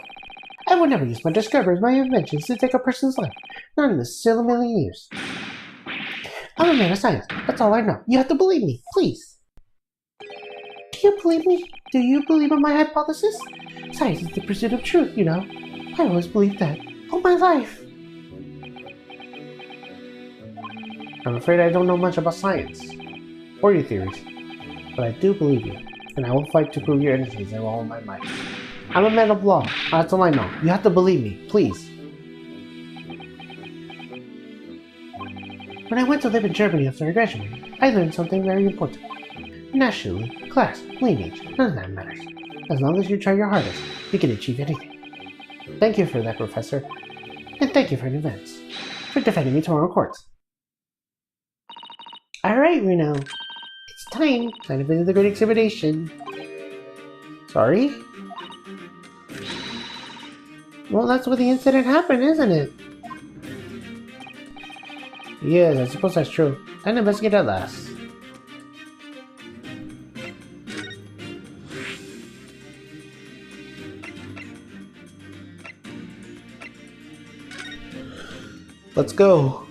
I would never use my discoveries, my inventions, to take a person's life, not in a silly million years. I'm a man of science, that's all I know. You have to believe me, please. Do you believe me? Do you believe in my hypothesis? Science is the pursuit of truth, you know. I always believed that, all my life. I'm afraid I don't know much about science, or your theories, but I do believe you, and I will fight to prove your innocence in all my might. I'm a man of law, that's all I know. You have to believe me, please. When I went to live in Germany after I graduated, I learned something very important. Naturally, class, lineage, none of that matters. As long as you try your hardest, you can achieve anything. Thank you for that, Professor. And thank you for the events. For defending me tomorrow in court. Alright, Reno. It's time to visit the Great Exhibition. Sorry? Well, that's where the incident happened, isn't it? Yes, I suppose that's true. And investigate at last. Let's go.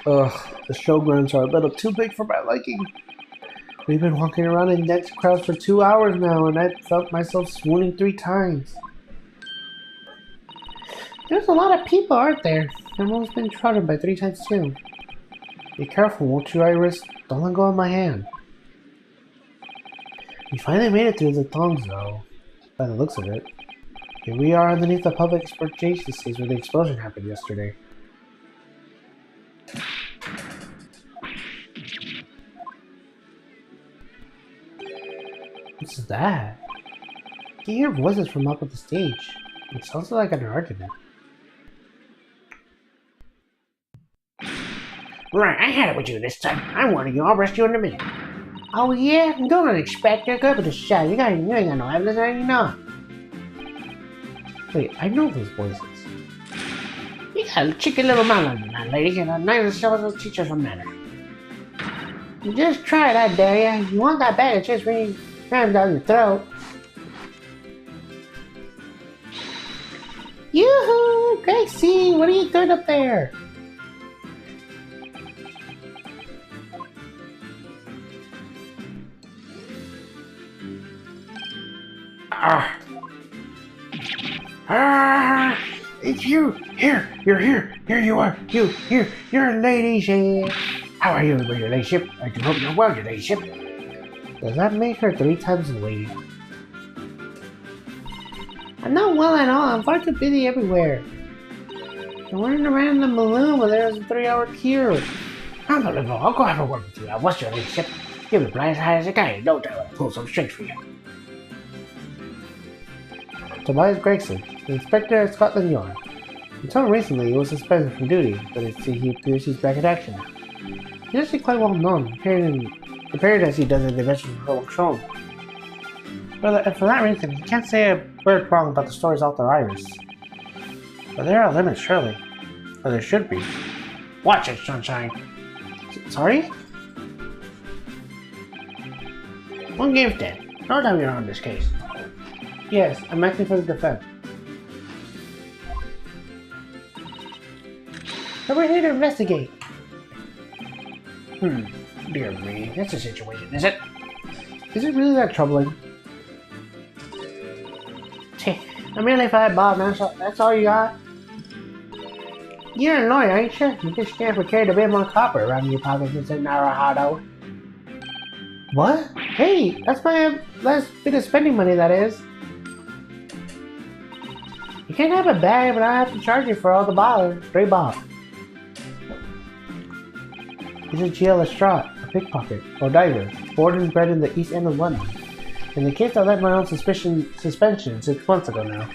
Ugh, the showgrounds are a little too big for my liking. We've been walking around in dense crowds for 2 hours now, and I felt myself swooning 3 times. There's a lot of people, aren't there? I've almost been trodden by 3 times too. Be careful, won't you, Iris? Don't let go of my hand. We finally made it through the thongs, though, by the looks of it. Here we are underneath the public exploitation stage where the explosion happened yesterday. What's that? I can hear voices from up at the stage. It sounds like an argument. Right, I had it with you this time. I'm warning you, I'll arrest you in a minute. Oh yeah? Don't expect to go up with a shot. You ain't got no evidence, you know. Wait, I know those voices. You got a cheeky little mouth on you, man, lady, and a nice little teacher from manner. You just try it, I dare ya. You want that bag of chips when you cram down your throat. Yoo-hoo! Gracie, what are you doing up there? It's you! Here! You're here! Here you are! You! Here! Your ladyship! How are you, your ladyship? I do hope you're well, your ladyship! Does that make her 3 times the lady? I'm not well at all. I'm far too busy everywhere. I'm running around in the balloon when there's a 3-hour queue. Unbelievable. I'll go have a word with you. What's your ladyship? You'll be blind as high as a guy. No doubt I'll pull some strings for you. Tobias Gregson, the Inspector of Scotland Yard. Until recently, he was suspended from duty, but he appears he's back in action now. He's actually quite well known, appearing in prepared as he does in the adventures of Herlock Sholmes. For that reason, he can't say a word wrong about the stories of the Iris. But there are limits, surely. Or there should be. Watch it, Sunshine! Sorry? One game's dead. No doubt you're on this case. Yes, I'm acting for the defense. But we're here to investigate. Dear me, that's the situation, is it? Is it really that troubling? I'm really fat, Bob. That's all you got? You're a lawyer, ain't you? You just can't carry a bit more copper around your pocket than Naruto. What? Hey, that's my last bit of spending money, that is. You can't have a bag, but I have to charge you for all the bottles. 3 bob. He's a G.L. Lestrade, a pickpocket, or diver, born and bred in the East End of London. In the case I led my own suspension 6 months ago now.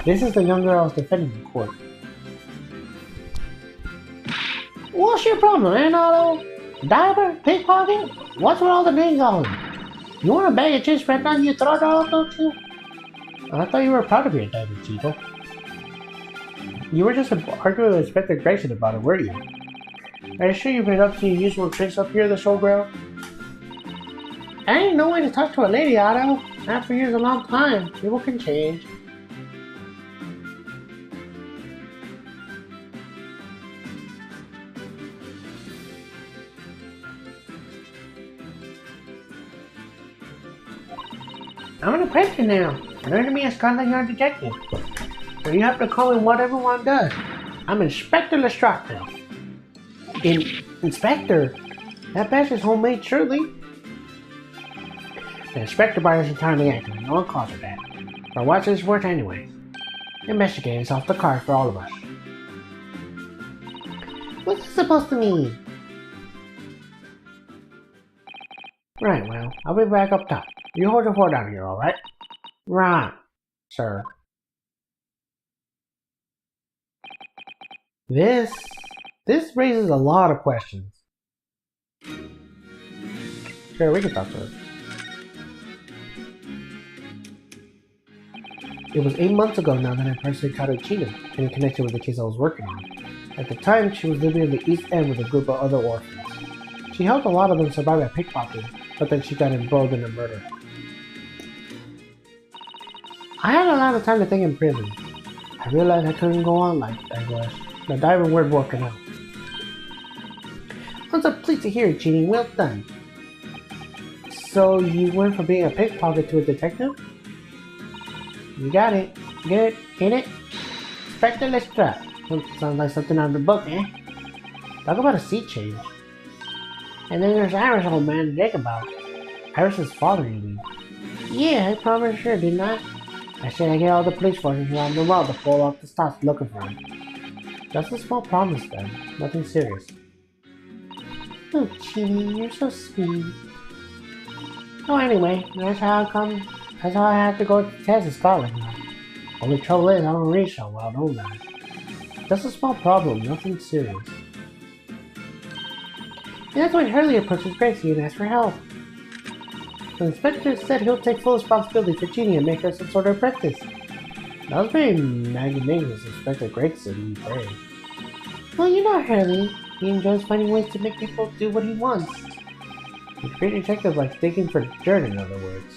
This is the young girl I was defending in court. What's your problem, Otto? Diver? Pickpocket? What's with all the names on them? You want a bag of chips right down your throat, don't you? I thought you were proud of your diver, Cheeto. You were just arguing with Inspector Grayson about it, weren't you? Are you sure you've been up to your usual tricks up here in the showground? I ain't no way to talk to a lady, Otto. After years a long time. People can change. I'm an apprentice now. Learn to be a Scotland Yard detective. So you have to call me what everyone does. I'm Inspector Lestrade now. Inspector? That badge is homemade, surely. The Inspector bar is entirely accurate. No one calls it that. But what's this worth anyway? Investigating is off the card for all of us. What's this supposed to mean? Right, well, I'll be back up top. You hold your fort down here, alright? Right, sir. This raises a lot of questions. Sure, we can talk to her. It was 8 months ago now that I first encountered China in connection with the case I was working on. At the time, she was living in the East End with a group of other orphans. She helped a lot of them survive by pickpocketing, but then she got embroiled in a murder. I had a lot of time to think in prison. I realized I couldn't go on like I was. The diver weren't working out. I'm so pleased to hear it, Jeannie. Well done. So you went from being a pickpocket to a detective? You got it. Good, ain't it? Inspector Lestrade. Sounds like something out of the book, eh? Talk about a sea change. And then there's Iris, old man, to think about. Iris' father, you mean? Yeah, I promised her, didn't I? I said I get all the police forces around the world to pull off the stops looking for him. Just a small promise, then. Nothing serious. Oh, Chini, you're so sweet. Oh, anyway, that's how I have to go to test in Scotland now. Only trouble is, I don't read so well, don't I? Just a small problem, nothing serious. And that's when Hurley approaches Gracie and asks for help. The inspector said he'll take full responsibility for Jeannie and make her some sort of apprentice. That was very magnanimous, Inspector Gregson, you pray. Well, you know Hurley. He enjoys finding ways to make people do what he wants. He's a great detective, like digging for dirt, in other words.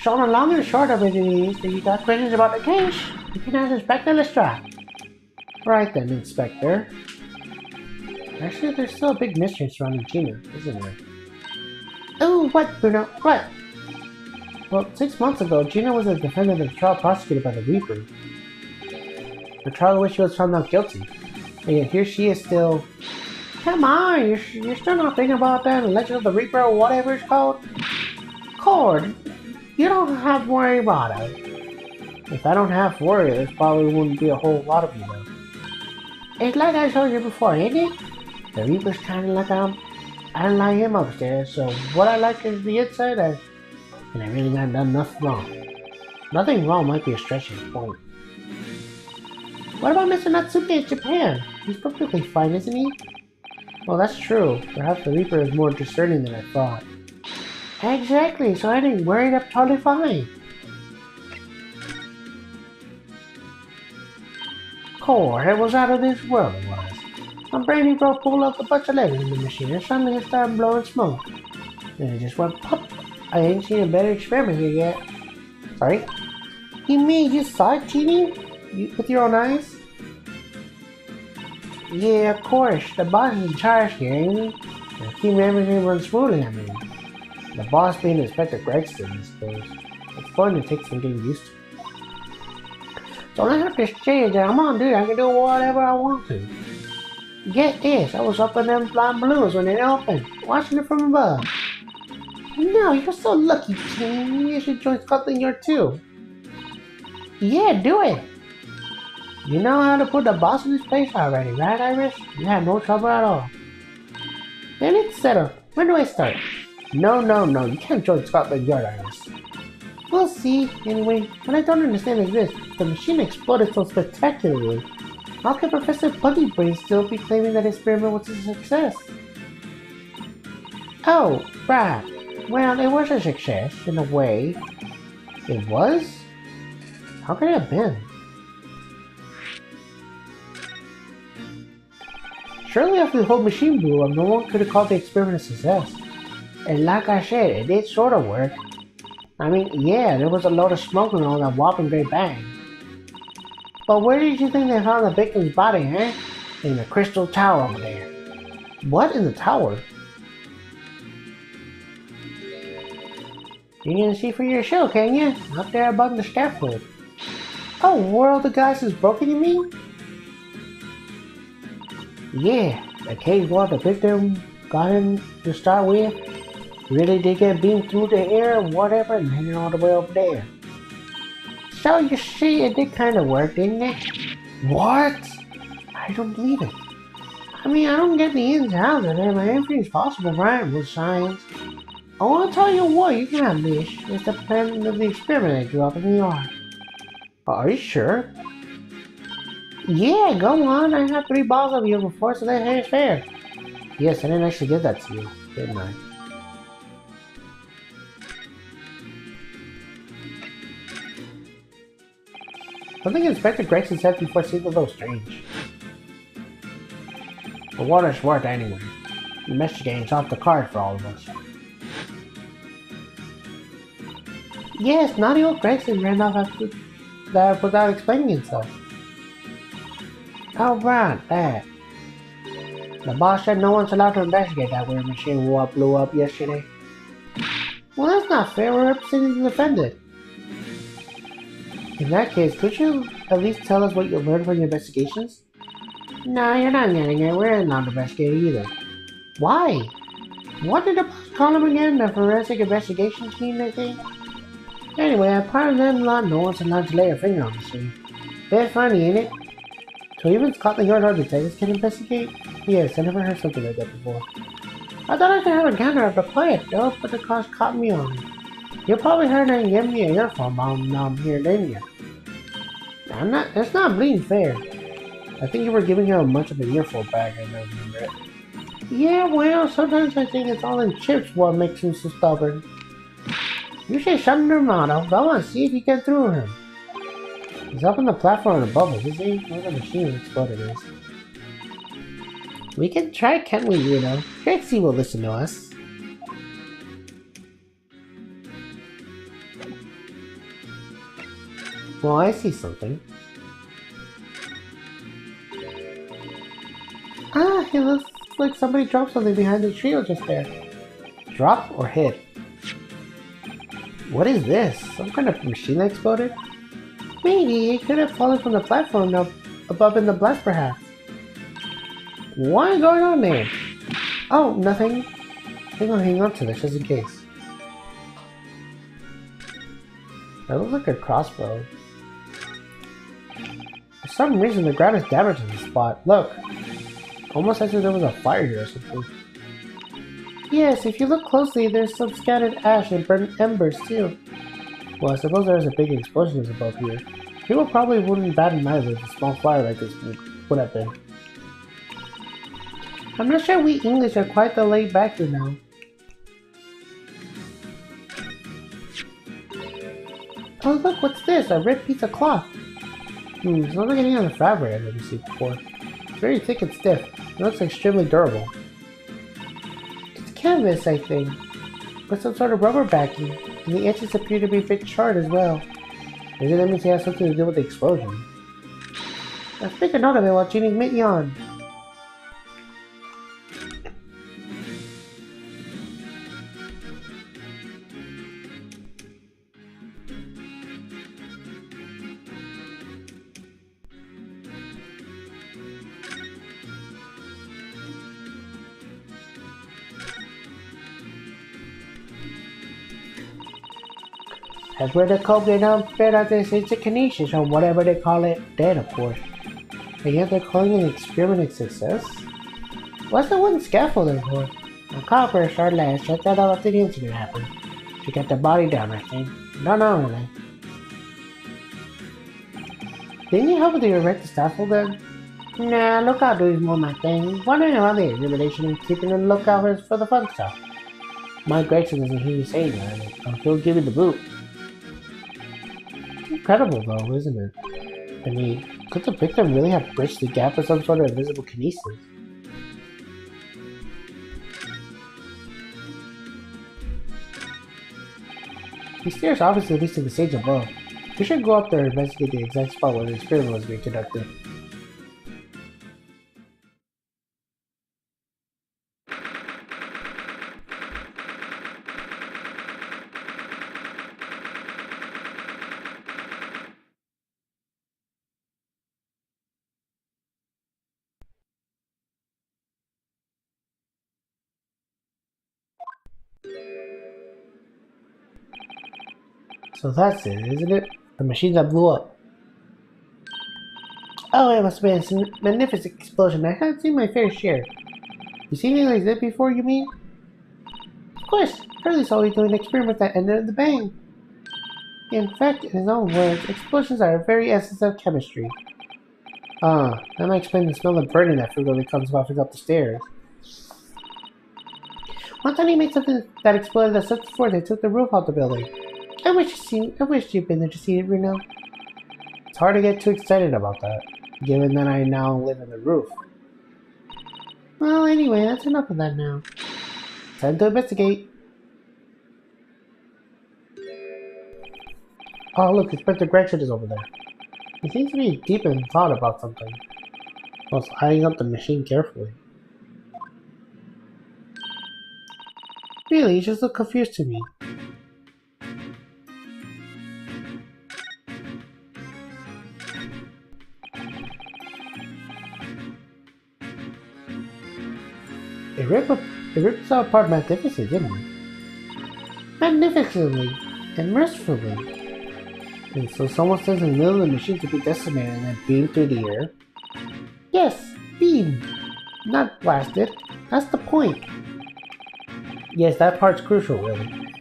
So the long and short of it is that you got questions about the case. You can ask Inspector Lestrade. Right then, Inspector. Actually, there's still a big mystery surrounding Gina, isn't there? Oh, what, Bruno? What? Well, 6 months ago, Gina was a defendant of the trial prosecuted by the Reaper. The trial in which she was found not guilty. And yet here she is still... Come on, you're still not thinking about that Legend of the Reaper or whatever it's called? Cord, you don't have to worry about it. If I don't have to worry, there probably wouldn't be a whole lot of you though. It's like I told you before, ain't it? The Reaper's kinda like I don't like him upstairs, so what I like is the inside, and I really not done nothing wrong. Nothing wrong might be a stretching point. What about Mr. Natsuki in Japan? He's perfectly fine, isn't he? Well, that's true. Perhaps the Reaper is more discerning than I thought. Exactly, so I didn't worry, that's totally fine. Core, it was out of this world, it was. My brainy bro pulled up a bunch of levers in the machine and suddenly it started blowing smoke. Then it just went pop. I ain't seen a better experiment here yet. Sorry? You mean you saw it, Genie? With your own eyes? Yeah, of course. The boss is in charge here, ain't he? And keep everything run smoothly, I mean. The boss being Inspector Gregson, I suppose. It's going to take some getting used to. Don't have to change that. Come on, dude. I can do whatever I want to. Get this. I was up in them blind balloons when it opened, watching it from above. No, you're so lucky, Genie. You should join Scotland Yard too. Yeah, do it. You know how to put the boss in his place already, right, Iris? You had no trouble at all. Then it's settled. When do I start? No. You can't join Scotland Yard, Iris. We'll see. Anyway, what I don't understand is this. The machine exploded so spectacularly. How can Professor Buggybrain still be claiming that his experiment was a success? Oh, right. Well, it was a success, in a way. It was? How could it have been? Surely after the whole machine blew up, no one could have called the experiment a success. And like I said, it did sort of work. I mean, yeah, there was a load of smoke and all that whopping great bang. But where did you think they found the victim's body, eh? In the crystal tower over there. What in the tower? You can see for your show, can you? Up there above the scaffold. Oh, world the guys is broken, you mean? Yeah, the cage wall the victim got him to start with really did get beamed through the air or whatever and landed all the way over there. So you see, it did kind of work, didn't it? What? I don't believe it. I mean, I don't get the ins and outs of it, but everything's possible, right? With science. Oh, I'll tell you what, you can have this. It's the plan of the experiment I drew up in the yard. Are you sure? Yeah, go on. I had 3 balls of you before, so that is fair. Yes, I didn't actually give that to you, didn't I? Something Inspector Gregson said before seemed a little strange. For what it's worth anyway. Investigating's off the card for all of us. Yes, naughty old Gregson ran off after that without explaining himself. Oh right, that. The boss said no one's allowed to investigate that weird machine what blew up yesterday. Well, that's not fair. We're representing the defendant. In that case, could you at least tell us what you learned from your investigations? No, you're not getting it. We're not investigating either. Why? What did the boss call him again? The forensic investigation team, I think? Anyway, apart from them lot, no one's allowed to lay a finger on the scene. Bit funny, ain't it? So even Scotland Yard or detectives can investigate? Yes, I never heard something like that before. I thought I could have a counter of the quiet though, but the cost caught me on. You probably heard her give me an earphone while I'm here, didn't you? That's not being fair. I think you were giving her much of an earphone bag, I don't remember it. Yeah, well, sometimes I think it's all in chips what makes him so stubborn. You say something to Romano. Go on, see if you get through him. He's up on the platform above us, is he? Where the machine exploded is. We can try, can't we, you know? Trixie will listen to us. Well, I see something. Ah, it looks like somebody dropped something behind the trio just there. Drop or hit? What is this? Some kind of machine that exploded? Maybe it could have fallen from the platform up above in the blast, perhaps. What is going on there? Oh, nothing. I think I'll hang on to this just in case. That looks like a crossbow. For some reason, the ground is damaged in this spot. Look. Almost as if there was a fire here or something. Yes, if you look closely, there's some scattered ash and burnt embers too. Well, I suppose there's a big explosion above here. People probably wouldn't bat an eye if a small fire like this would have been. I'm not sure we English are quite the laid back you know. Oh look, what's this? A red piece of cloth. It's not like any other fabric I've ever seen before. It's very thick and stiff. It looks extremely durable. It's canvas, I think, with some sort of rubber backing, and the edges appear to be a bit charred as well. Maybe that means it has something to do with the explosion. Let's make a note of it while Genie's meet on. That's where the Kokoro don't fit out this kinesis or whatever they call it. Dead, of course. And yet they're calling it an experiment success? What's the wooden scaffolding for? A copper short last. Check that out after the incident happened. She got the body down, I think. No, really. Didn't you help with the erect the scaffolding? Nah, lookout duty's more my thing. Wondering around the examination and keeping a lookout for the fun stuff. Mike Gregson doesn't hear you saying that. He'll give you the boot. Incredible though, isn't it? I mean, could the victim really have bridged the gap with some sort of invisible kinesis? These stairs obviously lead to the stage above. We should go up there and investigate the exact spot where the experiment was being conducted. So that's it, isn't it? The machine that blew up. Oh, it must have been a magnificent explosion. I haven't seen my fair share. You seen anything like that before, you mean? Of course. Hurley's always doing experiments that ended in the bang. In fact, in his own words, explosions are a very essence of chemistry. That might explain the smell of burning that frequently comes wafting up the stairs. One time he made something that exploded at such force they took the roof off the building. I wish you'd been there to see it, Bruno. It's hard to get too excited about that, given that I now live in the roof. Well, anyway, that's enough of that now. Time to investigate. Oh, look, Inspector Gregson is over there. He seems to be deep in thought about something, whilst eyeing up the machine carefully. Really, he just looked confused to me. It ripped us apart magnificently, didn't it? Magnificently and mercifully. And so someone stands in the middle of the machine to be decimated and then beamed through the air? Yes, beamed. Not blasted. That's the point. Yes, that part's crucial, really.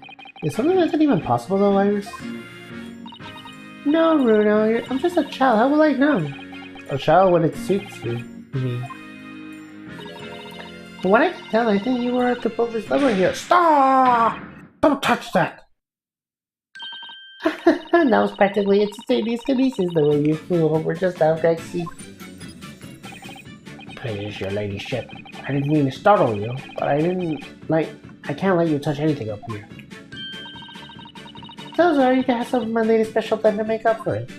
Is something like that even possible though, Iris? No, Bruno, I'm just a child. How will I know? A child when it suits you, you mean? From what I can tell, I think you were to pull this lever here. Stop! Don't touch that! That was practically instantaneous kinesis the way you flew over just after I see. Please, your ladyship. I didn't mean to startle you, but I can't let you touch anything up here. So sorry, you can have some of my latest special blend to make up for it.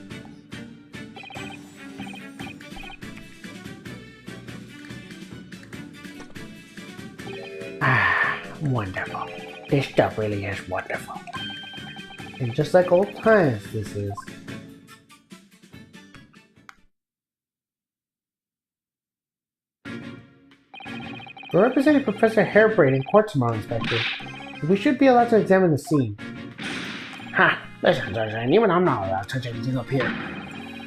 Ah, wonderful. This stuff really is wonderful. And just like old times, this is. We're representing Professor Hairbrain in court tomorrow, Inspector. We should be allowed to examine the scene. Ha! Listen, Tarzan, even I'm not allowed to touch anything up here.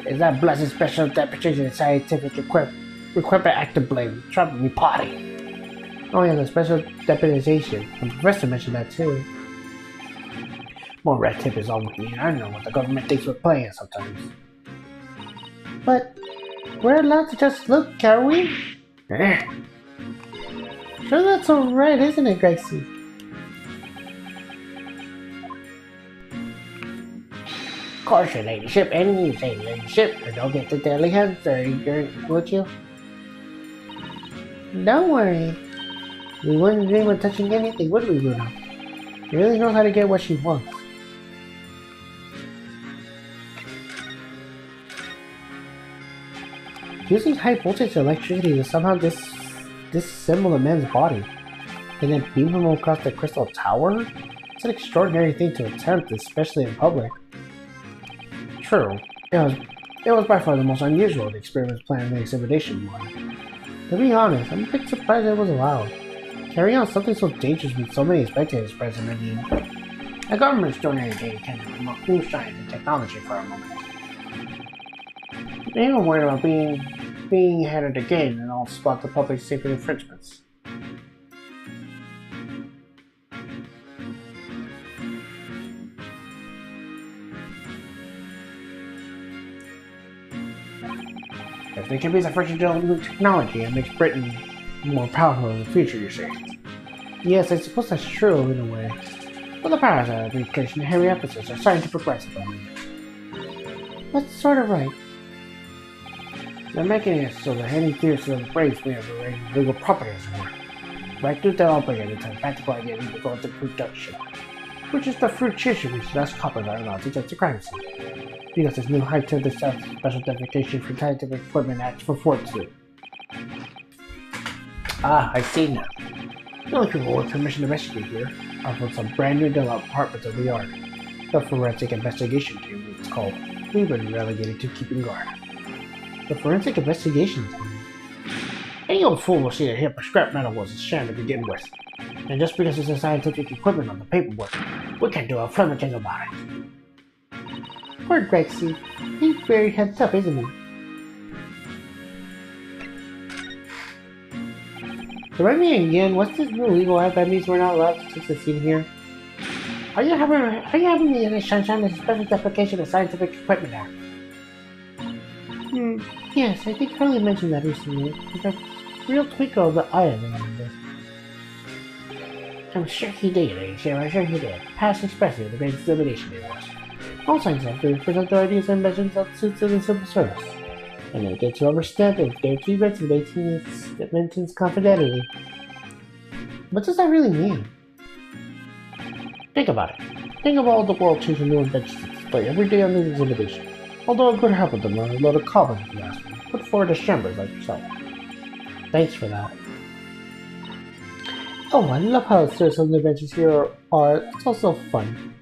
Is that blessed special demonstration and scientific equipment active blame? Trouble me potty. Oh yeah, the special deputization. The professor mentioned that too. More red tape is all we need. I don't know what the government thinks we're playing sometimes. But we're allowed to just look, are we? Sure, that's alright, isn't it, Gracie? Of course, your ladyship, and you say ladyship, but don't get the deadly hands dirty, would you? Don't worry. We wouldn't dream of touching anything, would we, Bruno? She really knows how to get what she wants. Using high voltage electricity to somehow disassemble a man's body, and then beam him across the crystal tower? It's an extraordinary thing to attempt, especially in public. True, it was by far the most unusual of the experiments planned in the exhibition one. To be honest, I'm a bit surprised it was allowed. Carrying out something so dangerous with so many spectators present, I mean, the government's doing anything can promote new science and technology for a moment. They were worried about being ahead of the game and all spot the public safety infringements. If they can be the first to develop new technology, it makes Britain more powerful in the future, you say? Yes, I suppose that's true in a way. But the powers of education and heavy emphasis are starting to progress at the moment. That's sort of right. They're making it so that any theories of the brains we have already legal property as it were. Right through that all bring it into a practical idea to go into production. Which is the fruition which less copies are allowed to touch the crime scene. Because this new high-tech special dedication for scientific equipment acts for fortitude. Ah, I see now. The only people with permission to investigate here are from some brand new developed apartments of the yard. The forensic investigation team, it's called. We've been relegated to keeping guard. The forensic investigation team? Any old fool will see that here scrap metal was a sham to begin with. And just because it's a scientific equipment on the paperwork, we can't do a flippin' thing about it. Poor Grexy. He's very heads up, isn't he? Remind me again, what's this new legal act that means we're not allowed to succeed here? Are you having the sunshine as a special application of scientific equipment act? Yes, I think Harley mentioned that recently. In fact, real twinkle of the eye of this. I'm sure he did, I'm sure he did. Past expressly of the great examination it was. All science actors present their ideas and inventions on suits of the civil service. And they get to overstep if they're too regulating its dimensions confidentially. What does that really mean? Think about it. Think of all the world changing new inventions that display every day on this exhibition. Although a good help of them are a load of cobbles, if you ask me. Put forward as chambers like yourself. Thanks for that. Oh, I love how serious some inventions here are. It's also fun.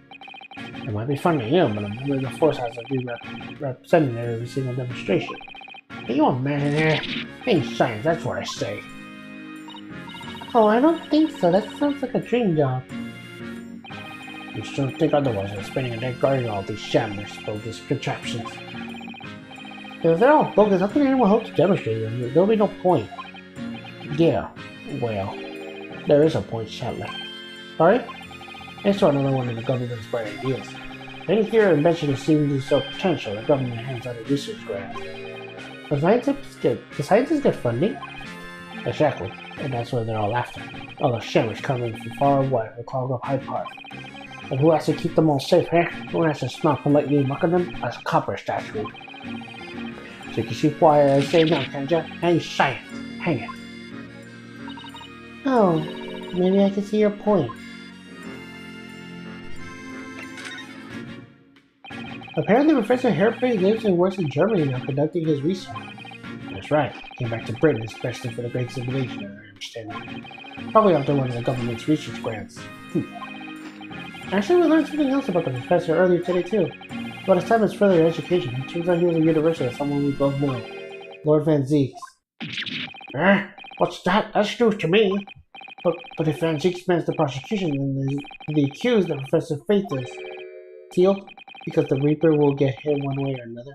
It might be fun to you, but I'm really the force has to be represented in every single demonstration. Can you imagine it? Being science, that's what I say. Oh, I don't think so. That sounds like a dream job. You still think otherwise than spending a day guarding all these chambers, bogus contraptions. If they're all bogus, how can anyone hope to demonstrate them? There'll be no point. Yeah, well, there is a point, sadly. Sorry? Let's try another one of the government's bright ideas. Any theory or invention that seems so potential, the government hands out a research grant. The scientists get funding? Exactly, and that's what they're all after. All the shammers coming from far away to clog up Hyde Park. And who has to keep them all safe, eh? Who has to smell politely and muck at them? As a copper statue. So you can see why I say no, can't you? Any science. Hang it. Oh, maybe I can see your point. Apparently Professor Hairpray lives and works in Germany now conducting his research. That's right, came back to Britain especially for the great simulation, I understand. Probably after one of the government's research grants. Actually, we learned something else about the professor earlier today too. About his time as further education. It turns out he was a university of someone we both know. Lord Van Zeeks. What's that? That's news to me. But if Van Zeeks managed the prosecution, then the accused of Professor Faith is sealed, because the Reaper will get him one way or another.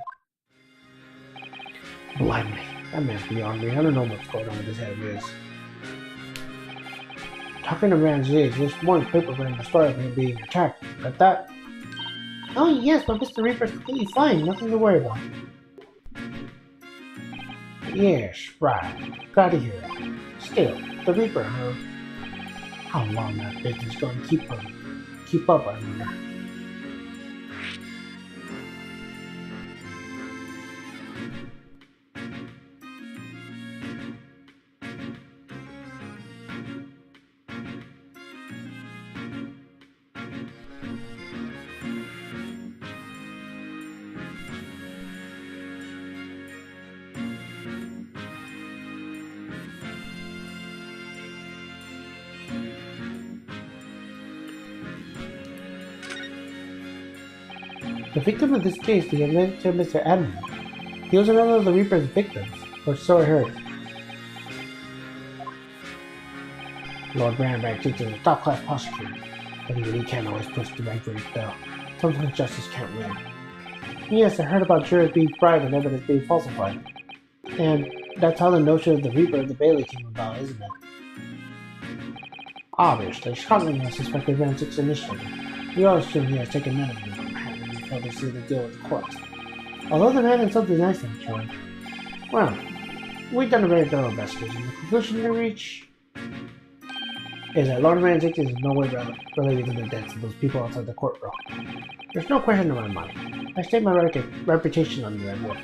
Blimey, that man's beyond me. I don't know what's going on with his head of his. Talking to Van Zeeks, this morning's paper ran the story of him being attacked. Got that? Oh yes, but Mr. Reaper's completely fine. Nothing to worry about. Yes, right. Glad to hear that. Still, the Reaper, huh? How long that business going to keep up, I wonder. The victim of this case is linked to Mr. Edmund. He was another of the Reaper's victims, or so I heard. Lord Randback teaches a top-class prosecutor, but even he can't always push the right verdict though. Sometimes justice can't win. Yes, I heard about jurors being bribed and evidence being falsified. And that's how the notion of the Reaper of the Bailey came about, isn't it? Obviously, Scotland has suspected Rancic's initiative. We all assume he has taken none of them and we failed to see the deal with the court. Although the man had something nice in return. Well, we've done a very thorough investigation. The conclusion we reach is that Lord Rancic is in no way related to the deaths of those people outside the courtroom. There's no question in my mind. I stake my reputation on that work.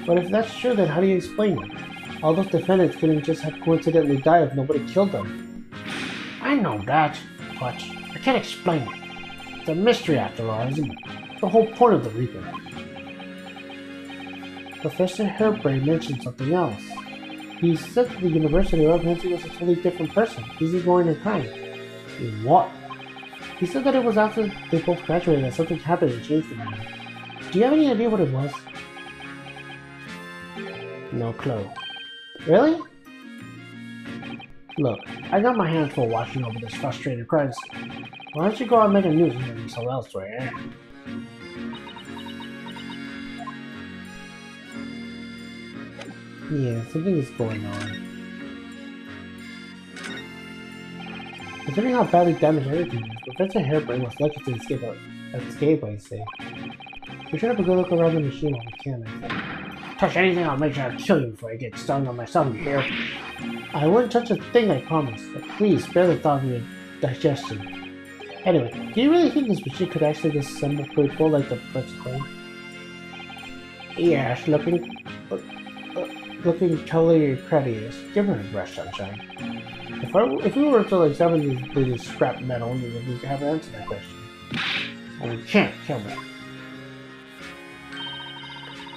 But if that's true, then how do you explain it? All those defendants couldn't just have coincidentally died if nobody killed them. I know that, but I can't explain it. It's a mystery after all, isn't it? The whole point of the Reaper. Professor Hairbrain mentioned something else. He said that the University of Nancy was a totally different person, easygoing and kind. What? He said that it was after they both graduated that something happened and changed the man. Do you have any idea what it was? No clue. Really? Look, I got my hands full watching over this frustrated crisis. Why don't you go out and make a news and maybe so elsewhere, eh? Yeah, something is going on. Considering how badly damaged everything is, Professor Hairbrain was lucky to escape, I say. We should have a good look around the machine while we can, I think. Touch anything, I'll make sure I kill you before I get stung on myself, you hear? I wouldn't touch a thing, I promise, but please spare the thought of your digestion. Anyway, do you really think this machine could actually disassemble people like the professor claimed? Yes, looking totally incredulous. Give her a brush, sunshine. If we were to examine these bleeding scrap metal, we would have an answer to that question. And we can't kill them.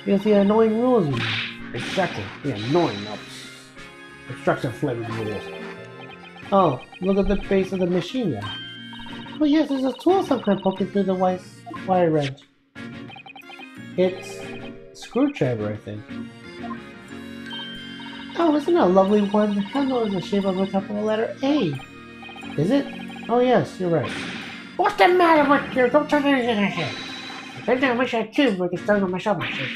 Because the annoying rules, you mean. Exactly, the annoying, obstructive flavor rules. Oh, look at the base of the machine then. Oh yes, there's a tool of some kind poking through the wire wrench. It's a screwdriver, I think. Oh, isn't it a lovely one? The handle is the shape of a capital letter A. Is it? Oh yes, you're right. What's the matter with you? Don't touch anything I said. Every time I wish I could, but I get stung on myself, I said.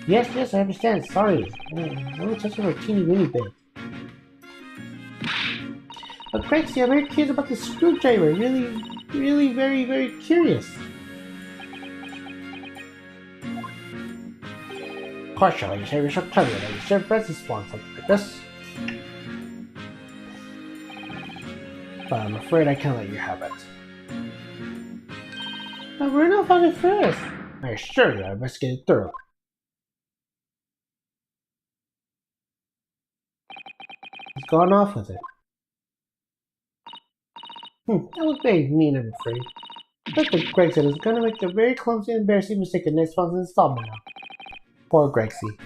Yes, I understand. Sorry. I only touched a teeny weeny bit. But Grexy, I'm very curious about the screwdriver. Really very, very curious. Of course, Charlie, you say you're so clever that you should press this one something like this. But I'm afraid I can't let you have it. But we're not found it first. I assure you, I investigated thoroughly. He's gone off with it. That was very mean, I'm afraid. Dr. Gregson is gonna make a very clumsy and embarrassing mistake in next month's installment now. Poor Grexy.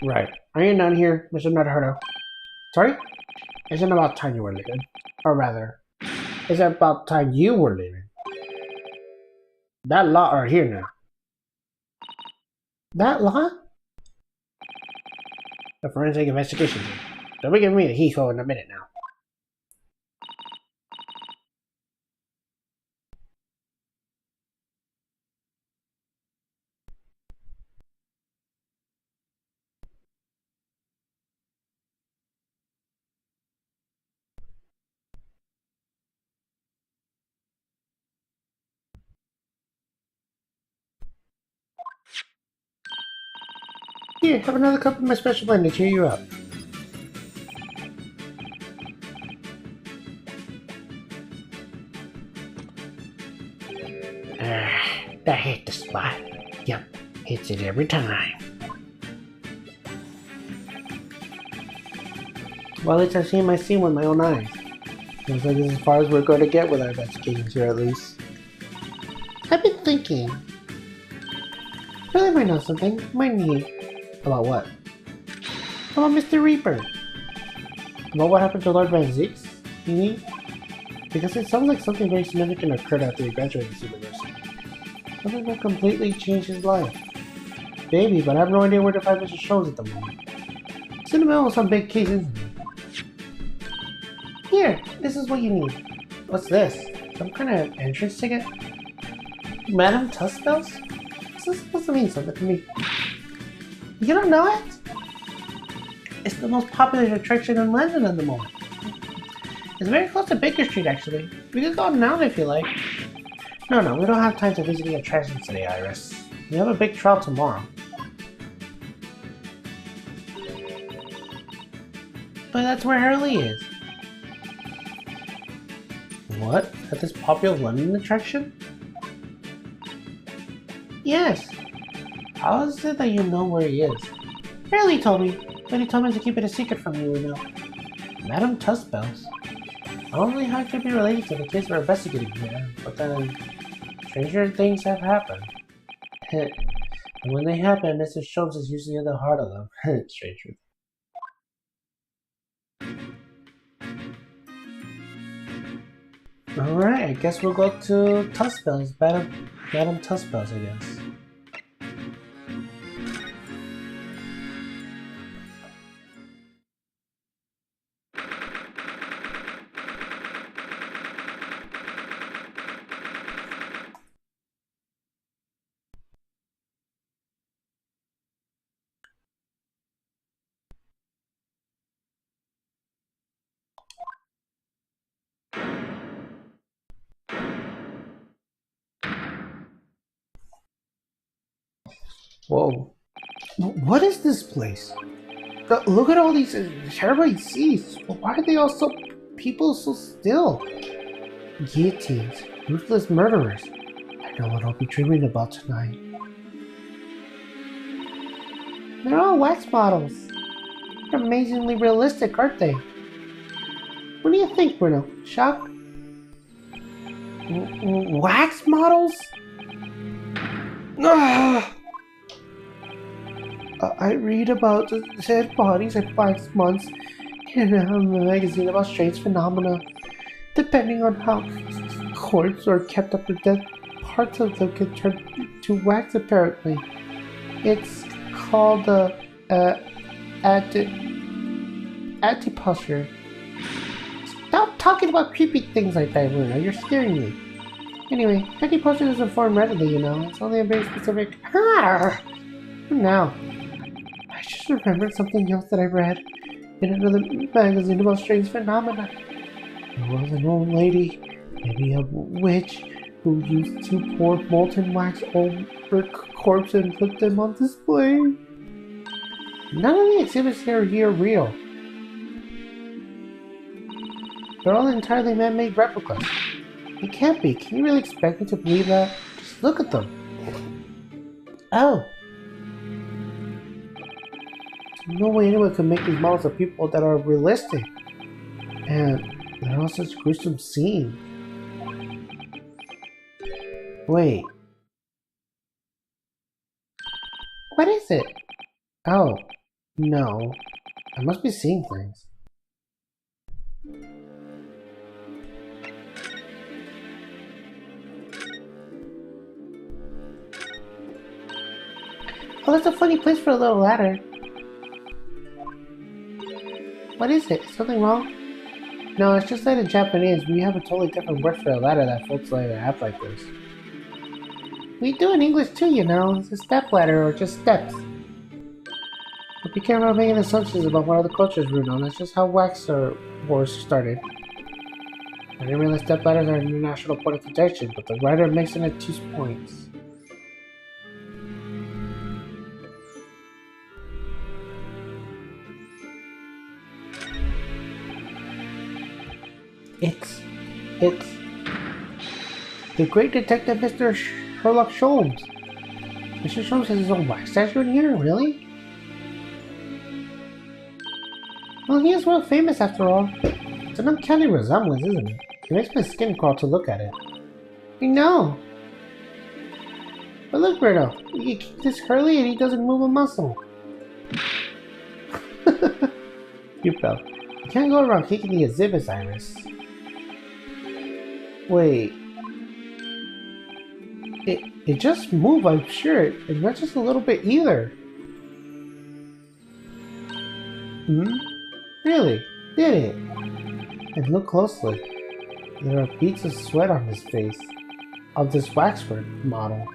Right. Are you done here, Mr. Nutherdo? Sorry? Isn't it about time you were leaving? Or rather, is it about time you were leaving? That lot are here now. That lot? The forensic investigation team. They'll be giving me the hee-ho in a minute now. Here, have another cup of my special blend to cheer you up. That hit the spot. Yep, hits it every time. Well, at least I've seen my scene with my own eyes. Looks like this is as far as we're going to get with our investigations here, at least. I've been thinking. Really might know something. Might need. About what? About Mr. Reaper. About what happened to Lord Van Zix, you mean? Because it sounds like something very significant occurred after he graduated this university. Something that completely changed his life. Maybe, but I have no idea where to find Mr. Jones at the moment. It's in the middle of some big case, isn't it? Here, this is what you need. What's this? Some kind of entrance ticket? Madame Tussbell's? This is supposed to mean something to me. You don't know it? It's the most popular attraction in London at the moment. It's very close to Baker Street, actually. We could go now if you like. No, we don't have time to visit the attractions today, Iris. We have a big trial tomorrow. But that's where Hurley is. What? At this popular London attraction? Yes. How is it that you know where he is? Hurley told me, but he told me to keep it a secret from you, Madame Tussbell's. I don't really how it could be related to the case we're investigating here, but then stranger things have happened. And when they happen, Mr. Jones is usually at the heart of them. Stranger. Alright, I guess we'll go to Tussbell's. Madame Tussbell's, I guess. Whoa. What is this place? Look at all these terrible seats. Why are they all so... people so still? Guillotines. Ruthless murderers. I know what I'll be dreaming about tonight. They're all wax models. They're amazingly realistic, aren't they? What do you think, Bruno? Shocked? Wax models? Ugh! I read about the dead bodies at wax months in a magazine about strange phenomena. Depending on how corpses are kept up to death, parts of them can turn to wax apparently. It's called the antiposture. Stop talking about creepy things like that, Luna. You're scaring me. Anyway, antiposture doesn't form readily, It's only a very specific... Now, I just remembered something else that I read in another magazine about strange phenomena. There was an old lady, maybe a witch, who used to pour molten wax over corpses and put them on display. None of the exhibits here are real. They're all entirely man-made replicas. It can't be. Can you really expect me to believe that? Just look at them. Oh. There's no way anyone can make these models of people that are realistic. And they're all such gruesome scenes. Wait. What is it? Oh. No. I must be seeing things. Oh, that's a funny place for a little ladder. What is it? Is something wrong? No, it's just that in Japanese, we have a totally different word for a ladder that folks like to have like this. We do in English too, It's a step ladder or just steps. But be careful of making assumptions about what other cultures root on. That's just how wax wars started. I didn't realize step ladders are an international point of contention, but the writer makes it at 2 points. It's the great detective Mr. Sherlock Holmes. Mr. Holmes has his own wax statue in here, really? Well, he is world famous after all. It's an uncanny resemblance, isn't it? It makes my skin crawl to look at it. I know! But look, Berto, you kick this Hurley and he doesn't move a muscle. You fell. You can't go around kicking the exhibits, Iris. Wait. It just moved, I'm sure. And not just a little bit either. Hmm? Really? Did it? And look closely. There are beads of sweat on his face. Of this waxwork model.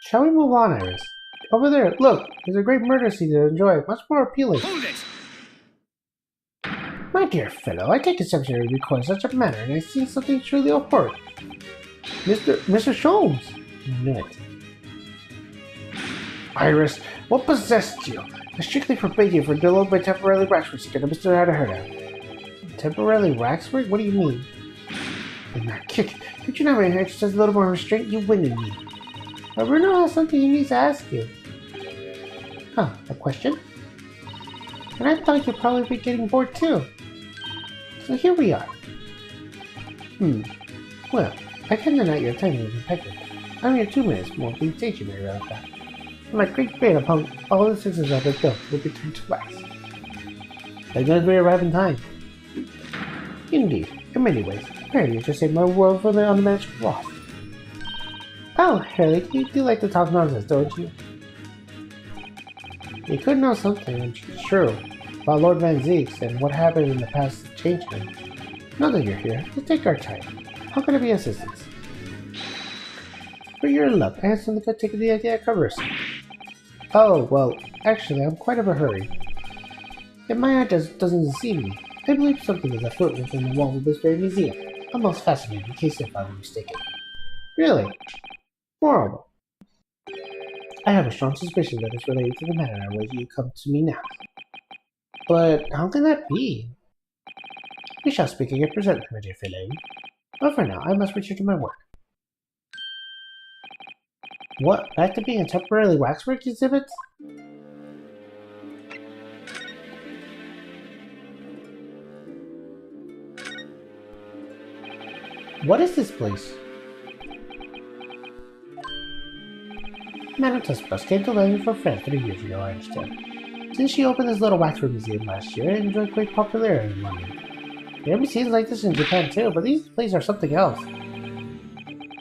Shall we move on, Iris? Over there, look! There's a great murder scene to enjoy, much more appealing. Hold it! My dear fellow, I take exception to request such a manner, and I see something truly abhorrent. Mr. Sholmes! I knew it. Iris, what possessed you? I strictly forbid you from dealing by temporarily waxwork seeker to Mr. Hadahurda. Temporarily waxwork? What do you mean? And that kick, could you not exercise a little more restraint? You winded me. But Bruno has something he needs to ask you. Huh, a question? And I thought you'd probably be getting bored too. So here we are. Well, I can't deny your timing is impeccable. I'm here 2 minutes more to be stationary about that. My great fate upon all the systems I've built will be turned to wax. As long as we arrive in time. Indeed, in many ways, Harry, you just saved my world from the unmatched loss. Oh, Harry, you do like to talk nonsense, don't you? You could know something, I'm sure, about Lord Van Zeeks and what happened in the past changeling. Now that you're here, let's take our time. How can I be assistance? For your luck, I have something to take the idea covers. Oh, well, actually, I'm quite of a hurry. If my eye doesn't deceive me, I believe something is afoot within the walls of this very museum. A most fascinating case if I'm mistaken. Really? Moreover, I have a strong suspicion that it's related to the matter where you come to me now. But how can that be? We shall speak again presently, my dear fellow. But for now, I must return to my work. What? Back to being a temporarily waxwork exhibit? What is this place? Madame Tussbus came to London for friends 3 years ago, I understand. Since she opened this little waxwork museum last year, it enjoyed great popularity in London. There are museums like this in Japan too, but these places are something else.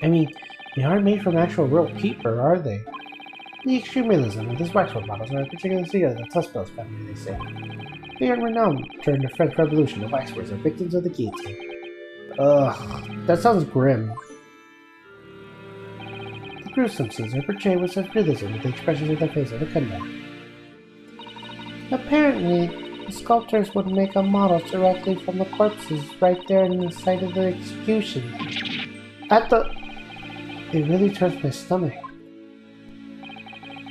I mean, they aren't made from actual real paper, are they? The extreme realism of these waxwork models are particularly secret of the Tussbus family, they say. They are renowned during the French Revolution. The waxworks are victims of the guillotine. Ugh, that sounds grim. The gruesome scenes are portrayed with such realism with the expressions of the face of the condemned. Apparently, the sculptors would make a model directly from the corpses right there in the site of the execution. It really turns my stomach.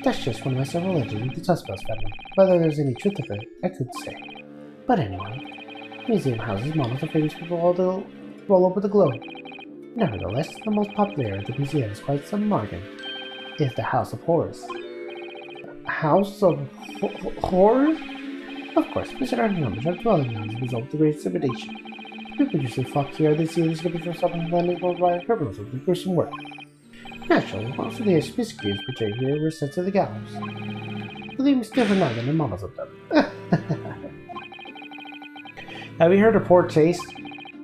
That's just one of my several legends of the Tussbus family. Whether there's any truth of it, I could say. But anyway, the museum houses models of famous people all over the globe. Nevertheless, the most popular of the museum is quite some margin. Is the House of Horrors. House of Horrors? Of course, considering numbers are dwelling now as a result of the great intimidation. People usually flock here, they see this giving for something that they will by criminals of the gruesome work. Naturally, most of the executions portrayed here were sent to the gallows. Believe me, still now than the models of them. Have you heard of poor taste?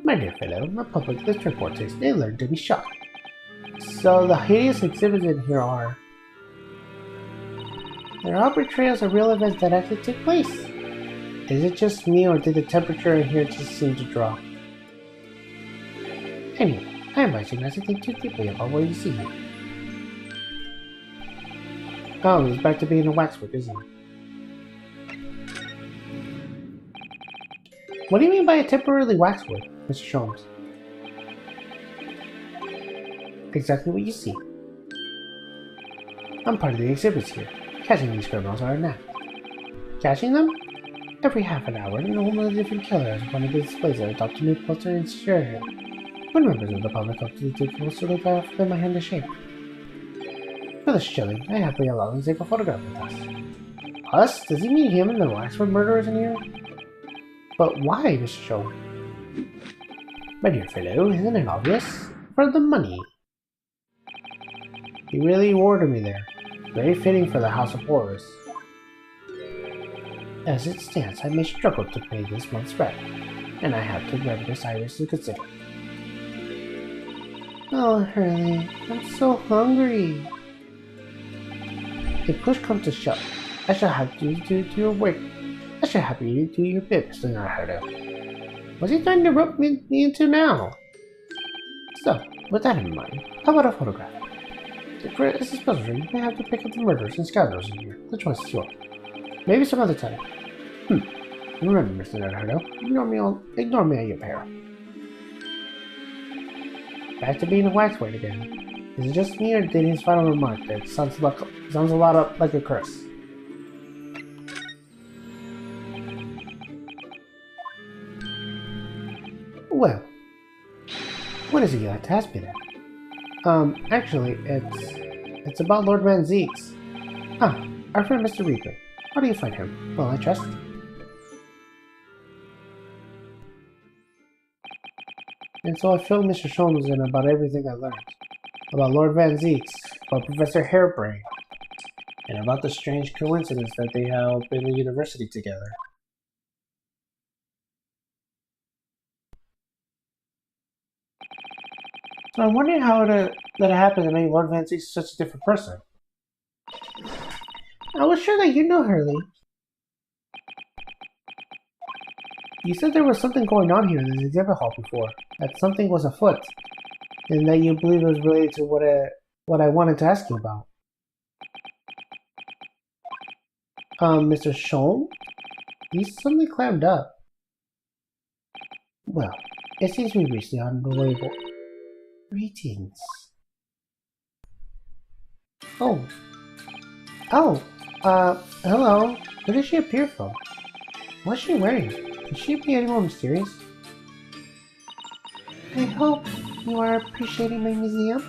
My dear fellow, the public lives for poor taste. They learn to be shocked. So the hideous exhibits in here are... They're all portrayals of real events that actually took place. Is it just me, or did the temperature in here just seem to drop? Anyway, I advise you not to think too deeply about what you see here. Oh, he's back to being a waxwork, isn't he? What do you mean by a temporarily waxwork, Mr. Sholmes? Exactly what you see. I'm part of the exhibits here. Catching these criminals are a knack. Catching them? Every half an hour, a whole different killer has one of the displays that adopt a new poster and share him. When members of the public come to take photos, so they can offer them a hand to shake. For this shilling, I happily allow them to take a photograph with us. Us? Does he mean him and the Waxwork murderers in here? But why, Mr. Show? My dear fellow, isn't it obvious? For the money. He really ordered me there. Very fitting for the House of Horrors. As it stands, I may struggle to pay this month's rent, and I have to render Cyrus to consider. Oh, Hurley, I'm so hungry. If push comes to shove, I shall have you do your work. I shall have you do your bit, Mr. Naruto. What's he trying to rope me into now? So, with that in mind, how about a photograph? For a disposal, you may have to pick up the murderers and scoundrels in here. The choice is yours. Maybe some other time. Remember, Mr. Naruto, ignore me at your peril. Back to being a waxwork again. Is it just me, or did his final remark that sounds a lot like a curse? Well, what is it you like to ask me that? Actually, it's about Lord Van Zeeks. Ah, our friend Mr. Reaper. How do you find him? Well, I trust. And so I filled Mr. Sholmes in about everything I learned. About Lord Van Zeeks, about Professor Hairbrain, and about the strange coincidence that they held in the university together. So I'm wondering how that happened to make Lord Van Zeeks such a different person. I was sure that you know Hurley. You said there was something going on here in this exhibit hall before, that something was afoot, and that you believe it was related to what I wanted to ask you about. Mr. Sholm? He's suddenly clammed up. Well, it seems we reached the unbelievable. Greetings. Oh, hello. Where did she appear from? What's she wearing? Could she be any more mysterious? I hope you are appreciating my museum.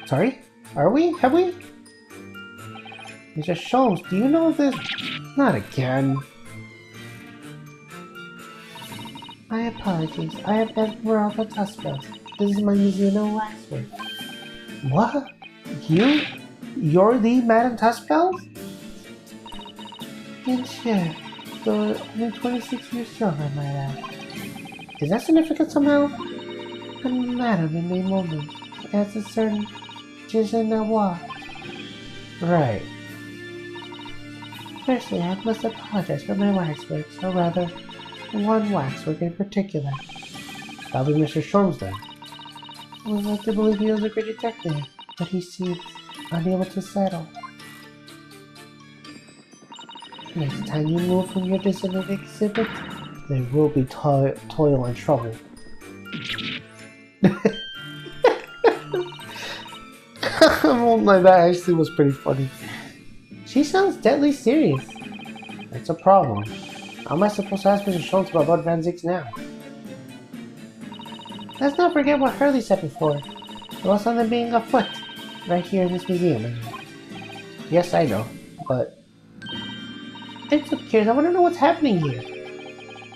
Sorry? Are we? Have we? Mr. Sholmes, do you know this? Not again. My apologies. I have Esmeralda Tuspels. This is my museum of waxwork. What? You're the Madame Tuspels? And sure, though only 26 years young, I might add. Is that significant somehow? A madam in a moment adds a certain je ne vois. Right. Firstly, I must apologize for my waxwork, or rather, one waxwork in particular. Probably Mr. Sholmes then. I would like to believe he was a great detective, but he seems unable to settle. Next time you move from your designated exhibit, there will be toil and trouble. That actually was pretty funny. She sounds deadly serious. That's a problem. How am I supposed to ask Mr. Sholmes about Lord Van Zeeks now? Let's not forget what Hurley said before. About something being afoot, right here in this museum. Yes, I know, but I'm so curious. I want to know what's happening here.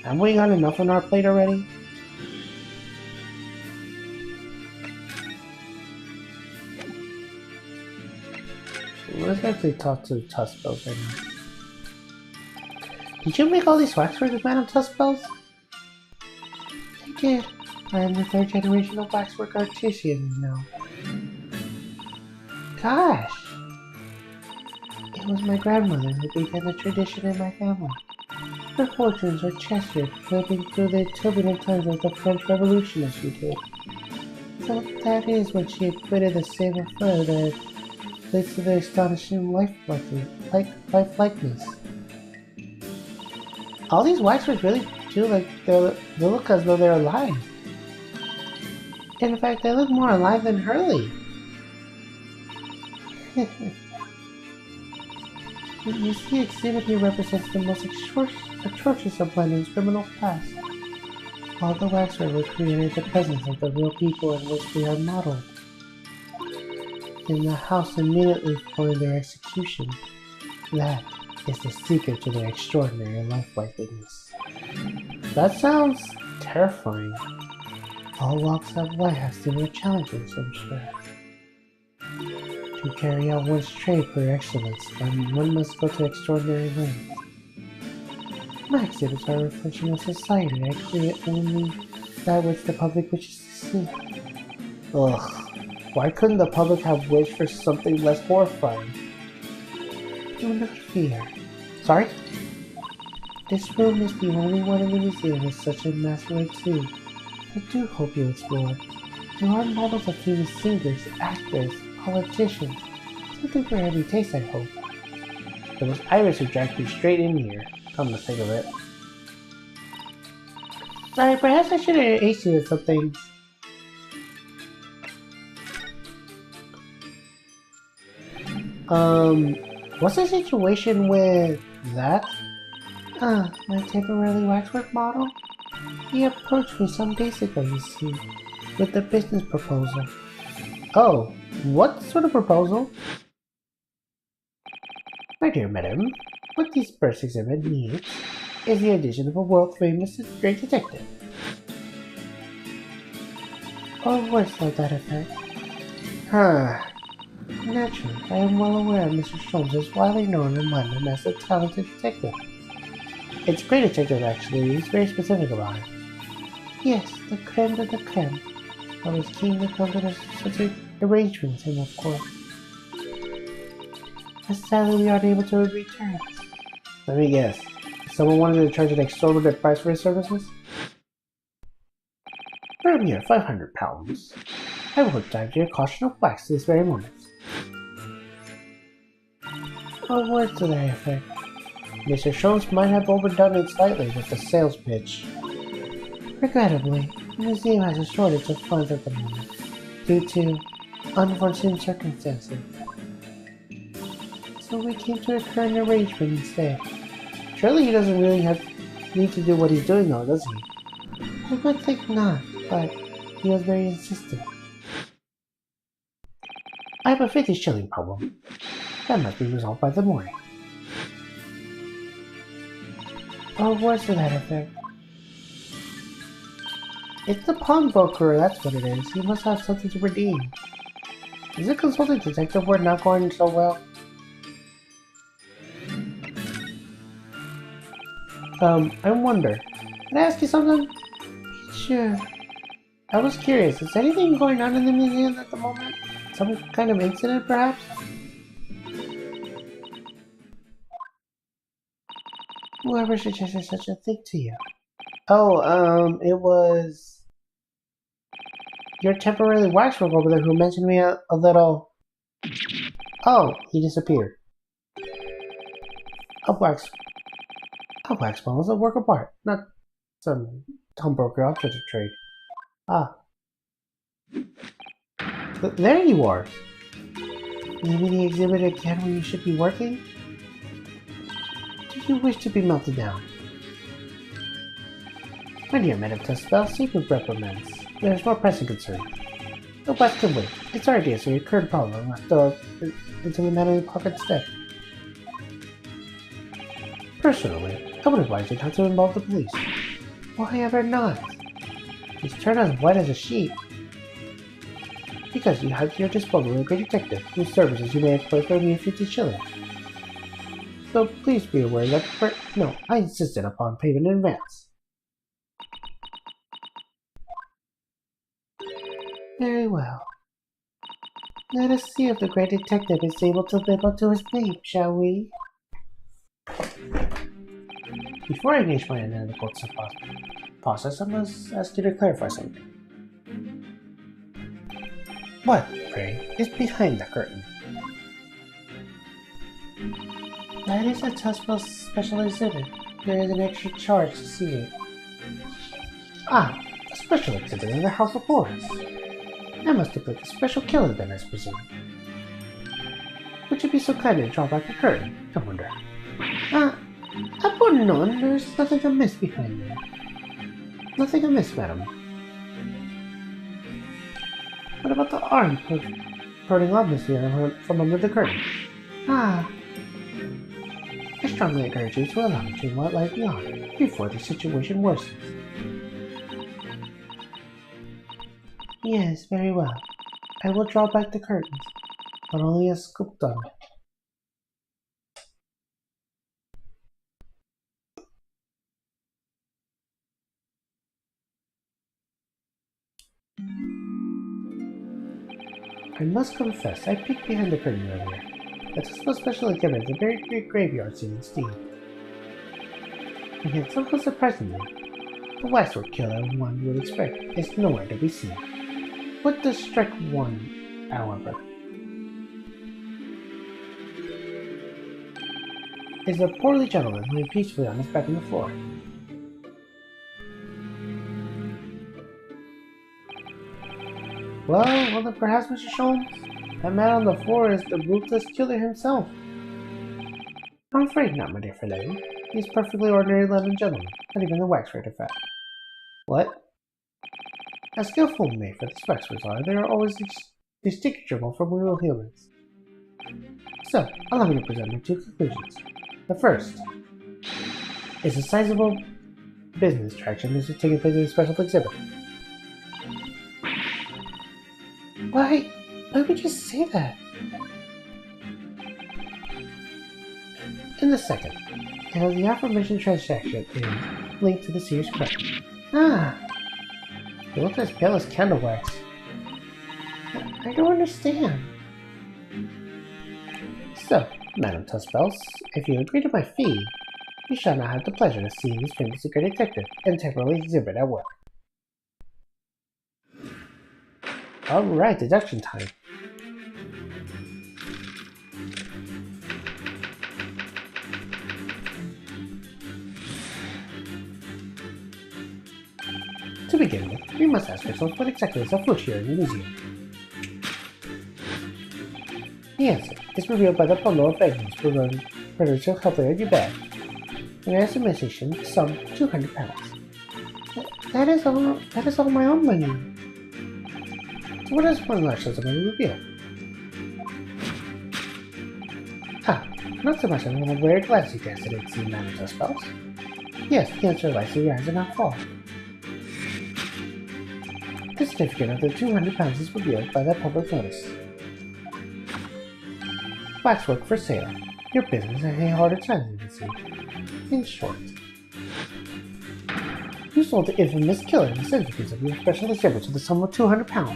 Have we got enough on our plate already? Let's actually talk to Tuspels right now. Did you make all these waxwork with Madame Tuspels? I did. I am the third generation of waxwork artisans now. Gosh! It was my grandmother who began the tradition in my family. Her fortunes were Cheshire, living through the turbulent times of the French Revolution as she did. So that is when she had quitted the savoir-faire that led to the astonishing lifelikeliness. All these waxworks really feel like they look as though they're alive. In fact, they look more alive than Hurley. You see, exhibit here represents the most atrocious of London's criminal past. All the waxwork was created in the presence of the real people in which they are modeled. In the house immediately following their execution. That is the secret to their extraordinary lifelikeliness. That sounds terrifying. All walks of life have similar challenges, I'm sure. To carry out one's trade for excellence, one must go to extraordinary lengths. My exhibits are a reflection of society. I create only that which the public wishes to see. Ugh. Why couldn't the public have wished for something less horrifying? Do not fear. Sorry? This room is the only one in the museum with such a masquerade scene. I do hope you explore. There are models of famous singers, actors, politicians. Something for every taste, I hope. It was Iris who dragged me straight in here. Come to think of it. Sorry, perhaps I should have asked you with something. What's the situation with that? My temporarily waxwork model? He approached me some days ago, you see, with a business proposal. Oh, what sort of proposal? My dear madam, what this first exhibit needs is the addition of a world-famous great detective. Or words like that effect. Naturally, I am well aware Mr. Sholmes is widely known in London as a talented detective. It's a great detective, actually. He's very specific about it. Yes, the creme de la creme. I was keen to come to such an arrangement with him, of course. But sadly, we aren't able to return. Let me guess. Someone wanted to charge an exorbitant price for his services? For a mere £500. I will dive to your caution of wax this very moment. Or words to that effect. Mr. Sholmes might have overdone it slightly with the sales pitch. Regrettably, the museum has a shortage of funds at the moment, due to unforeseen circumstances. So we came to a current arrangement instead. Surely he doesn't really need to do what he's doing though, does he? I would think not, but he was very insistent. I have a 50 shilling problem. That must be resolved by the morning. Or words to that effect. It's the pawnbroker, that's what it is. He must have something to redeem. Is the consulting detective work not going so well? I wonder. Can I ask you something? Sure. I was curious, is anything going on in the museum at the moment? Some kind of incident, perhaps? Whoever suggested such a thing to you? Oh, it was your temporarily waxwork over there who mentioned me a little. Oh, he disappeared. A wax ball is a work of art, not some pawnbroker object of trade. Ah. There you are. Maybe the exhibit again where you should be working? Do you wish to be melted down? My dear Madame Tuspel, seek with reprimands. There is more pressing concern. The West can wait. It's our idea, so your current problem must go into the man in the pocket instead. Personally, I would advise you not to involve the police. Why ever not? He's turned as white as a sheet. Because you have at your disposal a great detective whose services you may employ for a mere 50 shillings. So please be aware that no, I insisted upon payment in advance. Very well. Let us see if the great detective is able to live up to his name, shall we? Before I engage my analytical process, I must ask you to clarify something. What, pray, is behind the curtain? That is a Tuspel's special exhibit. There is an extra charge to see it. Ah, a special exhibit in the House of Horrors. I must depict a special killer then, I presume. Would you be so kind and draw back the curtain? I wonder. I put it on. There's nothing amiss behind there. Nothing amiss, madam. What about the arm prodding obviously from under the curtain? I strongly encourage you to allow me to what lies beyond before the situation worsens. Yes, very well. I will draw back the curtains, but only a scoop done. I must confess, I peeked behind the curtain earlier. It was no special exhibit, a very great graveyard scene in Steam. And yet, something surprisingly, the waxwork killer one would expect is nowhere to be seen. What does strike one, however, is a portly gentleman lying peacefully on his back on the floor. Well, then perhaps, Mr. Sholmes, that man on the floor is the ruthless killer himself. I'm afraid not, my dear Philemon. He's perfectly ordinary London gentleman, not even the waxwork effect. What? As skillful made for the waxworks are, they are always distinguishable from real humans. So, allow me to present my two conclusions. The first is a sizable business traction is taking place in a special exhibit. Why would you say that? And the second, and the aforementioned transaction is linked to the serious crime. You look as pale as candle wax. I don't understand. So, Madame Tuspels, if you agree to my fee, you shall not have the pleasure of seeing this famous secret detective and temporarily exhibit at work. Alright, deduction time. To begin with, we must ask ourselves what exactly is afoot here in the museum. The answer is revealed by the bundle of banknotes printed so helpfully on your bag. An estimation sum £200. That is all my own money. So what does one large sum of money reveal? Not so much as I'm very glad you guessed it, it seemed, Madame Tuspels. Yes, the answer lies in your rise and not fall. The certificate of the £200 is revealed by that public notice. Waxwork for sale. Your business has a harder time than you see. In short, you sold the infamous killer the centerpiece of your special exhibit to the sum of £200.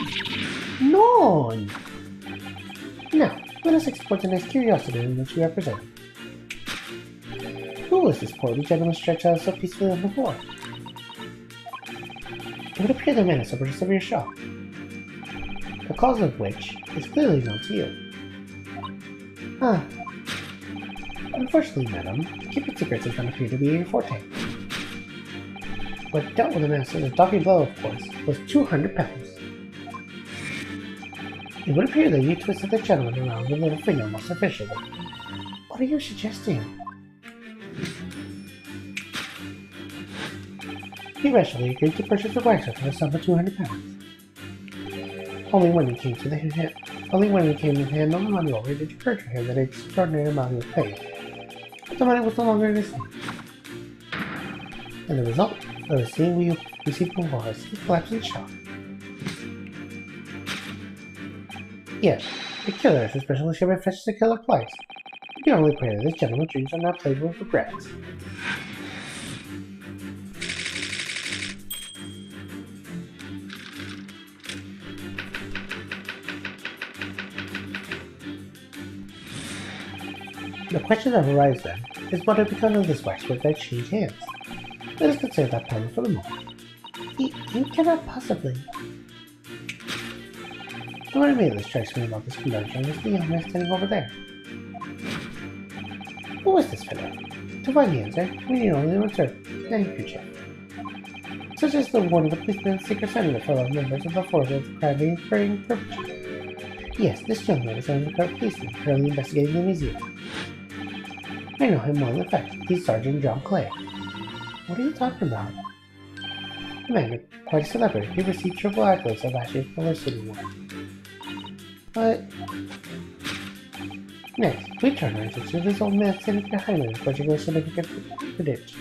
None! Now, let us explore the next curiosity in which you are presented. Who is this portly gentleman stretched out so peacefully on the floor? It would appear the man has suffered a severe shock, the cause of which is clearly known to you. Unfortunately, madam, keeping secrets does not appear to be your forte. What dealt with the man since the docking blow, of course, was £200. It would appear that you twisted the gentleman around with a little finger most efficiently. What are you suggesting? He rationally agreed to purchase the waxwork for the sum of £200. Only when he came in hand on the money order did it occur to him that an extraordinary amount was paid. But the money was no longer in his hand. And the result of the scene we received before us, he collapsed in shock. Yes, the killer is a special exhibit fetches the killer twice. We can only pray that this gentleman's dreams are not played with regrets. The question that arises then is what had become of this waxwork that changed hands. Let us consider that problem for the moment. You cannot possibly. The what immediately strikes me about this conundrum is the young man standing over there. Who is this fellow? To find the answer, we need only return the handkerchief. Such as the one of the policeman's secret sending for the members of the force of the crime being perpetrated. Yes, this young man is an undercover policeman currently investigating the museum. I know him well, in fact. He's Sergeant John Clay. What are you talking about? The man is quite a celebrity. He received triple accolades at last year's Publicity Award. But... Next, we turn our attention to this old man sitting behind us, particularly significant prediction.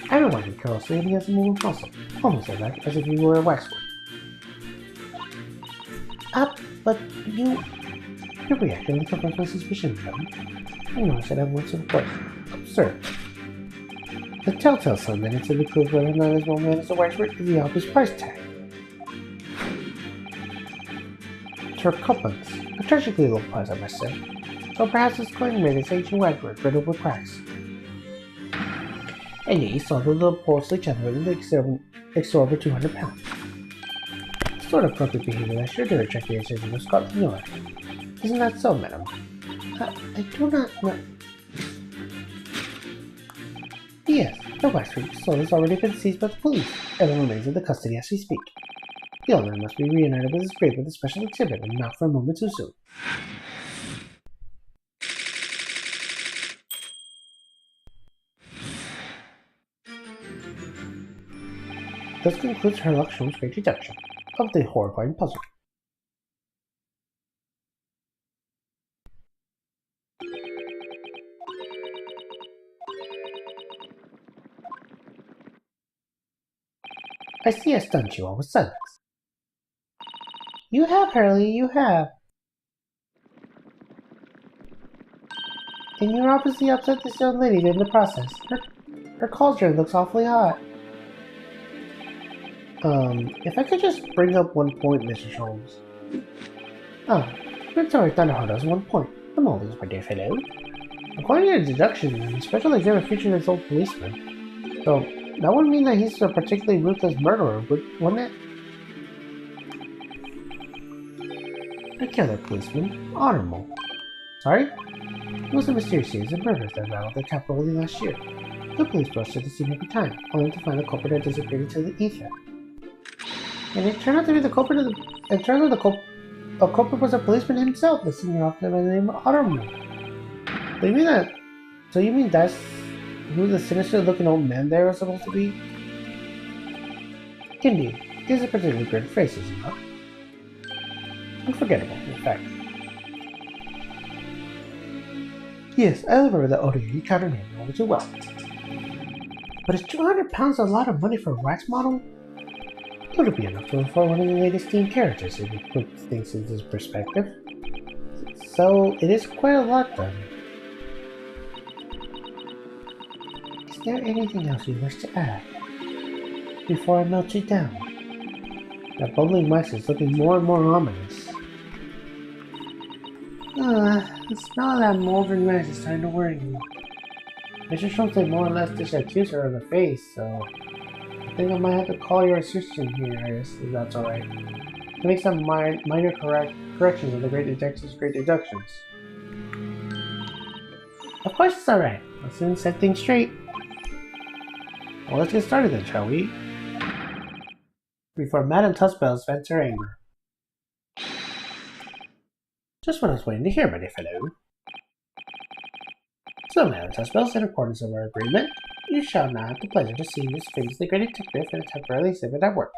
I don't want to be closely, and he has a moving muscle, almost as if he were a waxwork. But you... Your reaction confirms my suspicion, John. I noticed that everyone's so course. Absurd. The telltale sign that it's to prove whether or not this old man is a waxwork is the obvious price tag. Turcopans. A tragically low price, I must say. So perhaps this coin made its ancient waxwork riddled with cracks. And yet you saw the little porcelain generated the exorbitant 200 pounds. The sort of appropriate behavior that should attract the attention of Scotland Yard. Isn't that so, madam? I do not know. Yes, the waxwork soul has already been seized by the police, and remains in the custody as we speak. The owner must be reunited with his grave with a special exhibit, and not for a moment too soon. This concludes Herlock Sholmes' great deduction of the horrifying puzzle. I see I stunned you all with silence. You have, Hurley, you have. And you're obviously upset this young lady in the process. Her cauldron looks awfully hot. If I could just bring up one point, Mr. Sholmes. Victoria Thunderheart has 1 point. I'm always my dear fellow. According to the deduction, the special exhibit featured his old policeman. So, that would mean that he's a particularly ruthless murderer, wouldn't it? A killer policeman, honorable. Sorry? It was a mysterious series of murders that rattled the capital early last year. The police rushed to the scene every time, only to find the culprit had disappeared into the ether. And it turned out to be the culprit of the... It turned out the culprit was a policeman himself, the senior officer by the name of Honorable. So you mean that... So you mean that's who the sinister-looking old man there was supposed to be? Indeed, it is a particularly great phrase, is it not? Unforgettable, in fact. Yes, I remember that audio you counted him only too well. But is 200 pounds a lot of money for a wax model? Would it be enough to afford one of the latest themed characters if you put things into perspective? So, it is quite a lot then. Is there anything else you wish to add? Before I melt you down? That bubbling wax is looking more and more ominous. The smell of that moldering wax is starting to worry me. Mr. Schultz more or less just accused her of the face, so I think I might have to call your assistant here, Iris, if that's alright. To make some minor corrections of the great detective's great deductions. Of course it's alright. I'll soon set things straight. Well, let's get started then, shall we? Before Madame Tussbells vents her anger. Just what I was waiting to hear, my dear fellow. So, Madame Tussbells, in accordance with our agreement, you shall now have the pleasure to see Miss Figgs, the great detective, in a temporary exhibit at work.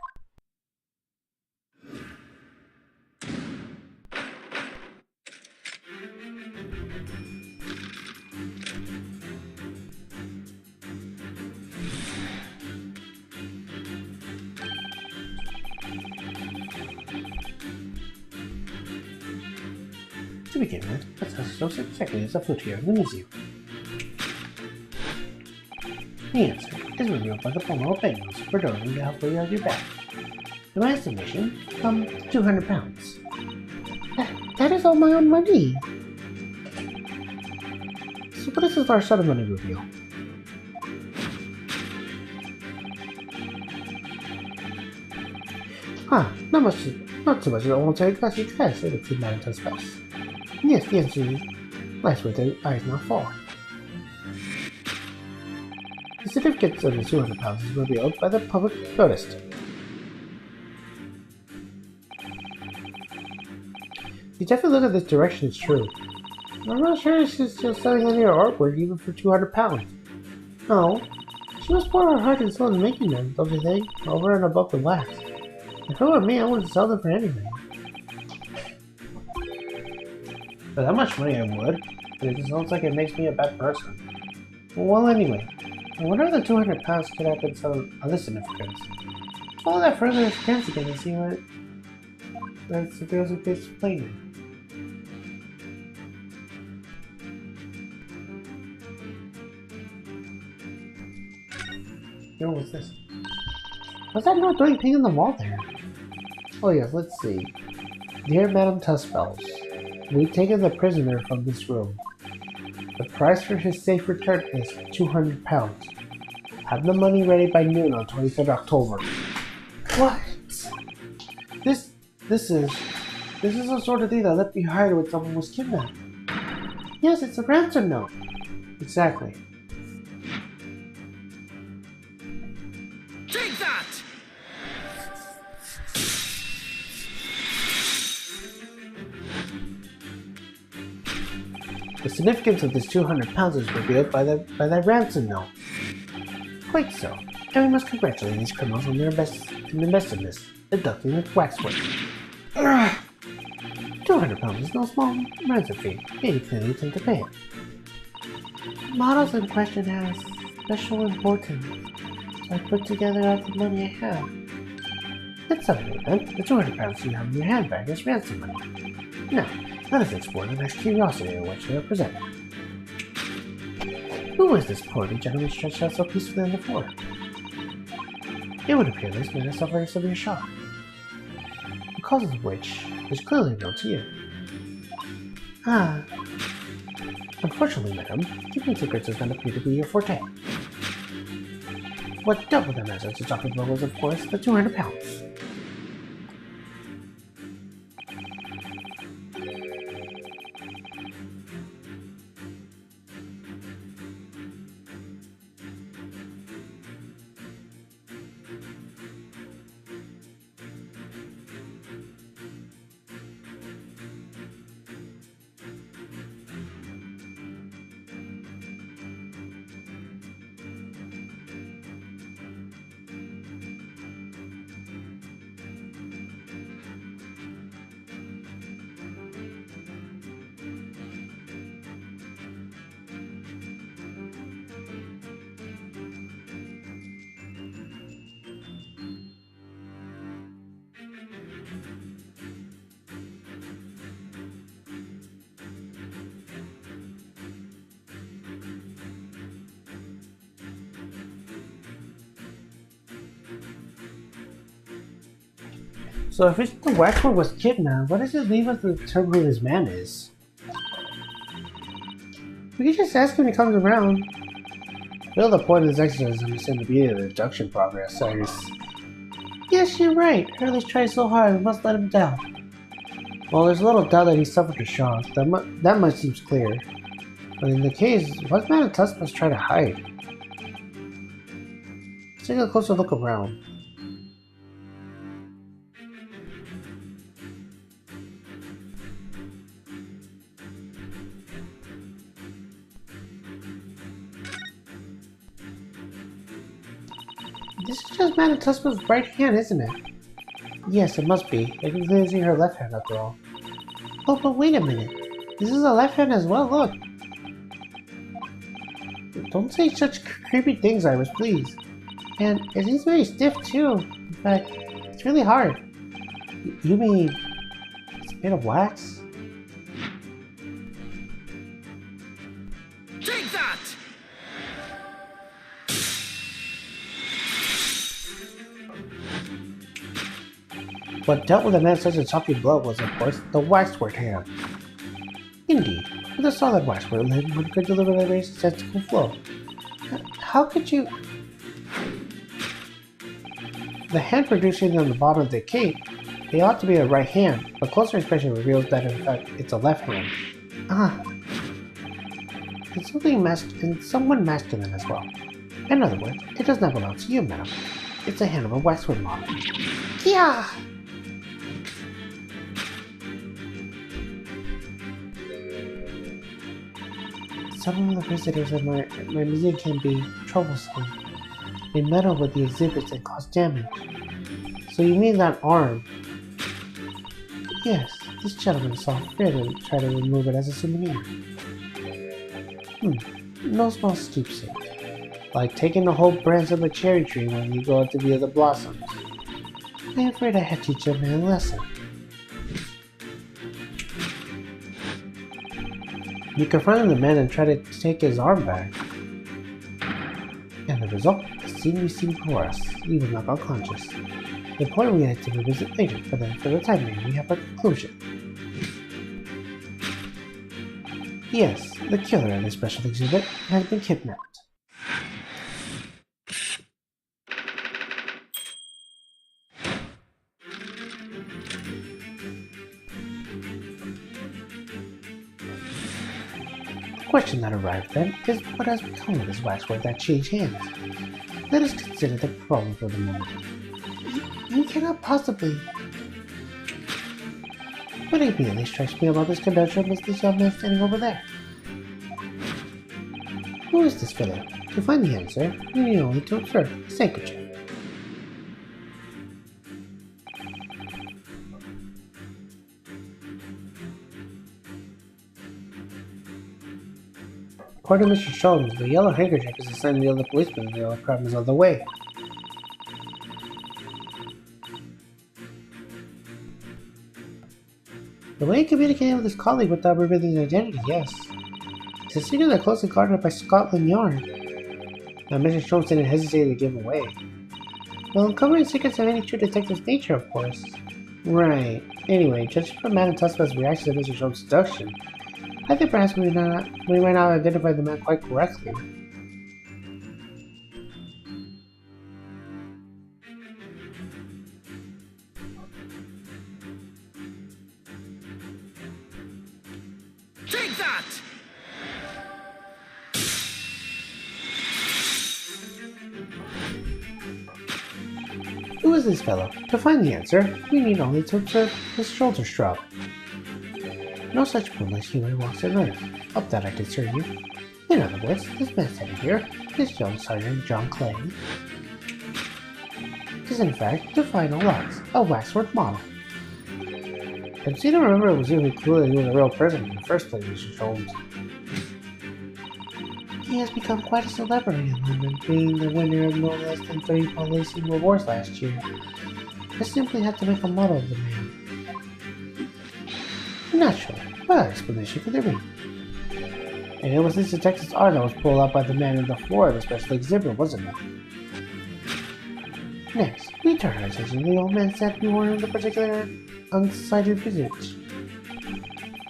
To begin with, let's ask those exactly as a foot here in the museum. The answer is revealed by the Pomo pennies for donating to help you out your back. In my estimation, 200 pounds. That is all my own money. So what is this our sort of money reveal? Not too much of a voluntary classic test, it looks in Madame Tussbells. Yes, the answer lies where the eyes now fall. The certificate of the 200 pounds is revealed by the public notice. You definitely look at this direction, it's true. I'm not sure she's still selling any of her artwork even for 200 pounds. No. She must pour her heart and soul into making them, don't you think? Over and above the wax. If it were me, I wouldn't sell them for anything. For that much money I would, but it sounds like it makes me a bad person. Well, anyway, I wonder if the 200 pounds could have been some other significance. Follow that further expanse again and see what that's the girls who gets playing. Yo, what's this? What's that note doing ping in the wall there? Oh yes, let's see. Dear Madame Tussfells, we've taken the prisoner from this room. The price for his safe return is 200 pounds. Have the money ready by noon on 23rd October. What? This is the sort of thing that left behind when someone was kidnapped. Yes, it's a ransom note. Exactly. Take that! The significance of this 200 pounds is revealed by that ransom note. Quite so, and we must congratulate these criminals on their inventiveness, deducting the waxwork. 200 pounds is no small ransom fee. They clearly intend to pay it. The models in question has special importance, so I put together all the money I have. Let's celebrate then. The 200 pounds you have in your handbag is ransom money. Now, let us explore the next curiosity which they represent. Who is this poorly gentleman stretched out so peacefully on the floor? It would appear this man has suffered a severe shock, the cause of which is clearly known to you. Ah. Unfortunately, madam, keeping secrets does not appear to be your forte. What doubled them as a talking about was, of course, the 200 pounds. So if the waxwork was kidnapped, what does it leave us to determine who this man is? We can just ask when he comes around. Feel the point of this exercise is to understand the beauty of the deduction progress, Cyrus. Yes, you're right. Hurley's tried so hard, we must let him down. Well, there's little doubt that he suffered a shock. That much seems clear. But in the case, what Madame Tusk must try to hide? Let's take a closer look around. This is just Madame Tussfeld's right hand, isn't it? Yes, it must be. I can clearly see her left hand after all. Oh, but wait a minute. This is a left hand as well, look. Don't say such creepy things, Iris, please. And it seems very stiff too. But it's really hard. You mean it's made of wax? Take that! What dealt with a man such a talking blow was, of course, the waxwork hand. Indeed, with a solid waxwork lid, one could deliver a very sensible flow. How could you... The hand producing on the bottom of the cape, they ought to be a right hand, but closer inspection reveals that in fact it's a left hand. Ah. It's someone masculine as well. In other words, it does not belong to you, madam. It's the hand of a waxwork model. Yeah! some of the visitors at my museum can be troublesome. They meddle with the exhibits and cause damage. So you mean that arm? Yes, this gentleman saw fit to try to remove it as a souvenir. No small stoop sake. Like taking the whole branch of a cherry tree when you go out to view the blossoms. I'm afraid I had to teach a man a lesson. You confronted the man and tried to take his arm back. And the result, the scene we see before us, he was knocked unconscious. The point we had to revisit later, but then for the time being, we have a conclusion. Yes, the killer in this special exhibit has been kidnapped. The question that arrived then is what has become of this waxwork that changed hands. Let us consider the problem for the moment. You cannot possibly... What immediately strikes me about this conundrum is this young man standing over there. Who is this fellow? To find the answer, you need only to observe his handkerchief. According to Mr. Sholmes, the yellow handkerchief is a sign to the other policeman and the other crime is on the way. The way he communicated with his colleague without revealing his identity, yes. It's a secret that closely guarded by Scotland Yard. Now Mr. Sholmes didn't hesitate to give away. Well, uncovering secrets of any true detective's nature, of course. Right. Anyway, judging from Madame Tussaud's reaction to Mr. Sholmes' seduction, I think perhaps we might not identify the man quite correctly. Take that! Who is this fellow? To find the answer, we need only to observe his shoulder shrug. No such foolish human walks on earth. Hope that I can serve you. In other words, this man standing here, this young Sergeant John Clay, is in fact the final locks, a waxwork model. I seem to remember it was you who clued that he was a real person in the first place, Mr. Sholmes. He has become quite a celebrity in London, being the winner of no less than 3 policing awards last year. I simply had to make a model of the man. Naturally, what explanation could there be? And it was this detective's art that was pulled out by the man on the floor of the special exhibit, wasn't it? Next, we turn our attention to the old man said we were in the particular unsighted visage.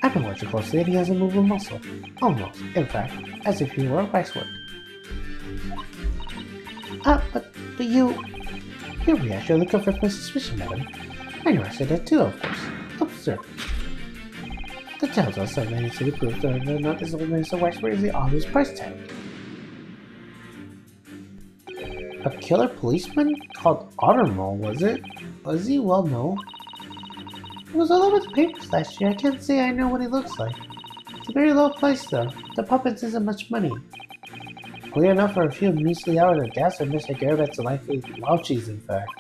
I've been watching closely and he hasn't moved a muscle. Almost, in fact, as if he were a waxwork. But you... Your reaction only confirms my suspicion, madam. I know I said that too, of course. Observe. That tells us that many city proofs that are not as old as a waxwork is the obvious price tag. A killer policeman called Ottermole, was it? Was he? Well, no. It was all over the papers last year. I can't say I know what he looks like. It's a very low price, though. The puppets isn't much money. Clear enough for a few measly hours of gas or Mr. Garrett's likely louchies, in fact.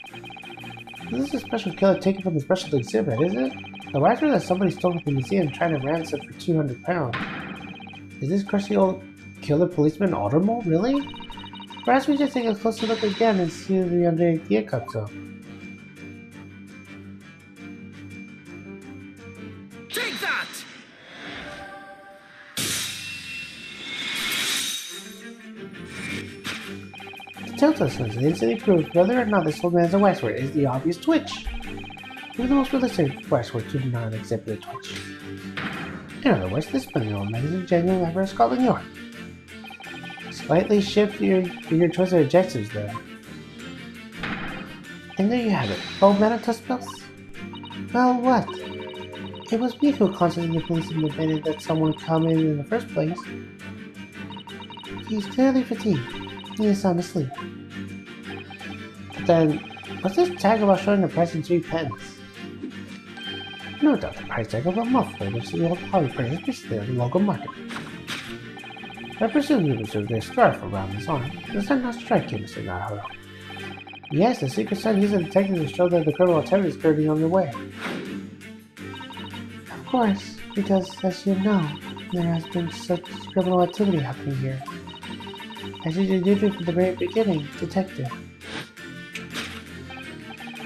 This is a special killer taken from the special exhibit, is it? The waxwork that somebody stole from the museum trying to ransom for £200. Is this crusty old killer policeman Ottermole, really? Perhaps we should take a closer look again and see if the idea comes up. Take that! It tells us that the instantly proves whether or not this old man is a waxwork is the obvious twitch. Even the most realistic waxwork do not exhibit a twitch. In other words, this old man is a genuine member of Scotland Yard. Slightly shift your choice of adjectives there. And there you have it. Old man of Tuspels? Well, what? It was me who constantly policed and demanded that someone come in the first place. He's clearly fatigued. He is sound asleep. But then, what's this tag about showing the price in 3 pence? No doubt the price tag of a muffler which the old party printers displayed on the local market. I presume you preserve their scarf around his arm. Does that not strike you, Mr. Naruto? Yes, the Secret Sun used a detective to show that the criminal activity is currently on the way. Of course, because, as you know, there has been such criminal activity happening here. I did your duty from the very beginning, detective.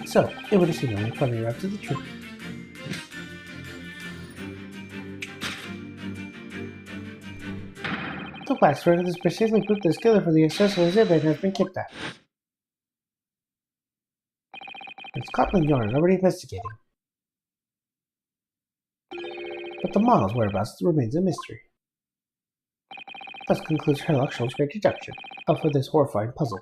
So, it would seem only coming up to the truth. The waxwork is specifically put the killer for the accessory exhibit has been kidnapped. And Scotland Yard is already investigating. But the model's whereabouts remains a mystery. Thus concludes Sherlock Holmes' great deduction for this horrifying puzzle.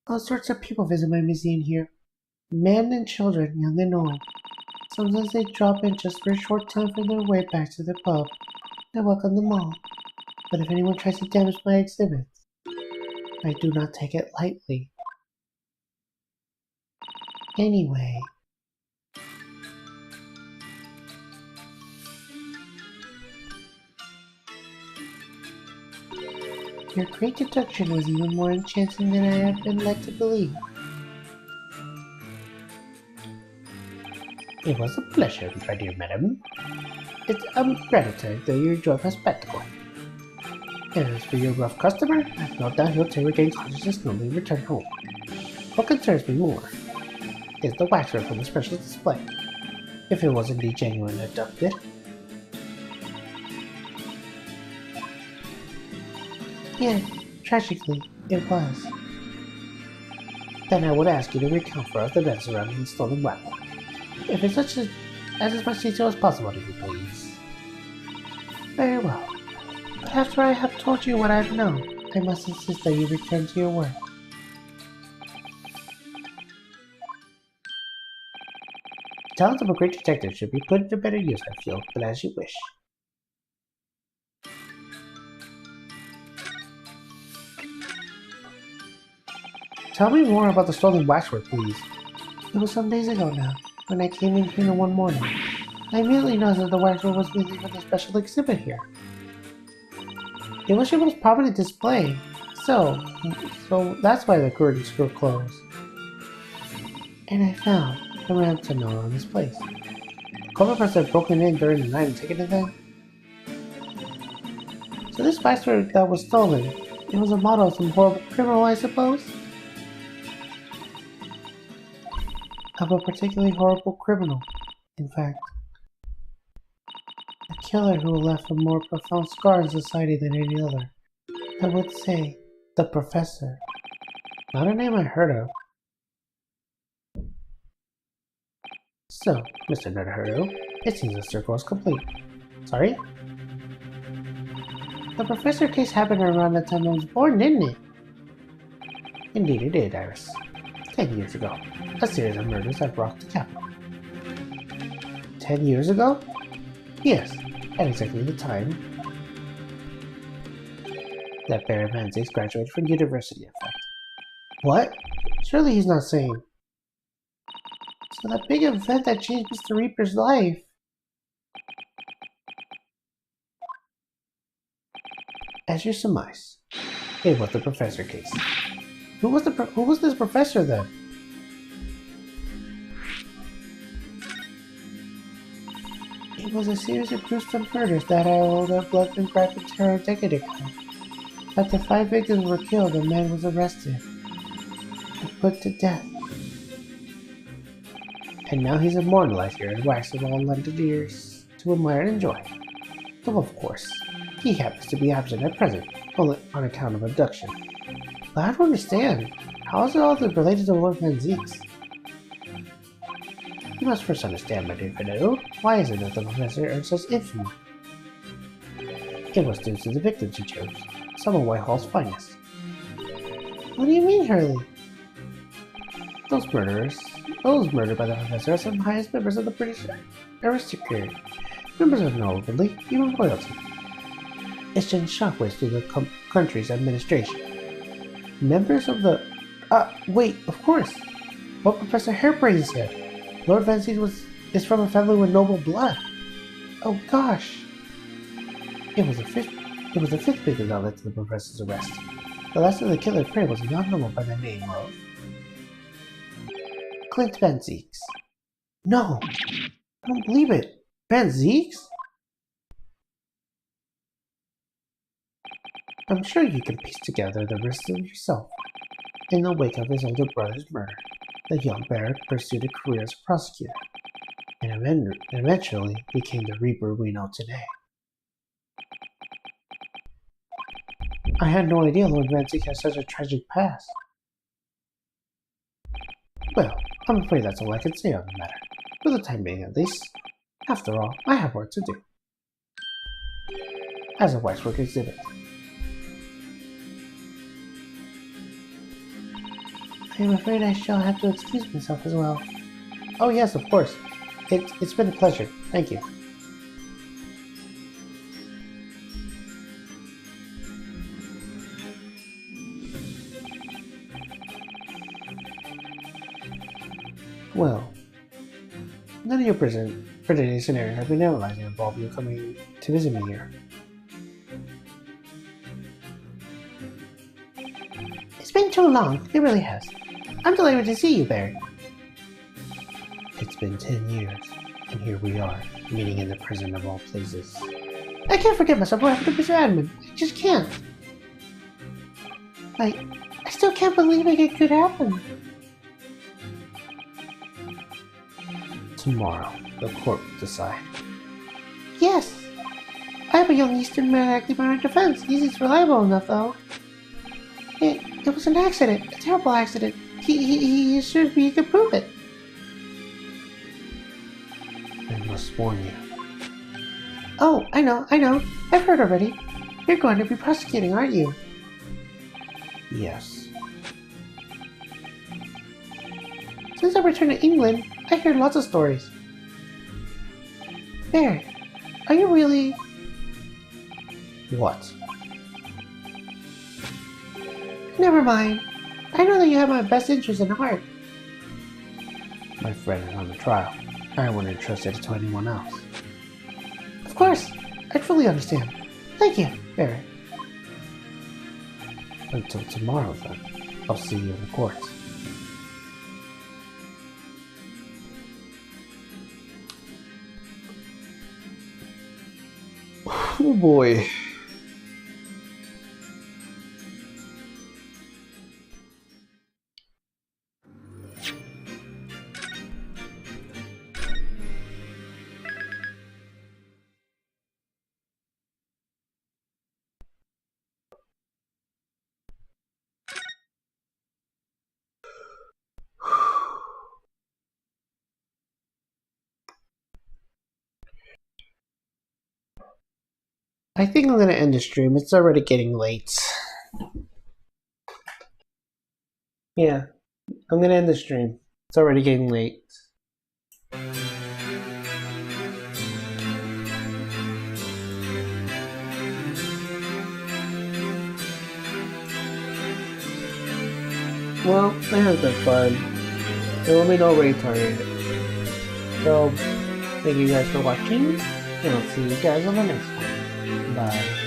All sorts of people visit my museum here. Men and children, young and old. Sometimes they drop in just for a short time for their way back to the pub. I welcome them all. But if anyone tries to damage my exhibits, I do not take it lightly. Anyway. Your great deduction was even more enchanting than I have been led to believe. It was a pleasure, my dear madam. It's gratitude that you enjoy my spectacle. And as for your rough customer, I have no doubt he'll regain consciousness when we return home. What concerns me more is the waxwork from the special display. If it was indeed genuine and abducted. Yeah, tragically, it was. Then I would ask you to recount for us the events surrounding the stolen weapon. If it's as much detail as possible, if you please. Very well. But after I have told you what I've known, I must insist that you return to your work. The talent of a great detective should be put into better use, I feel, but as you wish. Tell me more about the stolen waxwork, please. It was some days ago now, when I came in here one morning. I immediately noticed that the waxwork was missing from the special exhibit here. It was your most prominent display, so that's why the curtains were closed. And I found the ransom note on this place. The culprits had broken in during the night and taken it then. So this waxwork that was stolen, it was a model of some horrible criminal, I suppose? Of a particularly horrible criminal, in fact. A killer who left a more profound scar in society than any other. I would say, the Professor. Not a name I heard of. So, Mr. Naruto, it seems the circle is complete. Sorry? The Professor case happened around the time I was born, didn't it? Indeed it did, Iris. 10 years ago, a series of murders have rocked the capital. 10 years ago? Yes, at exactly the time that Baron Manzes graduated from university, in fact. What? Surely he's not saying. So that big event that changed Mr. Reaper's life. As you surmise, it was the Professor case. Who was this professor then? It was a series of gruesome murders that held up blood and graphic terror a decade ago. After 5 victims were killed, the man was arrested and put to death. And now he's immortalized here in wax of all London ears to admire and enjoy. Though of course, he happens to be absent at present, only on account of abduction. But I don't understand. How is it all related to Lord Manzes? You must first understand, my dear Finnedo, why is it that the Professor earned such infamy? It was due to the victims he chose, some of Whitehall's finest. What do you mean, Hurley? Those murderers, those murdered by the professor, are some of the highest members of the British aristocracy. Members of the nobility, even royalty. It's sent shockwaves through the country's administration. Members of the... wait, of course! What Professor Hairbrain said. Lord Vanseed is from a family with noble blood. Oh gosh! It was the fifth victim that led to the professor's arrest. The last of the killer's prey was a young noble by the name of... Clint Van Zeeks. No! I don't believe it! Van Zeeks? I'm sure you can piece together the rest of yourself. In the wake of his older brother's murder, the young Barrack pursued a career as a prosecutor, and eventually became the Reaper we know today. I had no idea Lord Van Zeek had such a tragic past. Well, I'm afraid that's all I can say on the matter, for the time being at least. After all, I have work to do. As a Waxwork exhibit. I am afraid I shall have to excuse myself as well. Oh yes, of course. It's been a pleasure. Thank you. Well, none of your predicted scenarios have been analyzed and involved you coming to visit me here. It's been too long. It really has. I'm delighted to see you, Barry. It's been 10 years, and here we are, meeting in the prison of all places. I can't forget myself what happened to Mr. Admin. I just can't. I still can't believe it could happen. Tomorrow, the court will decide. Yes! I have a young Eastern man acting by my defense. He's reliable enough, though. It was an accident. A terrible accident. He assured me he could prove it. I must warn you. Oh, I know. I've heard already. You're going to be prosecuting, aren't you? Yes. Since I returned to England, I heard lots of stories. Barry, are you really... What? Never mind. I know that you have my best interest in heart. My friend is on the trial. I wouldn't trust it to anyone else. Of course. I fully understand. Thank you, Barry. Until tomorrow, then. I'll see you in the court. Oh boy. I think I'm going to end the stream. It's already getting late. Yeah, I'm going to end the stream. It's already getting late. Well, I had some fun. And let me know where you target it. So, thank you guys for watching. And I'll see you guys on the next one. Bye.